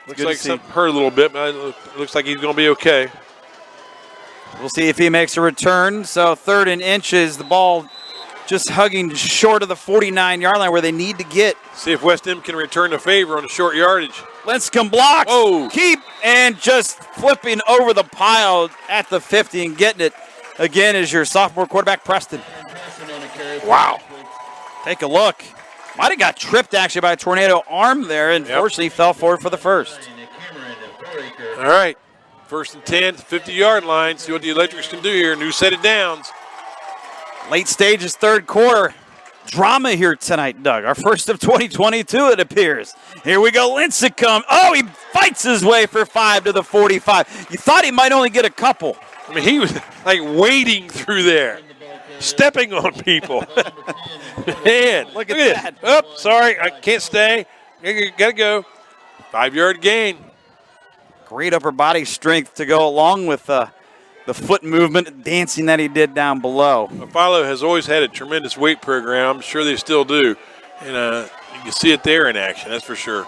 Looks like something hurt a little bit, but it looks like he's going to be okay. We'll see if he makes a return. So 3rd and inches, the ball just hugging short of the 49-yard line where they need to get. See if West End can return the favor on the short yardage. Lincecum blocks, keep, and just flipping over the pile at the 50 and getting it again is your sophomore quarterback, Preston. Wow. Take a look. Might have got tripped actually by a tornado arm there, and fortunately fell forward for the first. All right. 1st and 10, 50-yard line. See what the Electrics can do here. New set of downs. Late stages, 3rd quarter. Drama here tonight, Doug. Our first of 2022, it appears. Here we go, Lincecum. Oh, he fights his way for 5 to the 45. You thought he might only get a couple. I mean, he was like wading through there, stepping on people. Man, look at that. Oh, sorry, I can't stay. Got to go. 5-yard gain. Great upper body strength to go along with the foot movement, dancing that he did down below. Philo has always had a tremendous weight program. I'm sure they still do. And you can see it there in action, that's for sure.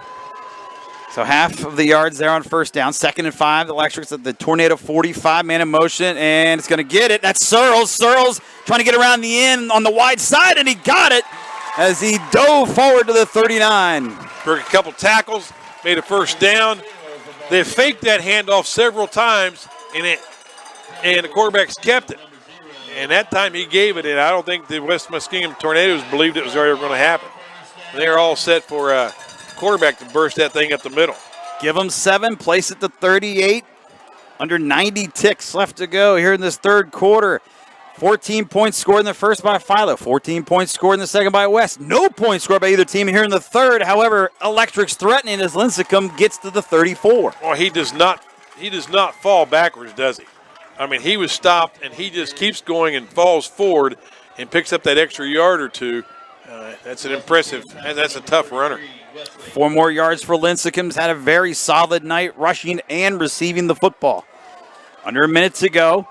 So half of the yards there on first down. 2nd and 5. The Electrics at the Tornado 45, man in motion, and it's going to get it. That's Searles. Searles trying to get around the end on the wide side, and he got it as he dove forward to the 39. Broke a couple tackles, made a first down. They faked that handoff several times, and the quarterbacks kept it. And that time he gave it, and I don't think the West Muskingum Tornadoes believed it was ever going to happen. They're all set for quarterback to burst that thing up the middle. Give them 7, place it to 38. Under 90 ticks left to go here in this 3rd quarter. 14 points scored in the first by Philo. 14 points scored in the second by West. No points scored by either team here in the third. However, Electric's threatening as Lincecum gets to the 34. Well, he does not fall backwards, does he? I mean, he was stopped, and he just keeps going and falls forward and picks up that extra yard or two. That's an impressive, that's a tough runner. 4 more yards for Lincecum's had a very solid night rushing and receiving the football. Under a minute to go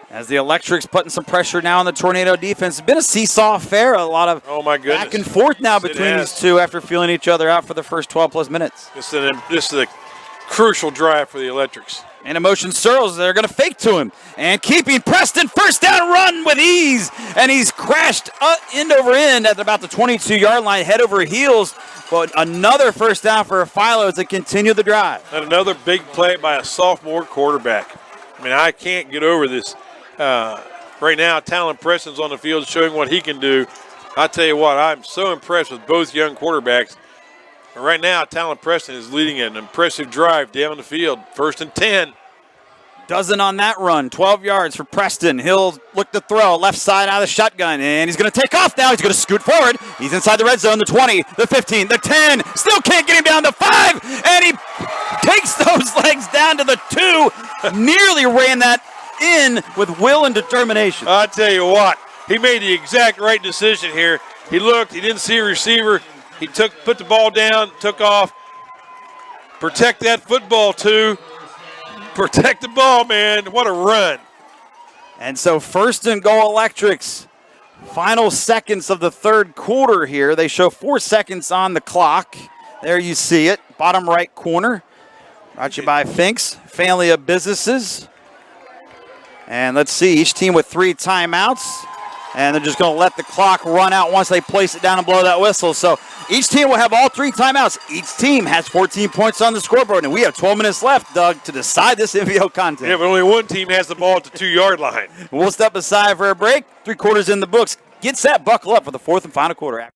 as the Electrics putting some pressure now on the Tornado defense. It's been a seesaw affair, a lot of back and forth now between these two after feeling each other out for the first 12-plus minutes. This is a crucial drive for the Electrics. And Emotion Searles, they're going to fake to him. And keeping Preston, first down run with ease. And he's crashed end over end at about the 22-yard line, head over heels. But another first down for Philo to continue the drive. And another big play by a sophomore quarterback. I mean, I can't get over this. Right now, Talon Preston's on the field showing what he can do. I tell you what, I'm so impressed with both young quarterbacks. And right now, Talon Preston is leading an impressive drive down the field. 1st and 10. Dozen on that run, 12 yards for Preston. He'll look to throw, left side out of the shotgun, and he's going to take off now. He's going to scoot forward. He's inside the red zone, the 20, the 15, the 10. Still can't get him down to 5, and he takes those legs down to the 2. Nearly ran that in with will and determination. I tell you what, he made the exact right decision here. He looked, he didn't see a receiver. He put the ball down, took off. Protect that football, too. Protect the ball, man. What a run. And so 1st and goal Electrics. Final seconds of the third quarter here. They show 4 seconds on the clock. There you see it, bottom right corner. Brought to you by Fink's Family of Businesses. And let's see, each team with 3 timeouts. And they're just going to let the clock run out once they place it down and blow that whistle. So each team will have all 3 timeouts. Each team has 14 points on the scoreboard. And we have 12 minutes left, Doug, to decide this MVO contest. Yeah, but only one team has the ball at the 2-yard line. We'll step aside for a break. 3 quarters in the books. Get set, buckle up for the 4th and final quarter.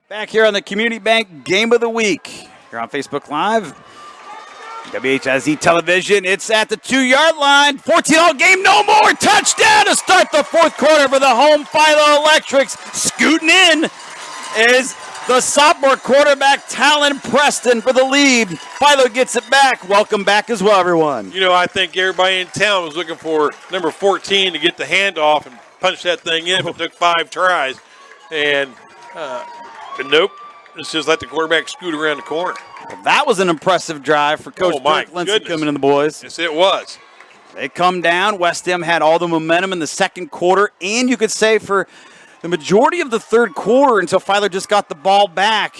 Back here on the Community Bank Game of the Week. Here on Facebook Live, WHIZ Television. It's at the 2-yard line. 14-all game, no more. Touchdown to start the 4th quarter for the home Philo Electrics. Scooting in is the sophomore quarterback, Talon Preston, for the lead. Philo gets it back. Welcome back as well, everyone. You know, I think everybody in town was looking for number 14 to get the handoff and punch that thing in. It took 5 tries. And but nope, let's just let the quarterback scoot around the corner. Well, that was an impressive drive for Coach Dirk Lindsey coming in the boys. Yes, it was. They come down. West Ham had all the momentum in the second quarter, and you could say for the majority of the third quarter until Philo just got the ball back.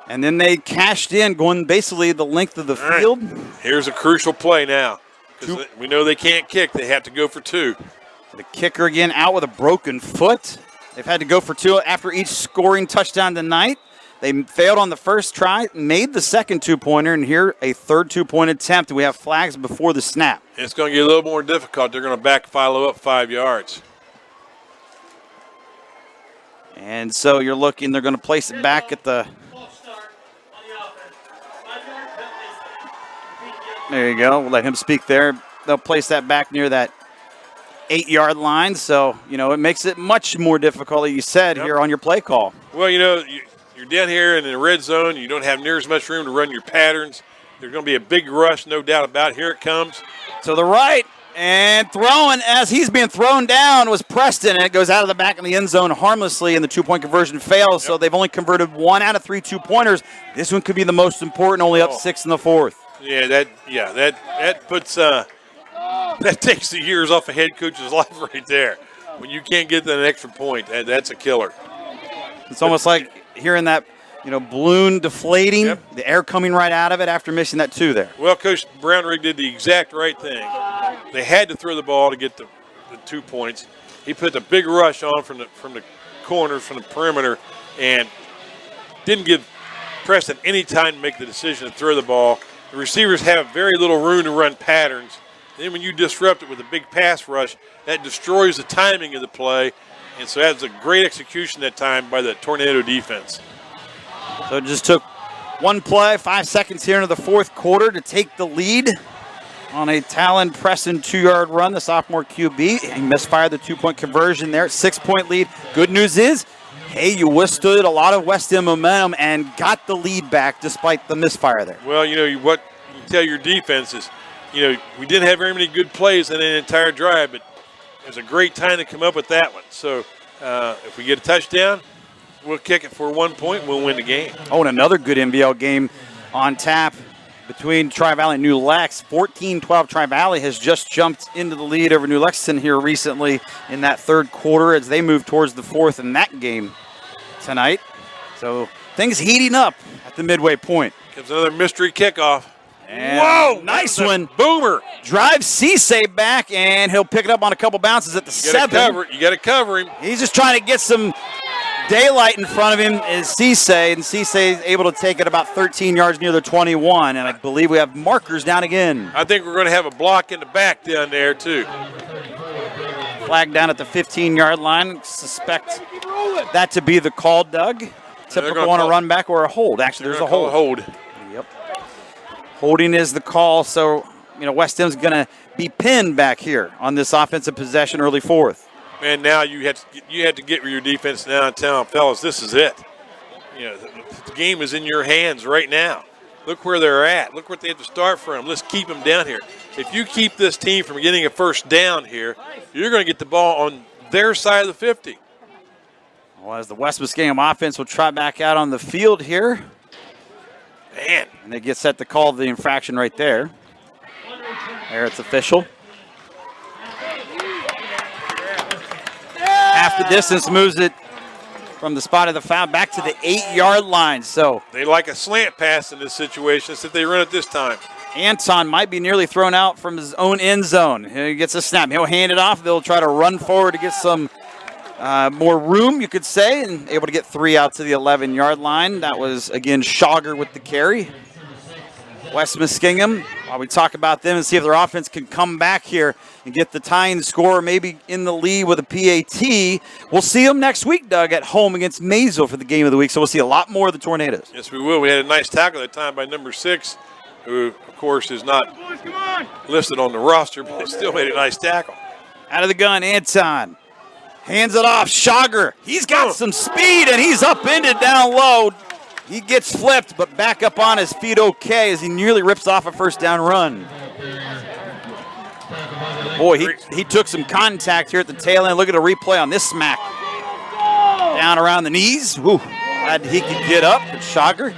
And then they cashed in, going basically the length of the field. Here's a crucial play now. We know they can't kick. They have to go for 2. The kicker again out with a broken foot. They've had to go for 2 after each scoring touchdown tonight. They failed on the first try, made the second 2-pointer, and here a third 2-point attempt. We have flags before the snap. It's going to get a little more difficult. They're going to back Philo up 5 yards. And so you're looking, they're going to place it back at the... There you go. We'll let him speak there. They'll place that back near that 8-yard line, so, you know, it makes it much more difficult, like you said, here on your play call. Well, you know, you're down here in the red zone. You don't have near as much room to run your patterns. There's going to be a big rush, no doubt about it. Here it comes. To the right, and throwing as he's being thrown down was Preston, and it goes out of the back in the end zone harmlessly, and the 2-point conversion fails, so they've only converted 1 out of 3 2-pointers. This one could be the most important, only up 6 in the 4th. Yeah, that puts that takes the years off a head coach's life right there. When you can't get that extra point, that's a killer. It's almost like hearing that, you know, balloon deflating, the air coming right out of it after missing that 2 there. Well, Coach Brownrigg did the exact right thing. They had to throw the ball to get the 2 points. He put the big rush on from the corner, from the perimeter, and didn't give Preston any time to make the decision to throw the ball. The receivers have very little room to run patterns. Then when you disrupt it with a big pass rush, that destroys the timing of the play. And so that was a great execution that time by the Tornado defense. So it just took one play, 5 seconds here into the fourth quarter to take the lead on a Talon Preston 2-yard run, the sophomore QB. He misfired the 2-point conversion there, 6-point lead. Good news is, hey, you withstood a lot of West End momentum and got the lead back despite the misfire there. Well, what you tell your defense is, we didn't have very many good plays in an entire drive, but it was a great time to come up with that one. So if we get a touchdown, we'll kick it for 1 point, we'll win the game. Oh, and another good NVL game on tap between Tri-Valley and New Lex. 14-12 Tri-Valley has just jumped into the lead over New Lexington here recently in that third quarter as they move towards the fourth in that game tonight. So things heating up at the midway point. Comes another mystery kickoff. And whoa, nice one. Boomer. Drives Cisse back, and he'll pick it up on a couple bounces at the 7. You got to cover him. He's just trying to get some daylight in front of him is Cisse, and Cisse is able to take it about 13 yards near the 21, and I believe we have markers down again. I think we're going to have a block in the back down there, too. Flag down at the 15-yard line. Suspect that to be the call, Doug. Typical on a run back or a hold. Actually, there's a hold. Hold. Yep. Holding is the call, so West End's going to be pinned back here on this offensive possession early fourth. Man, now you have to get your defense now and tell them, fellas, this is it. The game is in your hands right now. Look where they're at. Look what they have to start from. Let's keep them down here. If you keep this team from getting a first down here, you're going to get the ball on their side of the 50. Well, as the West Muskingum offense will try back out on the field here. Man. And they get set to call the infraction right there. There, it's official. Half the distance, moves it from the spot of the foul back to the 8-yard line. So they like a slant pass in this situation, so if they run it this time. Anton might be nearly thrown out from his own end zone. He gets a snap. He'll hand it off. They'll try to run forward to get some more room, you could say, and able to get 3 out to the 11-yard line. That was, again, Schauger with the carry. West Muskingum, while we talk about them and see if their offense can come back here and get the tying score, maybe in the lead with a PAT. We'll see them next week, Doug, at home against Maysville for the game of the week. So we'll see a lot more of the Tornadoes. Yes, we will. We had a nice tackle that time by number 6, who, of course, is not listed on the roster, but they still made a nice tackle. Out of the gun, Anton. Hands it off, Schauger. He's got some speed, and he's upended down low. He gets flipped, but back up on his feet okay as he nearly rips off a first down run. Boy, he took some contact here at the tail end. Look at a replay on this smack. Down around the knees. Woo. Glad he could get up, but Schauger.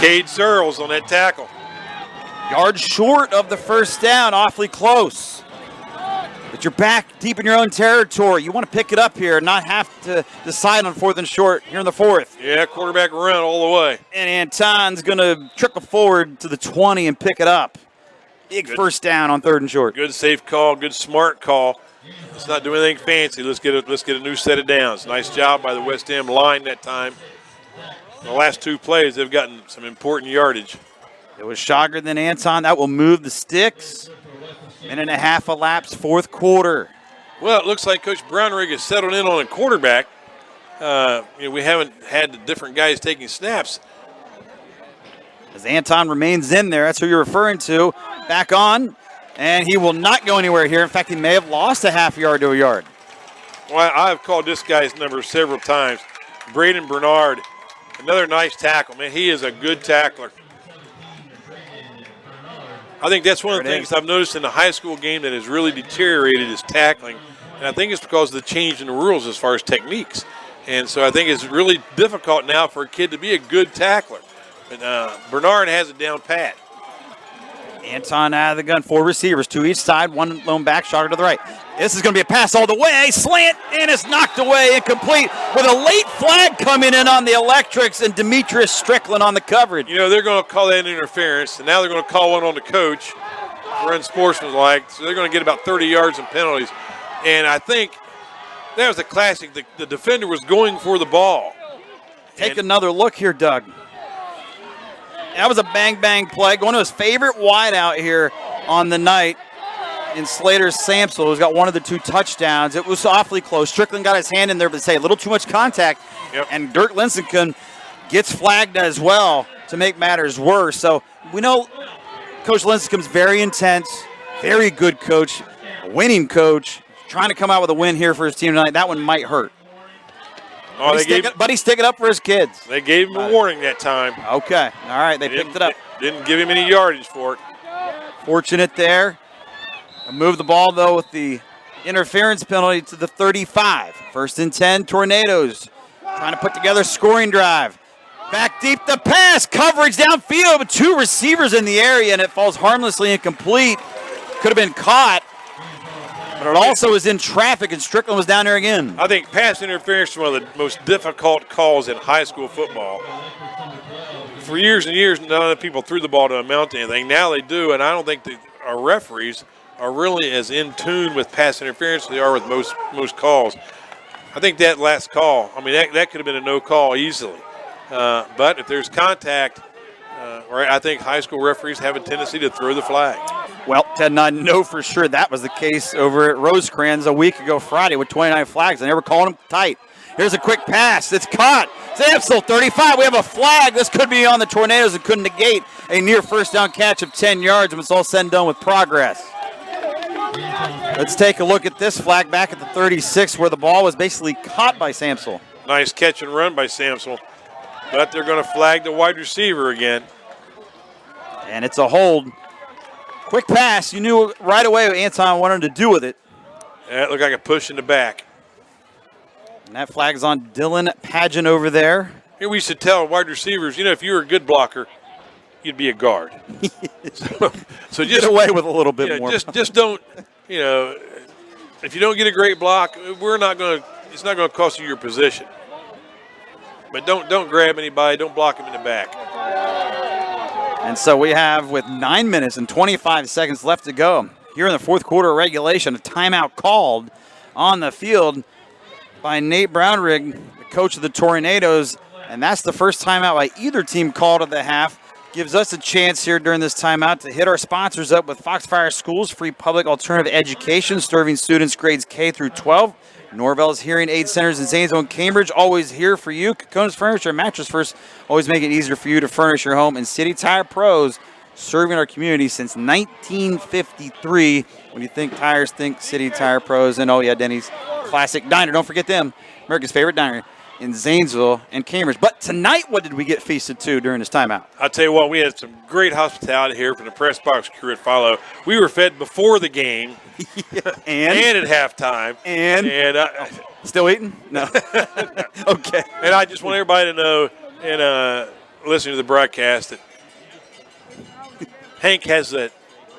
Cade Searles on that tackle. Yards short of the first down, awfully close. But you're back deep in your own territory. You want to pick it up here, not have to decide on 4th and short here in the 4th. Yeah, quarterback run all the way. And Anton's going to trickle forward to the 20 and pick it up. Big first down on 3rd and short. Good safe call, good smart call. Let's not do anything fancy. Let's get a new set of downs. Nice job by the West End line that time. The last 2 plays, they've gotten some important yardage. It was Schauger, then Anton. That will move the sticks. Minute and a half elapsed, 4th quarter. Well, it looks like Coach Brownrigg has settled in on a quarterback. We haven't had the different guys taking snaps. As Anton remains in there, that's who you're referring to. Back on, and he will not go anywhere here. In fact, he may have lost a half yard to a yard. Well, I've called this guy's number several times. Braden Bernard, another nice tackle. Man, he is a good tackler. I think that's one of the things I've noticed in the high school game that has really deteriorated is tackling. And I think it's because of the change in the rules as far as techniques. And so I think it's really difficult now for a kid to be a good tackler. But Bernard has it down pat. Anton out of the gun, 4 receivers, 2 each side, 1 lone back, Schauger to the right. This is going to be a pass all the way, slant, and it's knocked away, incomplete, with a late flag coming in on the electrics and Demetrius Strickland on the coverage. They're going to call that interference, and now they're going to call one on the coach. or unsportsmanlike, so they're going to get about 30 yards in penalties. And I think that was a classic. The defender was going for the ball. Take another look here, Doug. That was a bang-bang play. Going to his favorite wideout here on the night in Slater Samsel, who's got one of the 2 touchdowns. It was awfully close. Strickland got his hand in there, but say a little too much contact. Yep. And Dirk Lincecum gets flagged as well to make matters worse. So we know Coach Lincecum's very intense, very good coach, a winning coach, trying to come out with a win here for his team tonight. That one might hurt. Oh, but he's sticking up for his kids. They gave him a warning that time. Okay. All right. They picked it up. Didn't give him any yardage for it. Fortunate there. Move the ball, though, with the interference penalty to the 35. 1st and 10, Tornadoes trying to put together a scoring drive. Back deep, the pass, coverage downfield, but 2 receivers in the area, and it falls harmlessly incomplete. Could have been caught, but it also is in traffic, and Strickland was down there again. I think pass interference is one of the most difficult calls in high school football. For years and years, none of the people threw the ball to amount to anything. Now they do, and I don't think our referees are really as in tune with pass interference as they are with most calls. I think that last call, I mean, that could have been a no call easily. But if there's contact, I think high school referees have a tendency to throw the flag. Well, Ted and I know for sure that was the case over at Rosecrans a week ago Friday with 29 flags. They never called them tight. Here's a quick pass. It's caught. Samsel, 35. We have a flag. This could be on the Tornadoes and couldn't negate a near first down catch of 10 yards when it's all said and done with progress. Let's take a look at this flag back at the 36 where the ball was basically caught by Samsel. Nice catch and run by Samsel. But they're going to flag the wide receiver again. And it's a hold. Quick pass. You knew right away what Anton wanted to do with it. That looked like a push in the back. And that flag's on Dylan Pageant over there. Here we used to tell wide receivers, if you were a good blocker, you'd be a guard. so just get away with a little bit more. Just don't, if you don't get a great block, it's not going to cost you your position. But don't grab anybody, don't block him in the back. And so we have, with 9 minutes and 25 seconds left to go, here in the 4th quarter of regulation, a timeout called on the field by Nate Brownrigg, the coach of the Tornadoes, and that's the first timeout by either team called at the half. Gives us a chance here during this timeout to hit our sponsors up with Foxfire Schools, free public alternative education, serving students grades K through 12. Norvell's Hearing Aid Centers in Zanesville and Cambridge, always here for you. Kokona's Furniture, Mattress First, always make it easier for you to furnish your home. And City Tire Pros, serving our community since 1953. When you think tires, think City Tire Pros. And oh yeah, Denny's Classic Diner. Don't forget them, America's favorite diner in Zanesville and Cambridge. But tonight, what did we get feasted to during this timeout? I'll tell you what, we had some great hospitality here from the press box crew at Philo. We were fed before the game and at halftime. And still eating? No. Okay. And I just want everybody to know, and listening to the broadcast, that Hank has that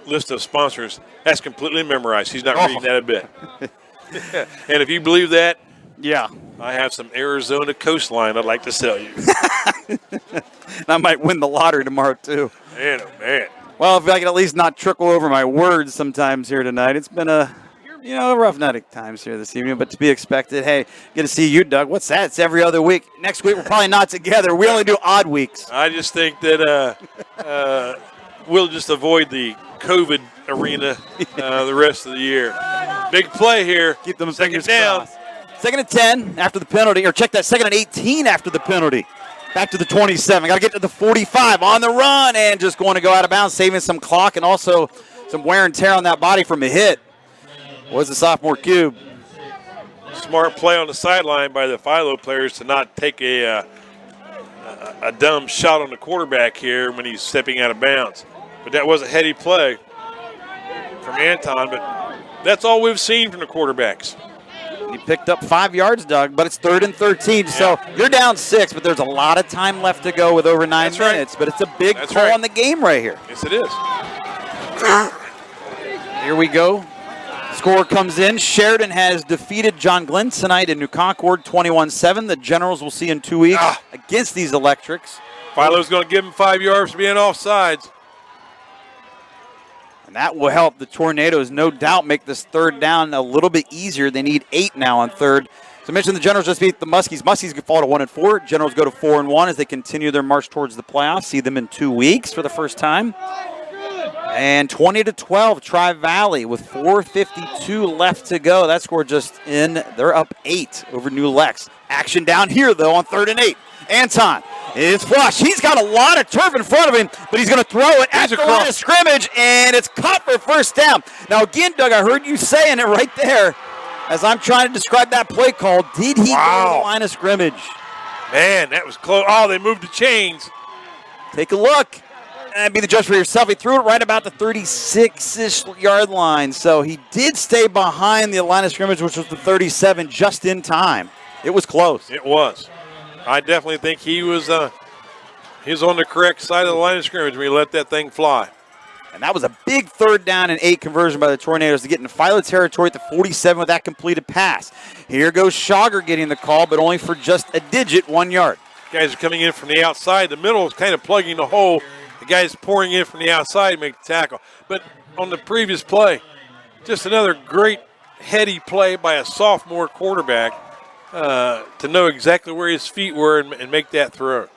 list of sponsors. That's completely memorized. He's not reading that a bit. And if you believe that, yeah, I have some Arizona coastline I'd like to sell you. And I might win the lottery tomorrow, too. Man, oh, man. Well, if I can at least not trickle over my words sometimes here tonight. It's been a rough night at times here this evening, but to be expected. Hey, good to see you, Doug. What's that? It's every other week. Next week, we're probably not together. We only do odd weeks. I just think that we'll just avoid the COVID arena the rest of the year. Big play here. Keep them fingers crossed. 2nd and 10 after the penalty, or check that, 2nd and 18 after the penalty. Back to the 27. Got to get to the 45 on the run and just going to go out of bounds, saving some clock and also some wear and tear on that body from a hit. Was the sophomore Cube. Smart play on the sideline by the Philo players to not take a dumb shot on the quarterback here when he's stepping out of bounds. But that was a heady play from Anton, but that's all we've seen from the quarterbacks. He picked up 5 yards, Doug, but it's 3rd and 13. Yeah. So you're down 6, but there's a lot of time left to go with over 9 minutes. Right. But it's a big call on the game right here. Yes, it is. Here we go. Score comes in. Sheridan has defeated John Glenn tonight in New Concord 21-7. The Generals will see in 2 weeks against these Electrics. Philo's going to give him 5 yards for being offsides. And that will help the Tornadoes, no doubt, make this third down a little bit easier. They need 8 now on third. So I mentioned the Generals just beat the Muskies. Muskies fall to 1-4. Generals go to 4-1 as they continue their march towards the playoffs. See them in 2 weeks for the first time. And 20-12, Tri-Valley with 4:52 left to go. That score just in. They're up 8 over New Lex. Action down here, though, on 3rd and 8. Anton is flush. He's got a lot of turf in front of him, but he's going to throw it at the line of scrimmage, and it's caught for first down. Now, again, Doug, I heard you saying it right there as I'm trying to describe that play call. Did he go to the line of scrimmage? Man, that was close. Oh, they moved the chains. Take a look. And be the judge for yourself. He threw it right about the 36-ish yard line. So he did stay behind the line of scrimmage, which was the 37, just in time. It was close. It was. I definitely think he was on the correct side of the line of scrimmage when he let that thing fly. And that was a big 3rd down and 8 conversion by the Tornadoes to get into Philo territory at the 47 with that completed pass. Here goes Schauger getting the call, but only for just a digit, 1 yard. Guys are coming in from the outside. The middle is kind of plugging the hole. The guy's pouring in from the outside to make the tackle. But on the previous play, just another great heady play by a sophomore quarterback to know exactly where his feet were and make that throw.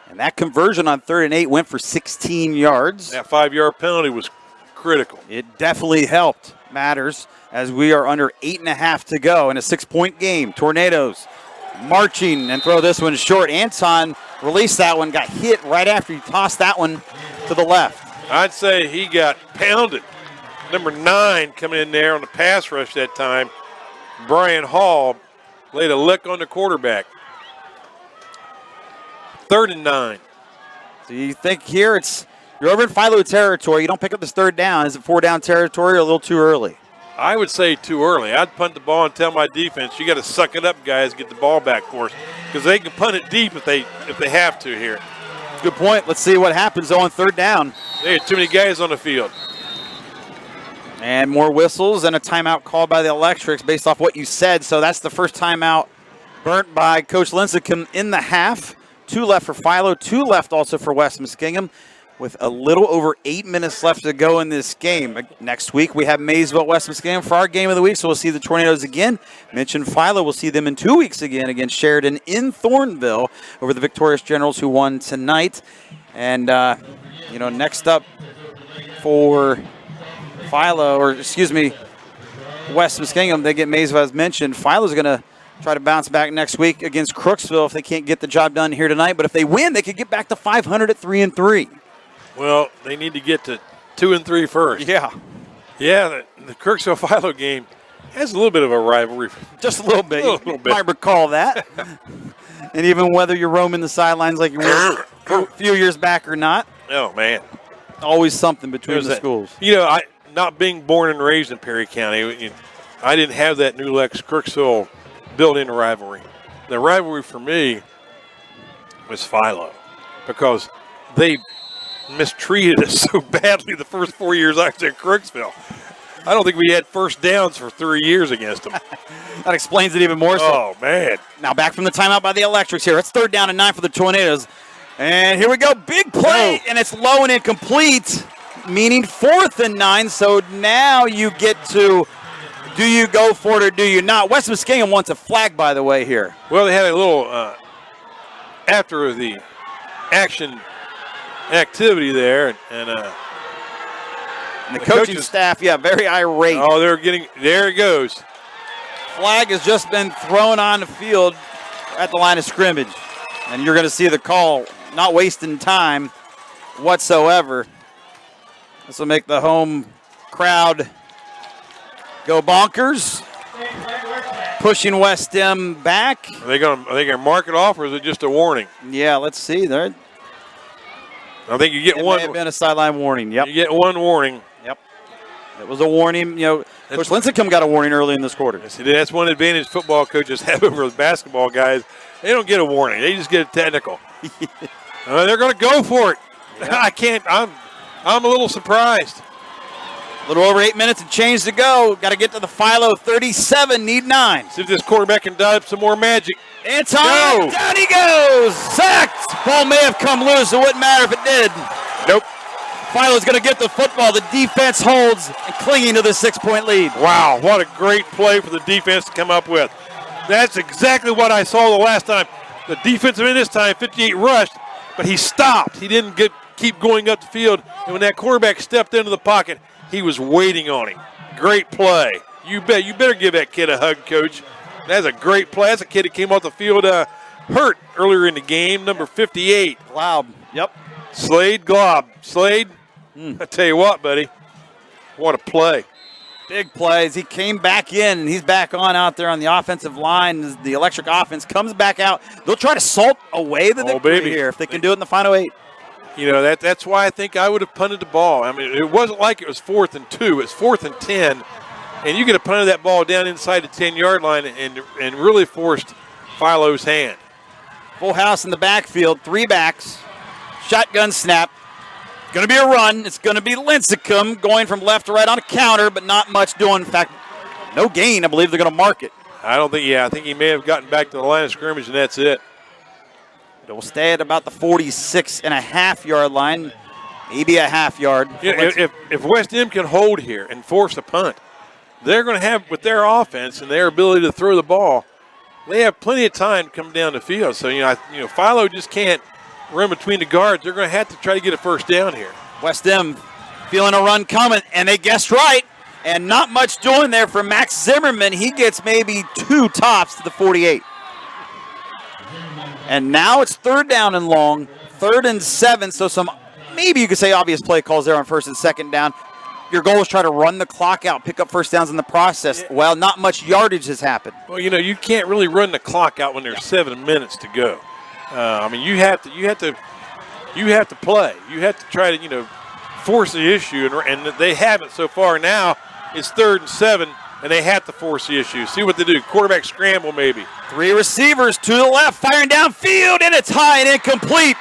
And that conversion on 3rd and 8 went for 16 yards. That 5-yard penalty was critical. It definitely helped matters as we are under 8.5 to go in a 6-point game. Tornadoes marching and throw this one short. Anton released that one, got hit right after he tossed that one to the left. I'd say he got pounded. Number 9 coming in there on the pass rush that time. Brian Hall laid a lick on the quarterback. 3rd and 9. So you think here you're over in Philo territory. You don't pick up this 3rd down. Is it 4-down territory or a little too early? I would say too early. I'd punt the ball and tell my defense, you got to suck it up, guys, get the ball back for us. Because they can punt it deep if they have to here. Good point. Let's see what happens on 3rd down. They had too many guys on the field. And more whistles and a timeout called by the Electrics based off what you said. So that's the first timeout burnt by Coach Lincecum in the half. 2 left for Philo, 2 left also for West Muskingum, with a little over 8 minutes left to go in this game. Next week, we have Maysville, West Muskingum for our game of the week, so we'll see the Tornadoes again. Mentioned Philo, we'll see them in 2 weeks again against Sheridan in Thornville over the victorious Generals who won tonight. And, next up for West Muskingum, they get Maysville as mentioned. Philo's going to try to bounce back next week against Crooksville if they can't get the job done here tonight. But if they win, they could get back to 500 at 3-3. Well, they need to get to 2-3 first. Yeah. Yeah, the Crooksville-Philo game has a little bit of a rivalry. Just a little bit. A little bit. You might recall that. And even whether you're roaming the sidelines like you were a few years back or not. Oh, man. Always something between the schools. Not being born and raised in Perry County, I didn't have that New Lex Crooksville built-in rivalry. The rivalry for me was Philo because they mistreated us so badly the first 4 years I was at Crooksville. I don't think we had first downs for 3 years against them. That explains it even more so. Oh, man. Now back from the timeout by the Electrics here. It's 3rd down and 9 for the Tornadoes. And here we go. Big play, and it's low and incomplete, meaning 4th and 9. So now you get to, do you go for it or do you not? West Muskingum wants a flag, by the way, here. Well, they had a little, after the action activity there, and the coaching staff, very irate. Oh, there it goes. Flag has just been thrown on the field at the line of scrimmage. And you're going to see the call, not wasting time whatsoever. This will make the home crowd go bonkers. Pushing West M back. Are they going to mark it off, or is it just a warning? Yeah, let's see. There. I think you get one. It may have been a sideline warning. Yep. You get one warning. Yep. It was a warning. Coach Lincecum got a warning early in this quarter. See, that's one advantage football coaches have over the basketball guys. They don't get a warning. They just get a technical. They're going to go for it. Yep. I'm a little surprised. A little over 8 minutes and change to go. Got to get to the Philo 37, need 9. See if this quarterback can dial up some more magic. Anton, down he goes. Sacked. Ball may have come loose. It wouldn't matter if it did. Nope. Philo's going to get the football. The defense holds and clinging to the 6-point lead. Wow, what a great play for the defense to come up with. That's exactly what I saw the last time. The defensive end this time, 58 rushed, but he stopped. He didn't keep going up the field. And when that quarterback stepped into the pocket, he was waiting on him. Great play. You bet. You better give that kid a hug, Coach. That's a great play. That's a kid that came off the field hurt earlier in the game, number 58. Glob. Yep. Slade Glob. Slade, I tell you what, buddy, what a play. Big plays. He came back in, and he's back on out there on the offensive line. The electric offense comes back out. They'll try to salt away the victory here if they can do it in the final 8. You know, that's why I think I would have punted the ball. I mean, it wasn't like it was 4th and 2. It's 4th and 10, and you could have punted that ball down inside the 10-yard line and really forced Philo's hand. Full house in the backfield, 3 backs, shotgun snap. Going to be a run. It's going to be Lincecum going from left to right on a counter, but not much doing. In fact, no gain. I believe they're going to mark it. I think he may have gotten back to the line of scrimmage, and that's it. It will stay at about the 46.5-yard line, maybe a half yard. Yeah, if West End can hold here and force a punt, they're going to have, with their offense and their ability to throw the ball, they have plenty of time to come down the field. So, Philo just can't run between the guards. They're going to have to try to get a first down here. West End feeling a run coming, and they guessed right. And not much doing there for Max Zimmerman. He gets maybe 2 tops to the 48. And now it's 3rd down and long, 3rd and 7. So some, maybe you could say obvious play calls there on 1st and 2nd down. Your goal is try to run the clock out, pick up first downs in the process. Well, not much yardage has happened. Well, you can't really run the clock out when there's 7 minutes to go. You have to play. You have to try to, force the issue, and they haven't so far. Now it's 3rd and 7, and they have to force the issue. See what they do. Quarterback scramble maybe. 3 receivers to the left, firing downfield, and it's high and incomplete.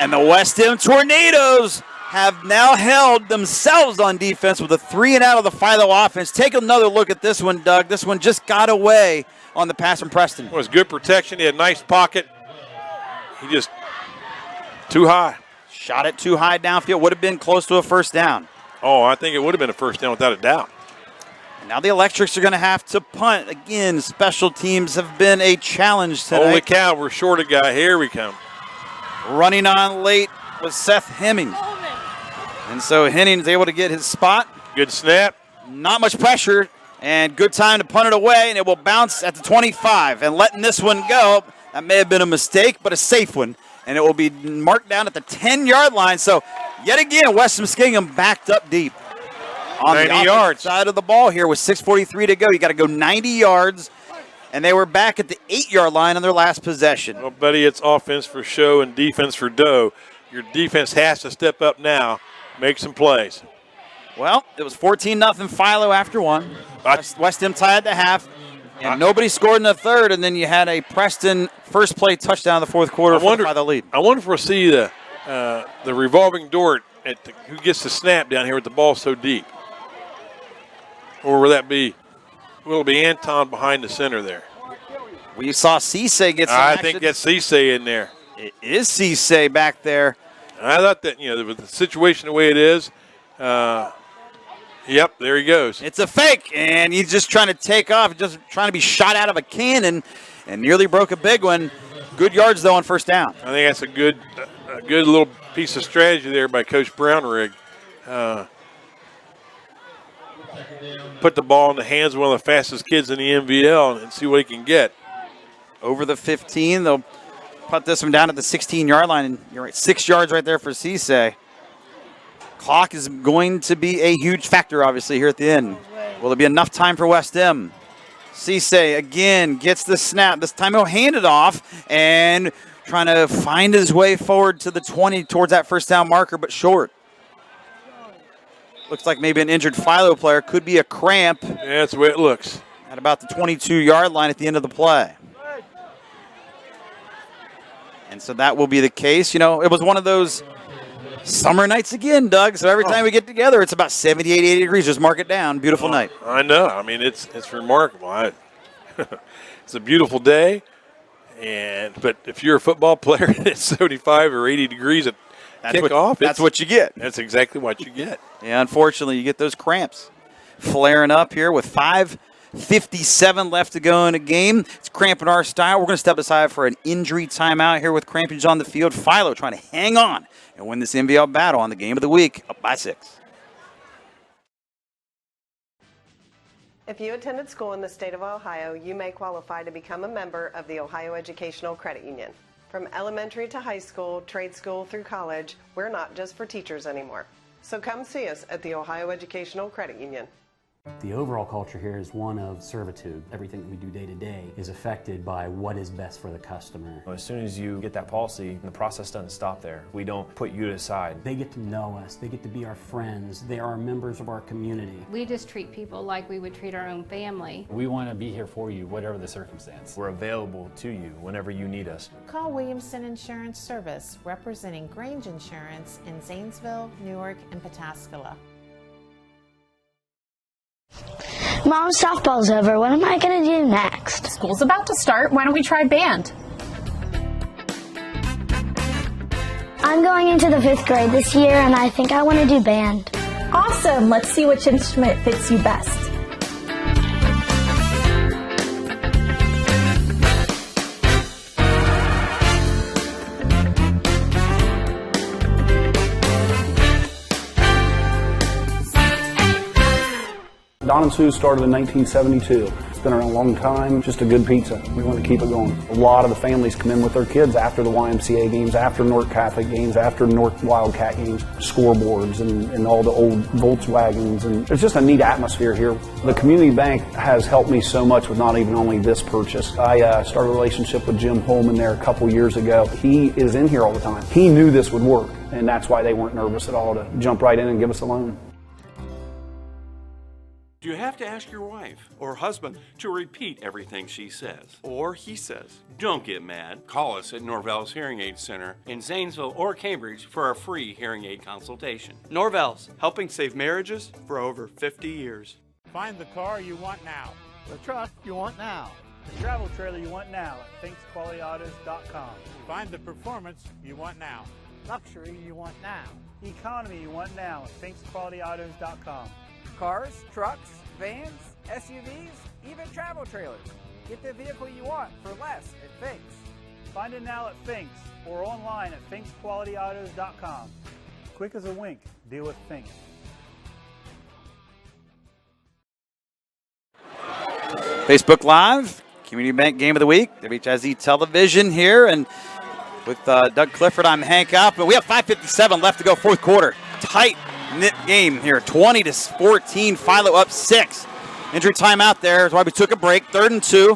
And the West End Tornadoes have now held themselves on defense with a 3 and out of the Philo offense. Take another look at this one, Doug. This one just got away on the pass from Preston. It was good protection. He had a nice pocket. He just too high. Shot it too high downfield. Would have been close to a first down. Oh, I think it would have been a first down without a doubt. Now the Electrics are going to have to punt. Again, special teams have been a challenge tonight. Holy cow, we're short a guy. Here we come. Running on late was Seth Hemming. And so Henning's able to get his spot. Good snap. Not much pressure, and good time to punt it away, and it will bounce at the 25. And letting this one go, that may have been a mistake, but a safe one. And it will be marked down at the 10-yard line. So, yet again, West Muskingum backed up deep. On 90 the yards. Side of the ball here with 6:43 to go. You got to go 90 yards, and they were back at the 8-yard line on their last possession. Well, buddy, it's offense for show and defense for dough. Your defense has to step up now, make some plays. Well, it was 14-0 Philo after one. West End tied at the half, and nobody scored in the third, and then you had a Preston first play touchdown in the fourth quarter for the lead. I wonder if we'll see the revolving door at who gets the snap down here with the ball so deep. Or will it be Anton behind the center there? We saw Cisse get some I action. think that's Cisse in there. It is Cisse back there. And I thought that, with the situation the way it is, yep, there he goes. It's a fake, and he's just trying to take off, just trying to be shot out of a cannon, and nearly broke a big one. Good yards, though, on first down. I think that's a good little piece of strategy there by Coach Brownrigg. Put the ball in the hands of one of the fastest kids in the MVL and see what he can get. Over the 15, they'll put this one down at the 16-yard line, and you're right, 6 yards right there for Cisse. Clock is going to be a huge factor, obviously, here at the end. Will there be enough time for West End? Cisse, again, gets the snap. This time he'll hand it off and trying to find his way forward to the 20 towards that first down marker, but short. Looks like maybe an injured Philo player. Could be a cramp. Yeah, that's the way it looks. At about the 22-yard line at the end of the play. And so that will be the case. It was one of those summer nights again, Doug. So every time we get together, it's about 78, 80 degrees. Just mark it down. Beautiful night. I know. I mean, it's remarkable. It's a beautiful day. But if you're a football player, it's 75 or 80 degrees at kickoff. That's what you get. That's exactly what you get. Yeah, unfortunately, you get those cramps flaring up here with 5:57 left to go in a game. It's cramping our style. We're going to step aside for an injury timeout here with crampage on the field. Philo trying to hang on and win this NVL battle on the game of the week, up by 6. If you attended school in the state of Ohio, you may qualify to become a member of the Ohio Educational Credit Union. From elementary to high school, trade school through college, we're not just for teachers anymore. So come see us at the Ohio Educational Credit Union. The overall culture here is one of servitude. Everything that we do day to day is affected by what is best for the customer. As soon as you get that policy, the process doesn't stop there. We don't put you aside. They get to know us. They get to be our friends. They are members of our community. We just treat people like we would treat our own family. We want to be here for you, whatever the circumstance. We're available to you whenever you need us. Call Williamson Insurance Service, representing Grange Insurance in Zanesville, Newark, and Pataskala. Mom, softball's over. What am I going to do next? School's about to start. Why don't we try band? I'm going into the 5th grade this year, and I think I want to do band. Awesome. Let's see which instrument fits you best. Don and Sue started in 1972. It's been around a long time, just a good pizza. We want to keep it going. A lot of the families come in with their kids after the YMCA games, after North Catholic games, after North Wildcat games, scoreboards and all the old Volkswagens. And it's just a neat atmosphere here. The community bank has helped me so much with not even only this purchase. I started a relationship with Jim Holman there a couple years ago. He is in here all the time. He knew this would work, and that's why they weren't nervous at all to jump right in and give us a loan. Do you have to ask your wife or husband to repeat everything she says or he says? Don't get mad. Call us at Norvell's Hearing Aid Center in Zanesville or Cambridge for a free hearing aid consultation. Norvell's, helping save marriages for over 50 years. Find the car you want now. The truck you want now. The travel trailer you want now at ThinksQualityAutos.com. Find the performance you want now. Luxury you want now. Economy you want now at ThinksQualityAutos.com. Cars, trucks, vans, SUVs, even travel trailers. Get the vehicle you want for less at Thinks. Find it now at Thinks or online at ThinksQualityAutos.com. Quick as a wink, deal with Thinks. Facebook Live, Community Bank Game of the Week, WHIZ Television here, and with Doug Clifford, I'm Hank Alpin. We have 5:57 left to go, fourth quarter. Tight knit game here, 20-14. Philo up 6. Injury timeout there is why we took a break. 3rd and 2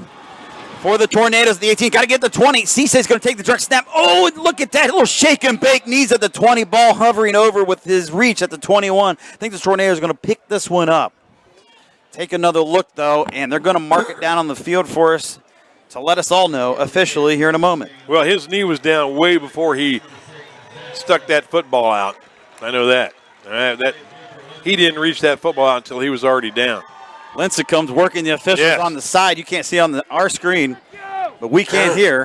for the Tornadoes. The 18 got to get the 20. Cissay's going to take the direct snap. Oh, and look at that little shake and bake. Knees at the 20. Ball hovering over with his reach at the 21. I think the Tornadoes are going to pick this one up. Take another look though, and they're going to mark it down on the field for us to let us all know officially here in a moment. Well, his knee was down way before he stuck that football out. I know that. He didn't reach that football out until he was already down. Lincecum's working the officials on the side. You can't see on our screen, but we can hear.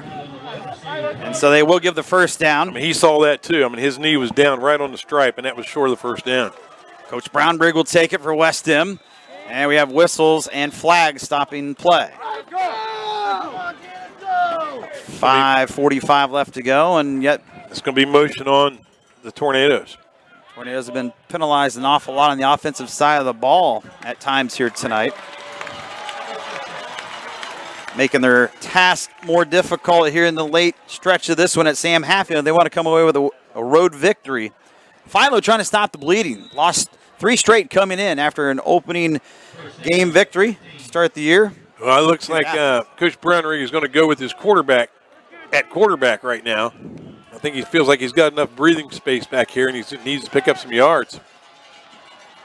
And so they will give the first down. I mean, he saw that too. I mean, his knee was down right on the stripe, and that was short of the first down. Coach Brownbrigg will take it for West Dem. And we have whistles and flags stopping play. 5:45 left to go, and yet it's going to be motion on the Tornadoes. Tornadoes have been penalized an awful lot on the offensive side of the ball at times here tonight, making their task more difficult here in the late stretch of this one at Sam Hatfield. They want to come away with a road victory. Philo trying to stop the bleeding. Lost 3 straight coming in after an opening game victory to start the year. Well, it looks like Coach Brownrigg is going to go with his quarterback at quarterback right now. I think he feels like he's got enough breathing space back here, and he needs to pick up some yards.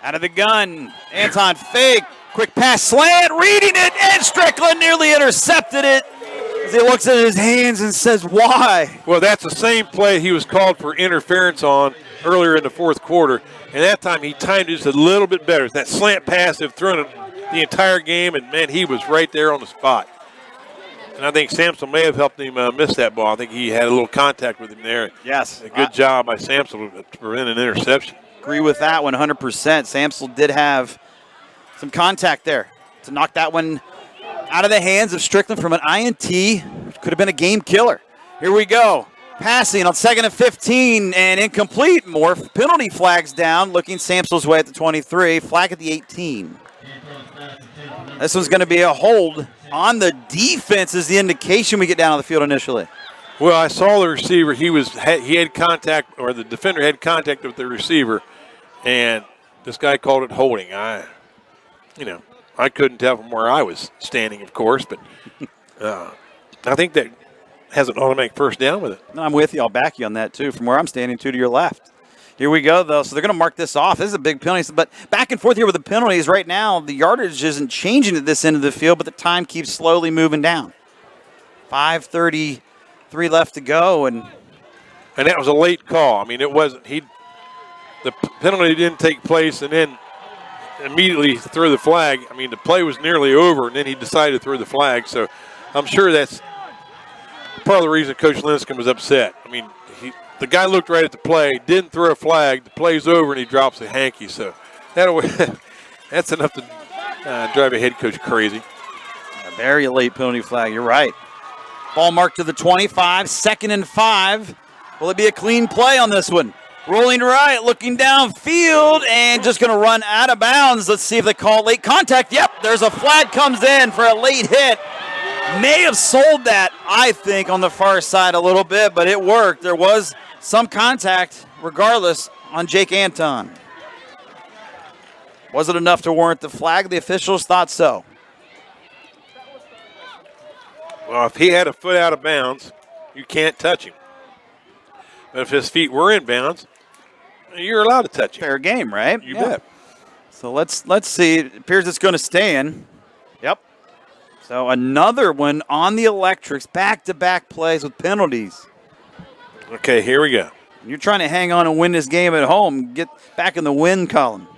Out of the gun, Anton fake, quick pass slant, reading it, and Strickland nearly intercepted it as he looks at his hands and says, why? Well, that's the same play he was called for interference on earlier in the fourth quarter, and that time he timed it just a little bit better. That slant pass, they've thrown it the entire game, and, man, he was right there on the spot. And I think Sampson may have helped him miss that ball. I think he had a little contact with him there. Yes. A good job by Sampson to prevent an interception. Agree with that 100%. Sampson did have some contact there to knock that one out of the hands of Strickland from an INT. Could have been a game killer. Here we go. Passing on 2nd and 15 and incomplete. More penalty flags down. Looking Sampson's way at the 23. Flag at the 18. This one's going to be a hold on the defense is the indication we get down on the field initially. Well, I saw the receiver. He had contact, or the defender had contact with the receiver, and this guy called it holding. I couldn't tell from where I was standing, of course, but I think that has an automatic first down with it. No, I'm with you. I'll back you on that, too, from where I'm standing, to your left. Here we go, though. So they're going to mark this off. This is a big penalty. But back and forth here with the penalties. Right now, the yardage isn't changing at this end of the field, but the time keeps slowly moving down. 5:33 left to go. And that was a late call. I mean, it wasn't. The penalty didn't take place, and then immediately threw the flag. I mean, the play was nearly over, and then he decided to throw the flag. So I'm sure that's part of the reason Coach Linscomb was upset. I mean, the guy looked right at the play, didn't throw a flag. The play's over, and he drops a hanky. So that's enough to drive a head coach crazy. A very late penalty flag. You're right. Ball marked to the 25. 2nd and 5. Will it be a clean play on this one? Rolling right, looking downfield, and just going to run out of bounds. Let's see if they call late contact. Yep, there's a flag comes in for a late hit. May have sold that, I think, on the far side a little bit, but it worked. There was some contact, regardless, on Jake Anton. Was it enough to warrant the flag? The officials thought so. Well, if he had a foot out of bounds, you can't touch him. But if his feet were in bounds, you're allowed to touch him. Fair game, right? You bet. So let's see. It appears it's going to stay in. Yep. So another one on the electrics, back-to-back plays with penalties. Okay, here we go. You're trying to hang on and win this game at home. Get back in the win column.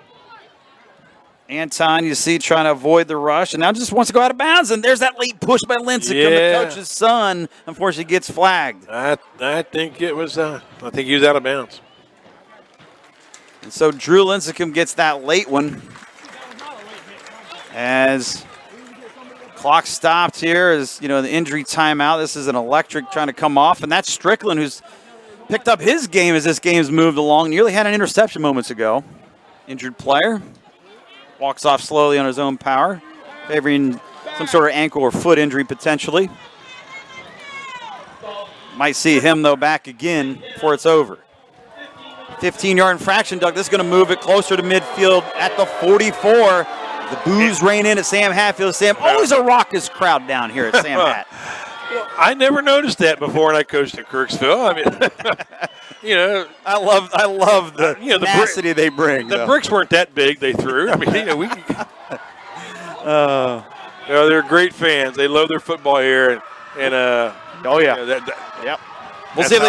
Anton, you see, trying to avoid the rush, and now just wants to go out of bounds. And there's that late push by Linscomb. Yeah. The coach's son, unfortunately, gets flagged. I think it was. I think he was out of bounds. And so Drew Linscomb gets that late one. As clock stopped here, as the injury timeout. This is an electric trying to come off, and that's Strickland, who's picked up his game as this game's moved along. Nearly had an interception moments ago. Injured player. Walks off slowly on his own power, favoring some sort of ankle or foot injury potentially. Might see him, though, back again before it's over. 15-yard infraction, Doug. This is going to move it closer to midfield at the 44. The boos reign in at Sam Hatfield. Sam, always a raucous crowd down here at Sam Hat. I never noticed that before when I coached at Kirksville. I mean, I love the tenacity they bring. The bricks weren't that big they threw. I mean, they're great fans. They love their football here, and oh yeah, yep. We'll see if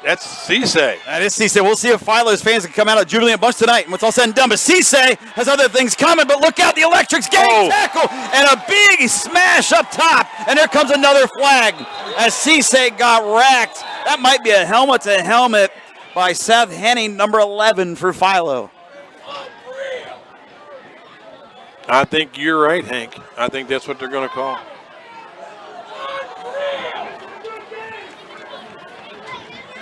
that's Cisse. That is Cisse. We'll see if Philo's fans can come out of Jubilant Bunch tonight. And what's all said and done, but Cisse has other things coming. But look out, the Electrics getting tackle and a big smash up top. And there comes another flag as Cisse got racked. That might be a helmet-to-helmet by Seth Henning, number 11 for Philo. I think you're right, Hank. I think that's what they're going to call.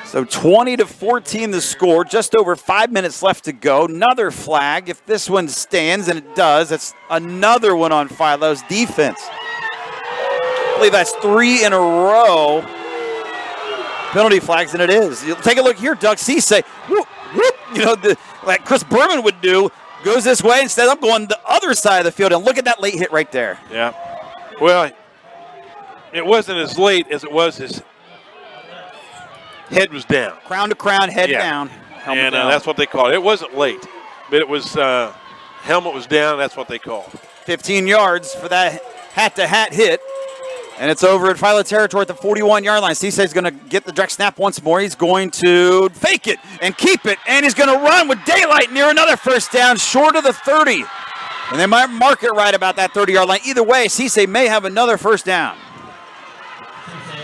So 20-14 the score, just over 5 minutes left to go. Another flag. If this one stands, and it does, that's another one on Philo's defense. I believe that's 3 in a row. Penalty flags, and it is. You'll take a look here, Doug Cisse. Whoop, whoop, like Chris Berman would do, goes this way. Instead, I'm going the other side of the field, and look at that late hit right there. Yeah. Well, it wasn't as late as it was his head was down. Crown to crown, head down. And that's what they called it. It wasn't late, but it was helmet was down. That's what they called. 15 yards for that hat-to-hat hit. And it's over at Philo territory at the 41-yard line. Cisse's going to get the direct snap once more. He's going to fake it and keep it. And he's going to run with daylight near another first down, short of the 30. And they might mark it right about that 30-yard line. Either way, Cisse may have another first down.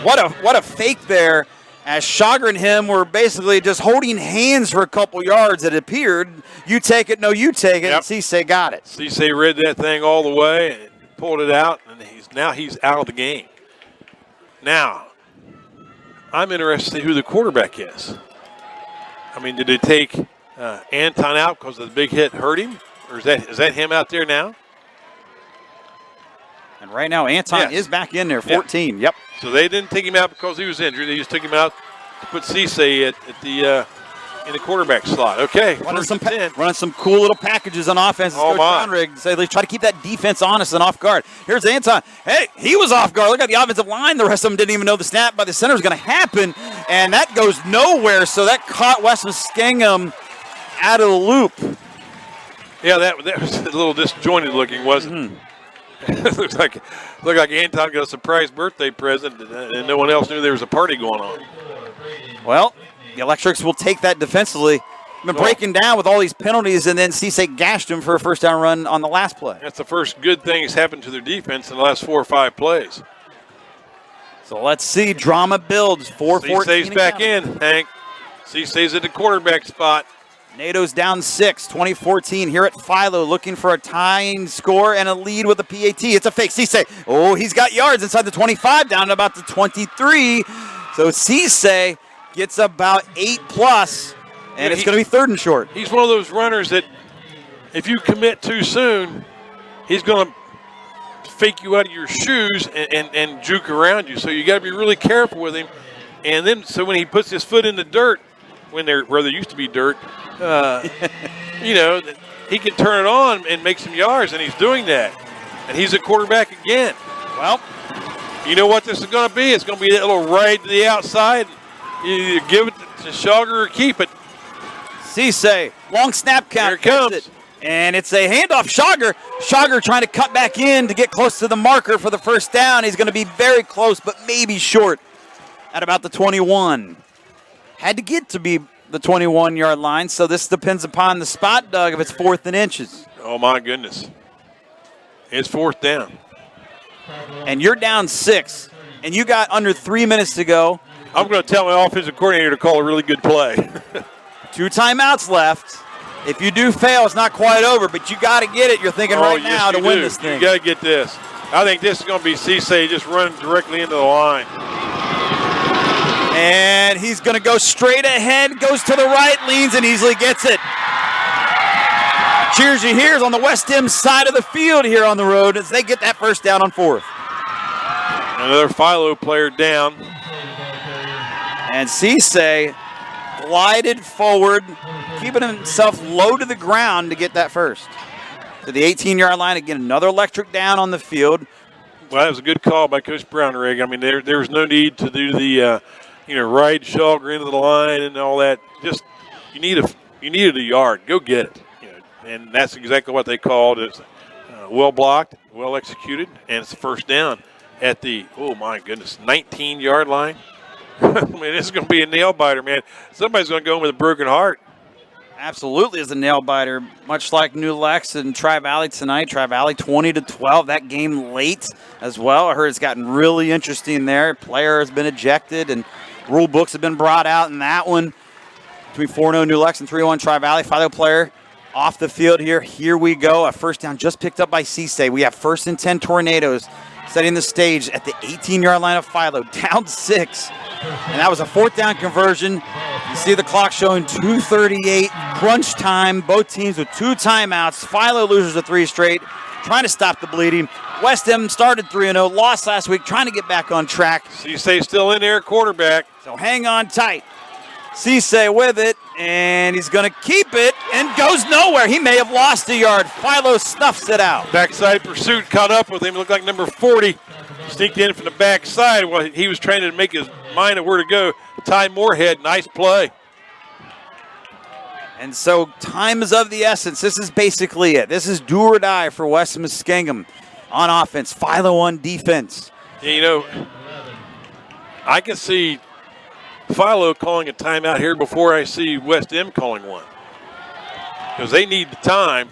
What a fake there, as Chager and him were basically just holding hands for a couple yards. It appeared. You take it, no, you take it. Yep. And Cisse got it. Cisse read that thing all the way and pulled it out, and he's out of the game. Now, I'm interested to see who the quarterback is. I mean, did they take Anton out because of the big hit hurt him? Or is that him out there now? And right now, Anton is back in there, 14. Yep. So they didn't take him out because he was injured. They just took him out to put Cisse at the in the quarterback slot. Okay, running some cool little packages on offense. Oh, my. Say they try to keep that defense honest and off guard. Here's Anton. Hey, he was off guard. Look at the offensive line. The rest of them didn't even know the snap by the center was going to happen, and that goes nowhere. So that caught West Muskingum out of the loop. Yeah, that was a little disjointed looking, wasn't it? Looked like Anton got a surprise birthday present, and no one else knew there was a party going on. Well, the Electrics will take that defensively. Been breaking down with all these penalties, and then Cisse gashed him for a first down run on the last play. That's the first good thing that's happened to their defense in the last 4 or 5 plays. So let's see. Drama builds. 4-14. Cisse's back in, Hank. Cisse's at the quarterback spot. NATO's down 6, 2014 here at Philo, looking for a tying score and a lead with a PAT. It's a fake. Cisse, he's got yards inside the 25, down to about the 23. So Cisse gets about 8+, and it's going to be 3rd and short. He's one of those runners that if you commit too soon, he's going to fake you out of your shoes and juke around you. So you got to be really careful with him. And then, so when he puts his foot in the dirt, where there used to be dirt, he can turn it on and make some yards, and he's doing that. And he's a quarterback again. Well, you know what this is going to be? It's going to be that little ride to the outside. You either give it to Chager or keep it. Cisse, long snap count. Here it comes. It. And it's a handoff. Chager trying to cut back in to get close to the marker for the first down. He's going to be very close, but maybe short at about the 21. Had to get to be the 21-yard line, so this depends upon the spot, Doug, if it's 4th and inches. Oh, my goodness. It's 4th down. And you're down 6, and you got under 3 minutes to go. I'm going to tell my offensive coordinator to call a really good play. 2 timeouts left. If you do fail, it's not quite over, but you got to get it. You're thinking right now to win this thing. You got to get this. I think this is going to be Cisse just running directly into the line. And he's going to go straight ahead, goes to the right, leans, and easily gets it. Cheers you here's on the West End side of the field here on the road as they get that first down on 4th. Another Philo player down. And Cisse glided forward, keeping himself low to the ground to get that first. To the 18-yard line, again, another electric down on the field. Well, that was a good call by Coach Brownrigg. I mean, there was no need to do the ride Chager into the line and all that. Just you needed a yard. Go get it. And that's exactly what they called. It's well blocked, well executed, and it's the first down at the 19-yard line. I mean, this is going to be a nail biter, man. Somebody's going to go in with a broken heart. Absolutely is a nail biter, much like New Lex and Tri-Valley tonight. Tri-Valley 20-12. That game late as well. I heard it's gotten really interesting there. Player has been ejected and rule books have been brought out in that one. Between 4-0 New Lex and 3-1 Tri-Valley. Philo player off the field here. Here we go. A first down just picked up by Cisse. We have 1st and 10 Tornadoes setting the stage at the 18-yard line of Philo. Down 6. And that was a 4th down conversion. You see the clock showing 2:38, crunch time. Both teams with 2 timeouts. Philo loses a 3 straight, trying to stop the bleeding. West End started 3-0, lost last week, trying to get back on track. Cisse still in there, quarterback. So hang on tight. Cisse with it, and he's going to keep it, and goes nowhere. He may have lost a yard. Philo snuffs it out. Backside pursuit caught up with him. Looked like number 40 sneaked in from the backside while he was trying to make his mind of where to go. Ty Moorhead, nice play. And so time is of the essence. This is basically it. This is do or die for West Muskingum on offense. Philo on defense. Yeah, I can see Philo calling a timeout here before I see West End calling one. Because they need the time.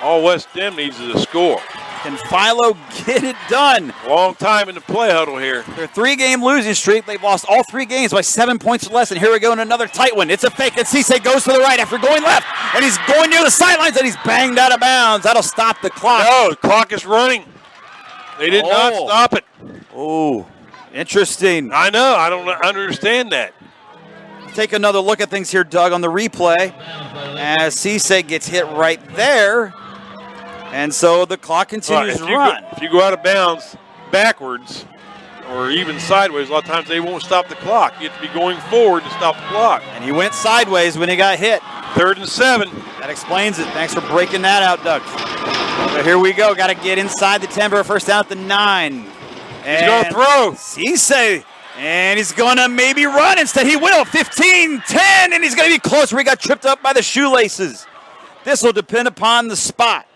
All West End needs is a score. Can Philo get it done? Long time in the play huddle here. Their 3-game losing streak. They've lost all 3 games by 7 points or less. And here we go in another tight one. It's a fake. And Cisse goes to the right after going left. And he's going near the sidelines and he's banged out of bounds. That'll stop the clock. No, the clock is running. They did not stop it. Oh, interesting. I know. I don't understand that. Take another look at things here, Doug, on the replay as Cisse gets hit right there. And so the clock continues to run. If you go out of bounds backwards or even sideways, a lot of times they won't stop the clock. You have to be going forward to stop the clock. And he went sideways when he got hit. 3rd and 7. That explains it. Thanks for breaking that out, Doug. So here we go. Got to get inside the 10 for a first down at the 9. He's going to throw. Cisse. And he's going to maybe run. Instead, he will. 15, 10, and he's going to be close where he got tripped up by the shoelaces. This will depend upon the spot.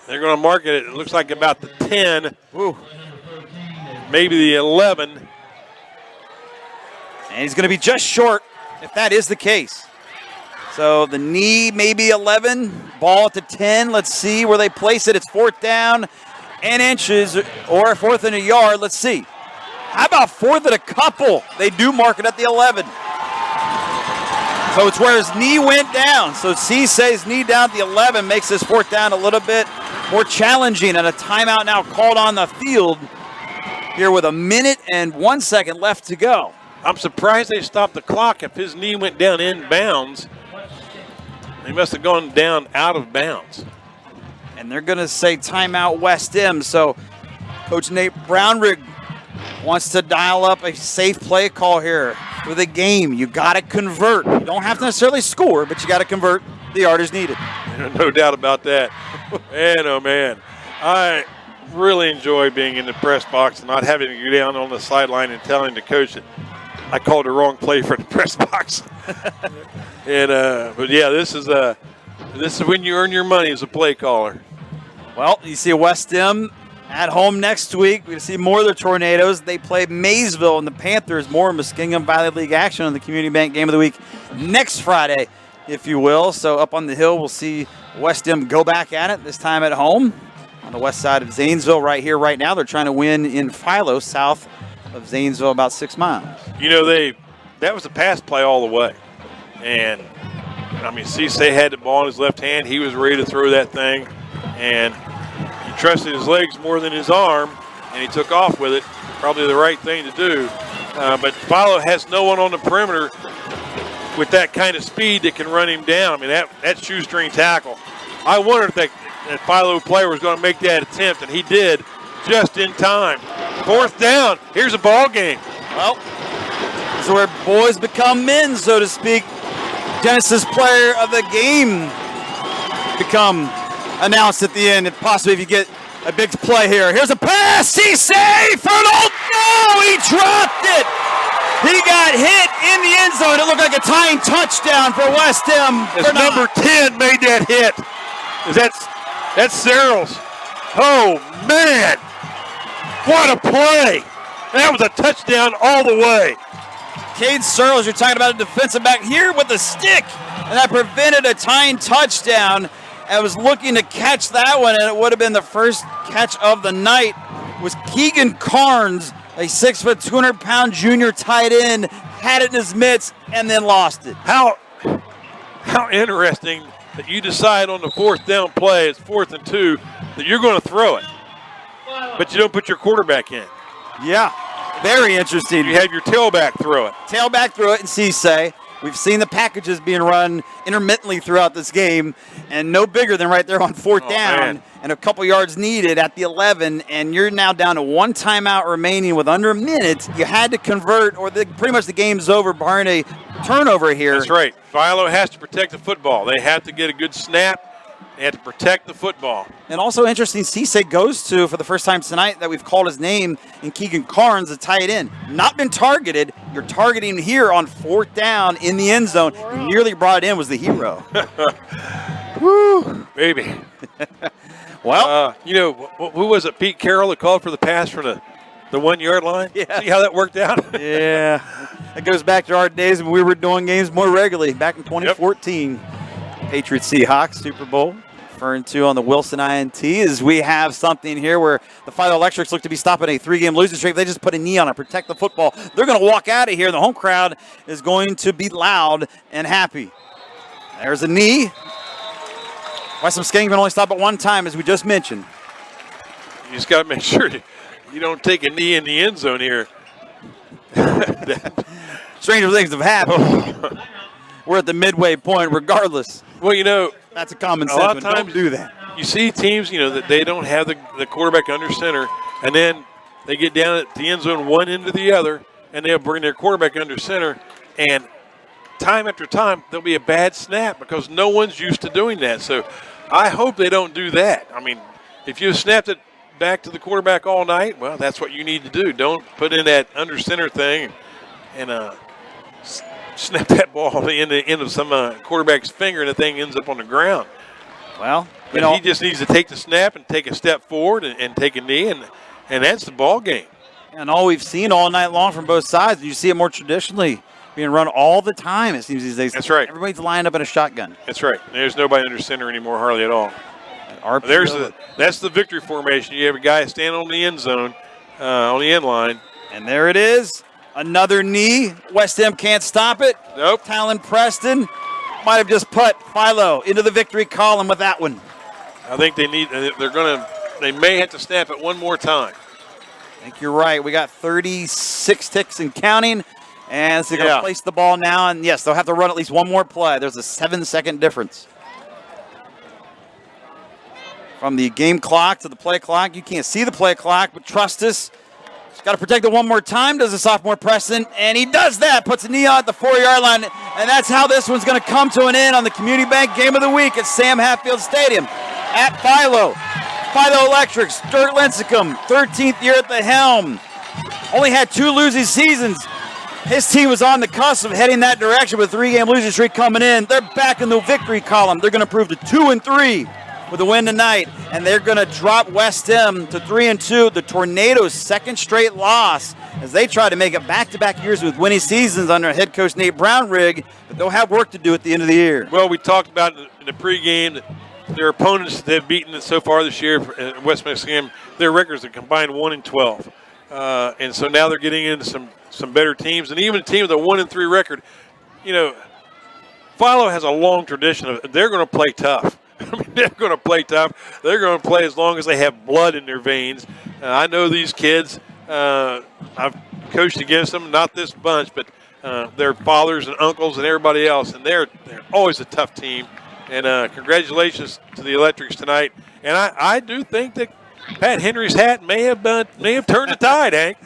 They're going to mark it. It looks like about the 10. Ooh. Maybe the 11. And he's going to be just short if that is the case. So the knee, maybe 11. Ball at the 10. Let's see where they place it. It's 4th down and inches or 4th and a yard. Let's see. How about 4th and a couple? They do mark it at the 11. So it's where his knee went down. So Cisse's knee down at the 11 makes this 4th down a little bit more challenging. And a timeout now called on the field here with 1 minute and 1 second left to go. I'm surprised they stopped the clock. If his knee went down in bounds, he must have gone down out of bounds. And they're going to say timeout West M. So Coach Nate Brownrigg wants to dial up a safe play call here for the game. You got to convert. You don't have to necessarily score, but you got to convert the yardage needed. No doubt about that. Man, oh man. I really enjoy being in the press box and not having to go down on the sideline and telling the coach that I called the wrong play for the press box. And but yeah, this is when you earn your money as a play caller. Well, you see West M at home next week. We're going to see more of the Tornadoes. They play Maysville and the Panthers. More Muskingum Valley League action on the Community Bank Game of the Week next Friday, if you will. So up on the hill, we'll see West M go back at it, this time at home on the west side of Zanesville right here, right now. They're trying to win in Philo, south of Zanesville, about 6 miles. You know, that was a pass play all the way. And, I mean, Cisse had the ball in his left hand. He was ready to throw that thing. And he trusted his legs more than his arm, and he took off with it. Probably the right thing to do. But Philo has no one on the perimeter with that kind of speed that can run him down. I mean, that shoestring tackle. I wondered if that Philo player was going to make that attempt, and he did just in time. 4th down. Here's a ball game. Well, this is where boys become men, so to speak. Genesis player of the game become announced at the end, and possibly if you get a big play here. Here's a pass. Cisse for an old no. He dropped it. He got hit in the end zone. It looked like a tying touchdown for West M. As number 10 made that hit. That's Searles. Oh, man. What a play. That was a touchdown all the way. Cade Searles, you're talking about a defensive back here with a stick, and that prevented a tying touchdown. I was looking to catch that one, and it would have been the first catch of the night. Was Keegan Carnes, a 6', 200-pound junior tight end, had it in his mitts and then lost it. How interesting that you decide on the 4th down play, it's 4th and 2, that you're going to throw it, but you don't put your quarterback in. Yeah, very interesting. You have your tailback throw it. Tailback throw it and Cisse. We've seen the packages being run intermittently throughout this game, and no bigger than right there on 4th down, man. And a couple yards needed at the 11, and you're now down to 1 timeout remaining with under a minute. You had to convert, or pretty much the game's over behind a turnover here. That's right. Philo has to protect the football. They have to get a good snap. They have to protect the football. And also interesting, Cisse goes to, for the first time tonight that we've called his name, in Keegan Carnes, the tight end. Not been targeted. You're targeting here on 4th down in the end zone. And nearly brought it in was the hero. Woo, baby. Well, you know, who was it? Pete Carroll that called for the pass from the 1 yard line? Yeah. See how that worked out? Yeah. It goes back to our days when we were doing games more regularly, back in 2014. Yep. Patriots Seahawks Super Bowl referring to on the Wilson INT is we have something here where the Philo Electrics look to be stopping a 3-game losing streak. They just put a knee on it, protect the football. They're going to walk out of here. The home crowd is going to be loud and happy. There's a knee. West Muskingum only stop at one time, as we just mentioned. You just got to make sure you don't take a knee in the end zone here. Stranger things have happened. We're at the midway point regardless. Well, you know, that's a common a lot sentiment. of times Don't do that. You see teams, that they don't have the quarterback under center, and then they get down at the end zone one end to the other, and they'll bring their quarterback under center, and time after time there'll be a bad snap because no one's used to doing that. So I hope they don't do that. I mean, if you snapped it back to the quarterback all night, well, that's what you need to do. Don't put in that under center thing and snap that ball in the end of some quarterback's finger, and the thing ends up on the ground. Well, he just needs to take the snap and take a step forward and take a knee, and that's the ball game. And all we've seen all night long from both sides, you see it more traditionally being run all the time, it seems these days. That's right. Everybody's lined up in a shotgun. That's right. There's nobody under center anymore, hardly at all. That's the victory formation. You have a guy standing on the end zone, on the end line. And there it is. Another knee. West End can't stop it. Nope. Talon Preston might have just put Philo into the victory column with that one. I think they may have to snap it one more time. I think you're right. We got 36 ticks and counting. And so they're going to place the ball now. And, yes, they'll have to run at least one more play. There's a 7-second difference. From the game clock to the play clock. You can't see the play clock, but trust us. Just got to protect it one more time, does the sophomore Preston. And he does that, puts a knee on at the 4-yard line. And that's how this one's going to come to an end on the Community Bank Game of the Week at Sam Hatfield Stadium at Philo. Philo Electrics, Dirk Lincecum, 13th year at the helm. Only had 2 losing seasons. His team was on the cusp of heading that direction with a 3-game losing streak coming in. They're back in the victory column. They're going to prove to 2-3 with a win tonight, and they're going to drop West End to 3-2. The Tornadoes' second straight loss as they try to make it back-to-back years with winning seasons under head coach Nate Brownrigg, but they'll have work to do at the end of the year. Well, we talked about in the pregame that their opponents they've beaten so far this year at West Muskingum, their records are combined 1-12. And so now they're getting into some better teams, and even a team with a 1-3 record. Philo has a long tradition of they're going to play tough. I mean, they're going to play tough. They're going to play as long as they have blood in their veins. I know these kids. I've coached against them, not this bunch, but their fathers and uncles and everybody else, and they're always a tough team. And congratulations to the Electrics tonight. And I do think that Pat Henry's hat may have turned the tide, Hank.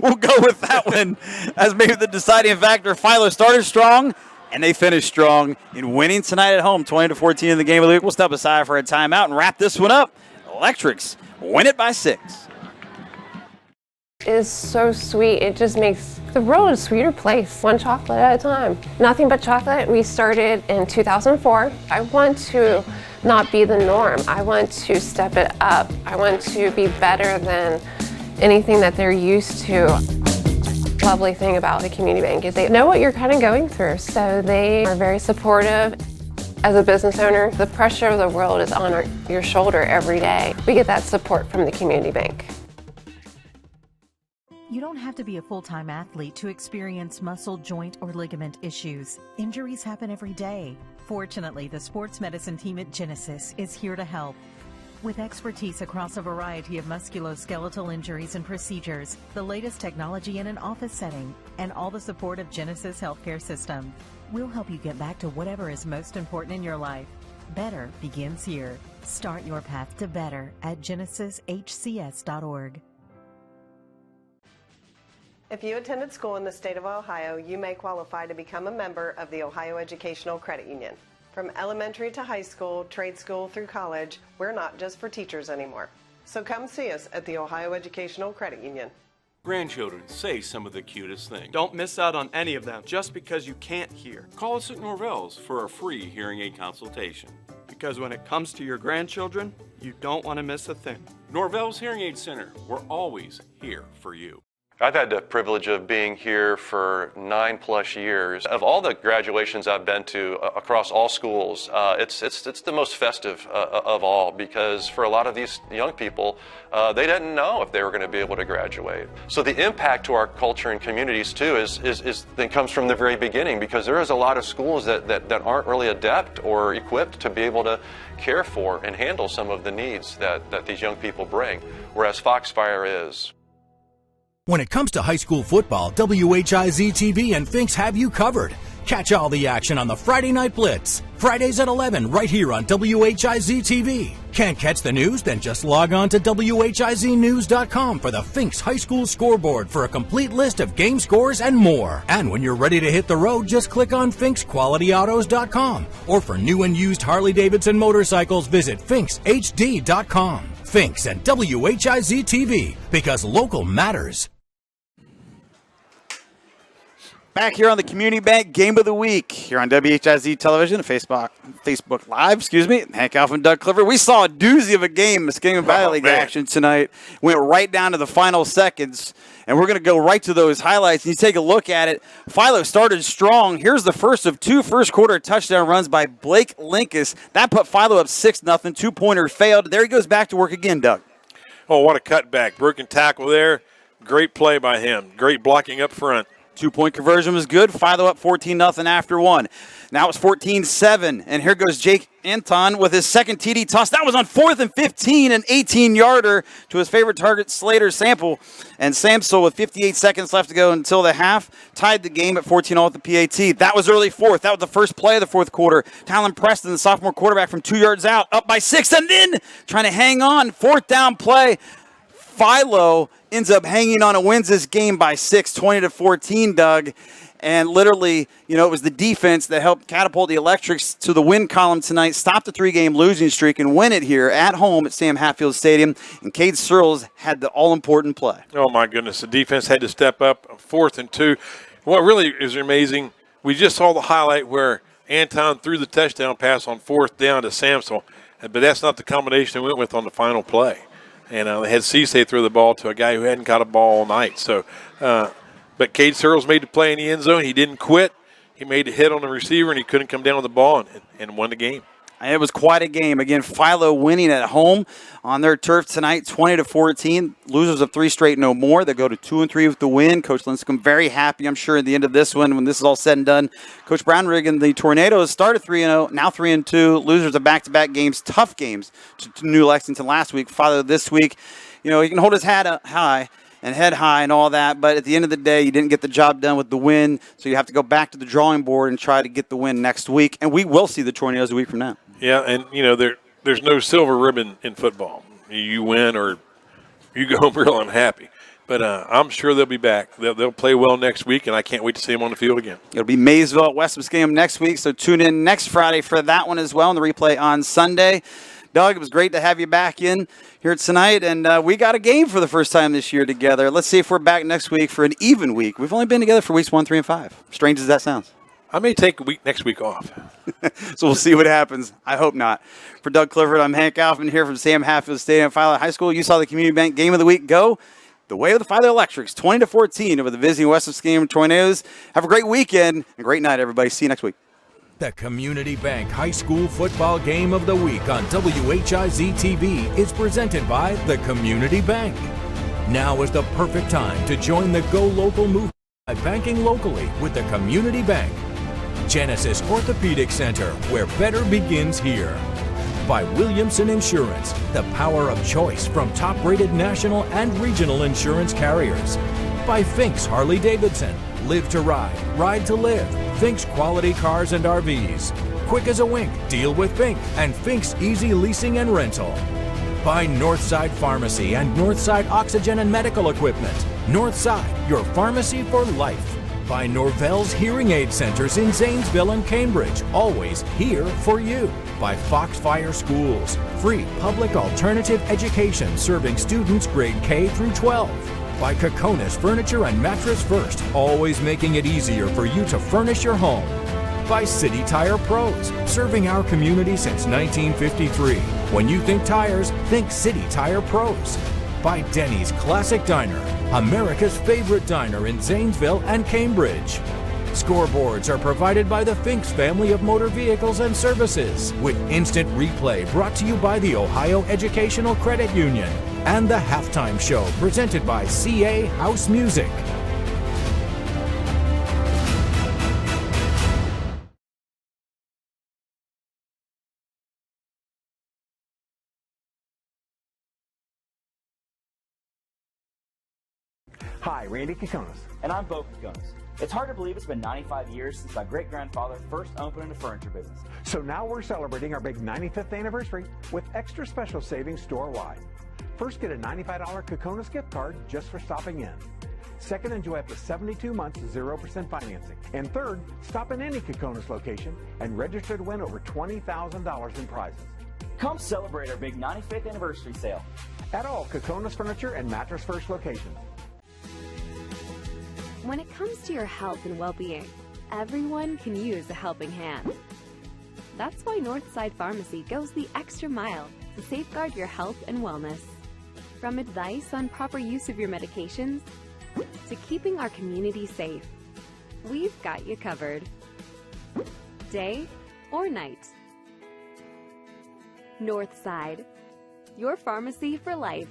We'll go with that one as maybe the deciding factor. Philo started strong, and they finished strong in winning tonight at home, 20-14 in the game of the week. We'll step aside for a timeout and wrap this one up. Electrics win it by 6. It is so sweet. It just makes the world a sweeter place, one chocolate at a time. Nothing but chocolate. We started in 2004. I want to not be the norm. I want to step it up. I want to be better than anything that they're used to. Lovely thing about the community bank is they know what you're kind of going through, so they are very supportive. As a business owner, the pressure of the world is on your shoulder every day. We get that support from the community bank. You don't have to be a full-time athlete to experience muscle, joint, or ligament issues. Injuries happen every day. Fortunately, the sports medicine team at Genesis is here to help. With expertise across a variety of musculoskeletal injuries and procedures, the latest technology in an office setting, and all the support of Genesis Healthcare System, we'll help you get back to whatever is most important in your life. Better begins here. Start your path to better at genesishcs.org. If you attended school in the state of Ohio, you may qualify to become a member of the Ohio Educational Credit Union. From elementary to high school, trade school through college, we're not just for teachers anymore. So come see us at the Ohio Educational Credit Union. Grandchildren say some of the cutest things. Don't miss out on any of them just because you can't hear. Call us at Norvell's for a free hearing aid consultation. Because when it comes to your grandchildren, you don't want to miss a thing. Norvell's Hearing Aid Center, we're always here for you. I've had the privilege of being here for 9+ years. Of all the graduations I've been to across all schools, it's the most festive of all, because for a lot of these young people, they didn't know if they were going to be able to graduate. So the impact to our culture and communities too then comes from the very beginning, because there is a lot of schools that aren't really adept or equipped to be able to care for and handle some of the needs that these young people bring, whereas Foxfire is. When it comes to high school football, WHIZ-TV and Finks have you covered. Catch all the action on the Friday Night Blitz. Fridays at 11 right here on WHIZ-TV. Can't catch the news? Then just log on to WHIZnews.com for the Finks High School scoreboard for a complete list of game scores and more. And when you're ready to hit the road, just click on FinksQualityAutos.com. Or for new and used Harley-Davidson motorcycles, visit FinksHD.com. Finks and WHIZ-TV, because local matters. Back here on the Community Bank Game of the Week, here on WHIZ Television, Facebook Live, Hank Alf and Doug Clifford. We saw a doozy of a game, Muskingum Valley League action tonight. Went right down to the final seconds, and we're going to go right to those highlights. And you take a look at it. Philo started strong. Here's the first of two first-quarter touchdown runs by Blake Linkus. That put Philo up 6-0. Two-pointer failed. There he goes back to work again, Doug. Oh, what a cutback. Broken tackle there. Great play by him. Great blocking up front. Two-point conversion was good. Philo up 14-0 after one. Now it's 14-7, and here goes Jake Anton with his second TD toss. That was on 4th and 15, an 18-yarder to his favorite target, Slater Sample. And Samsel, with 58 seconds left to go until the half, tied the game at 14-all at the PAT. That was early fourth. That was the first play of the fourth quarter. Talon Preston, the sophomore quarterback from 2 yards out, up by 6, and then trying to hang on. Fourth down play. Philo ends up hanging on and wins this game by 6, 20-14, Doug. And literally, it was the defense that helped catapult the Electrics to the win column tonight, stop the 3-game losing streak, and win it here at home at Sam Hatfield Stadium. And Cade Searles had the all-important play. Oh, my goodness. The defense had to step up, 4th and 2. What really is amazing, we just saw the highlight where Anton threw the touchdown pass on 4th down to Samsel, but that's not the combination they went with on the final play. And they had Cisse throw the ball to a guy who hadn't caught a ball all night. So, but Cade Searles made the play in the end zone. He didn't quit. He made a hit on the receiver, and he couldn't come down with the ball and won the game. It was quite a game. Again, Philo winning at home on their turf tonight, 20-14. Losers of 3 straight, no more. They go to 2-3 with the win. Coach Linscomb very happy, I'm sure, at the end of this one when this is all said and done. Coach Brownrigg and the Tornadoes started 3-0, now 3-2. Losers of back-to-back games, tough games to New Lexington last week. Philo this week, he can hold his head high and head high and all that, but at the end of the day, you didn't get the job done with the win, so you have to go back to the drawing board and try to get the win next week, and we will see the Tornadoes a week from now. Yeah, and, there's no silver ribbon in football. You win or you go home real unhappy. But I'm sure they'll be back. They'll play well next week, and I can't wait to see them on the field again. It'll be Maysville at West Muskingum next week, so tune in next Friday for that one as well, and the replay on Sunday. Doug, it was great to have you back in here tonight, and we got a game for the first time this year together. Let's see if we're back next week for an even week. We've only been together for weeks 1, 3, and 5. Strange as that sounds. I may take next week off. So we'll see what happens. I hope not. For Doug Clifford, I'm Hank Alfman here from Sam Hatfield Stadium, Philo High School. You saw the Community Bank Game of the Week go the way of the Philo Electrics, 20-14 over the visiting West Muskingum Tornadoes. Have a great weekend and great night, everybody. See you next week. The Community Bank High School Football Game of the Week on WHIZ-TV is presented by the Community Bank. Now is the perfect time to join the Go Local movement by banking locally with the Community Bank. Genesis Orthopedic Center, where better begins here. By Williamson Insurance, the power of choice from top-rated national and regional insurance carriers. By Finks Harley-Davidson, live to ride, ride to live. Finks Quality Cars and RVs. Quick as a wink, deal with Fink and Fink's Easy Leasing and Rental. By Northside Pharmacy and Northside Oxygen and Medical Equipment. Northside, your pharmacy for life. By Norvell's Hearing Aid Centers in Zanesville and Cambridge, always here for you. By Foxfire Schools, free public alternative education serving students grade K through 12. By Kokonis Furniture and Mattress First, always making it easier for you to furnish your home. By City Tire Pros, serving our community since 1953. When you think tires, think City Tire Pros. by Denny's Classic Diner, America's favorite diner in Zanesville and Cambridge. Scoreboards are provided by the Finks family of motor vehicles and services, with instant replay brought to you by the Ohio Educational Credit Union, and the halftime show presented by CA House Music. Hi, Randy Kokonas. And I'm Bo Kokonas. It's hard to believe it's been 95 years since my great-grandfather first opened a furniture business. So now we're celebrating our big 95th anniversary with extra special savings store-wide. First, get a $95 Kokonas gift card just for stopping in. Second, enjoy up to 72 months of 0% financing. And third, stop in any Kokonas location and register to win over $20,000 in prizes. Come celebrate our big 95th anniversary sale at all Kokonas Furniture and Mattress First locations. When it comes to your health and well-being, everyone can use a helping hand. That's why Northside Pharmacy goes the extra mile to safeguard your health and wellness. From advice on proper use of your medications to keeping our community safe, we've got you covered. Day or night. Northside, your pharmacy for life.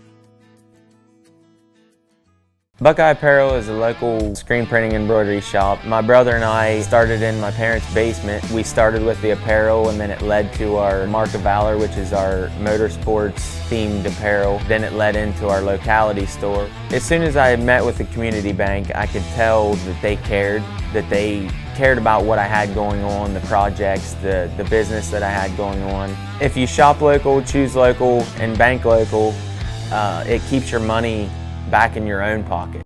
Buckeye Apparel is a local screen printing embroidery shop. My brother and I started in my parents' basement. We started with the apparel and then it led to our Mark of Valor, which is our motorsports themed apparel. Then it led into our locality store. As soon as I met with the community bank, I could tell that they cared about what I had going on, the projects, the business that I had going on. If you shop local, choose local, and bank local, it keeps your money back in your own pocket.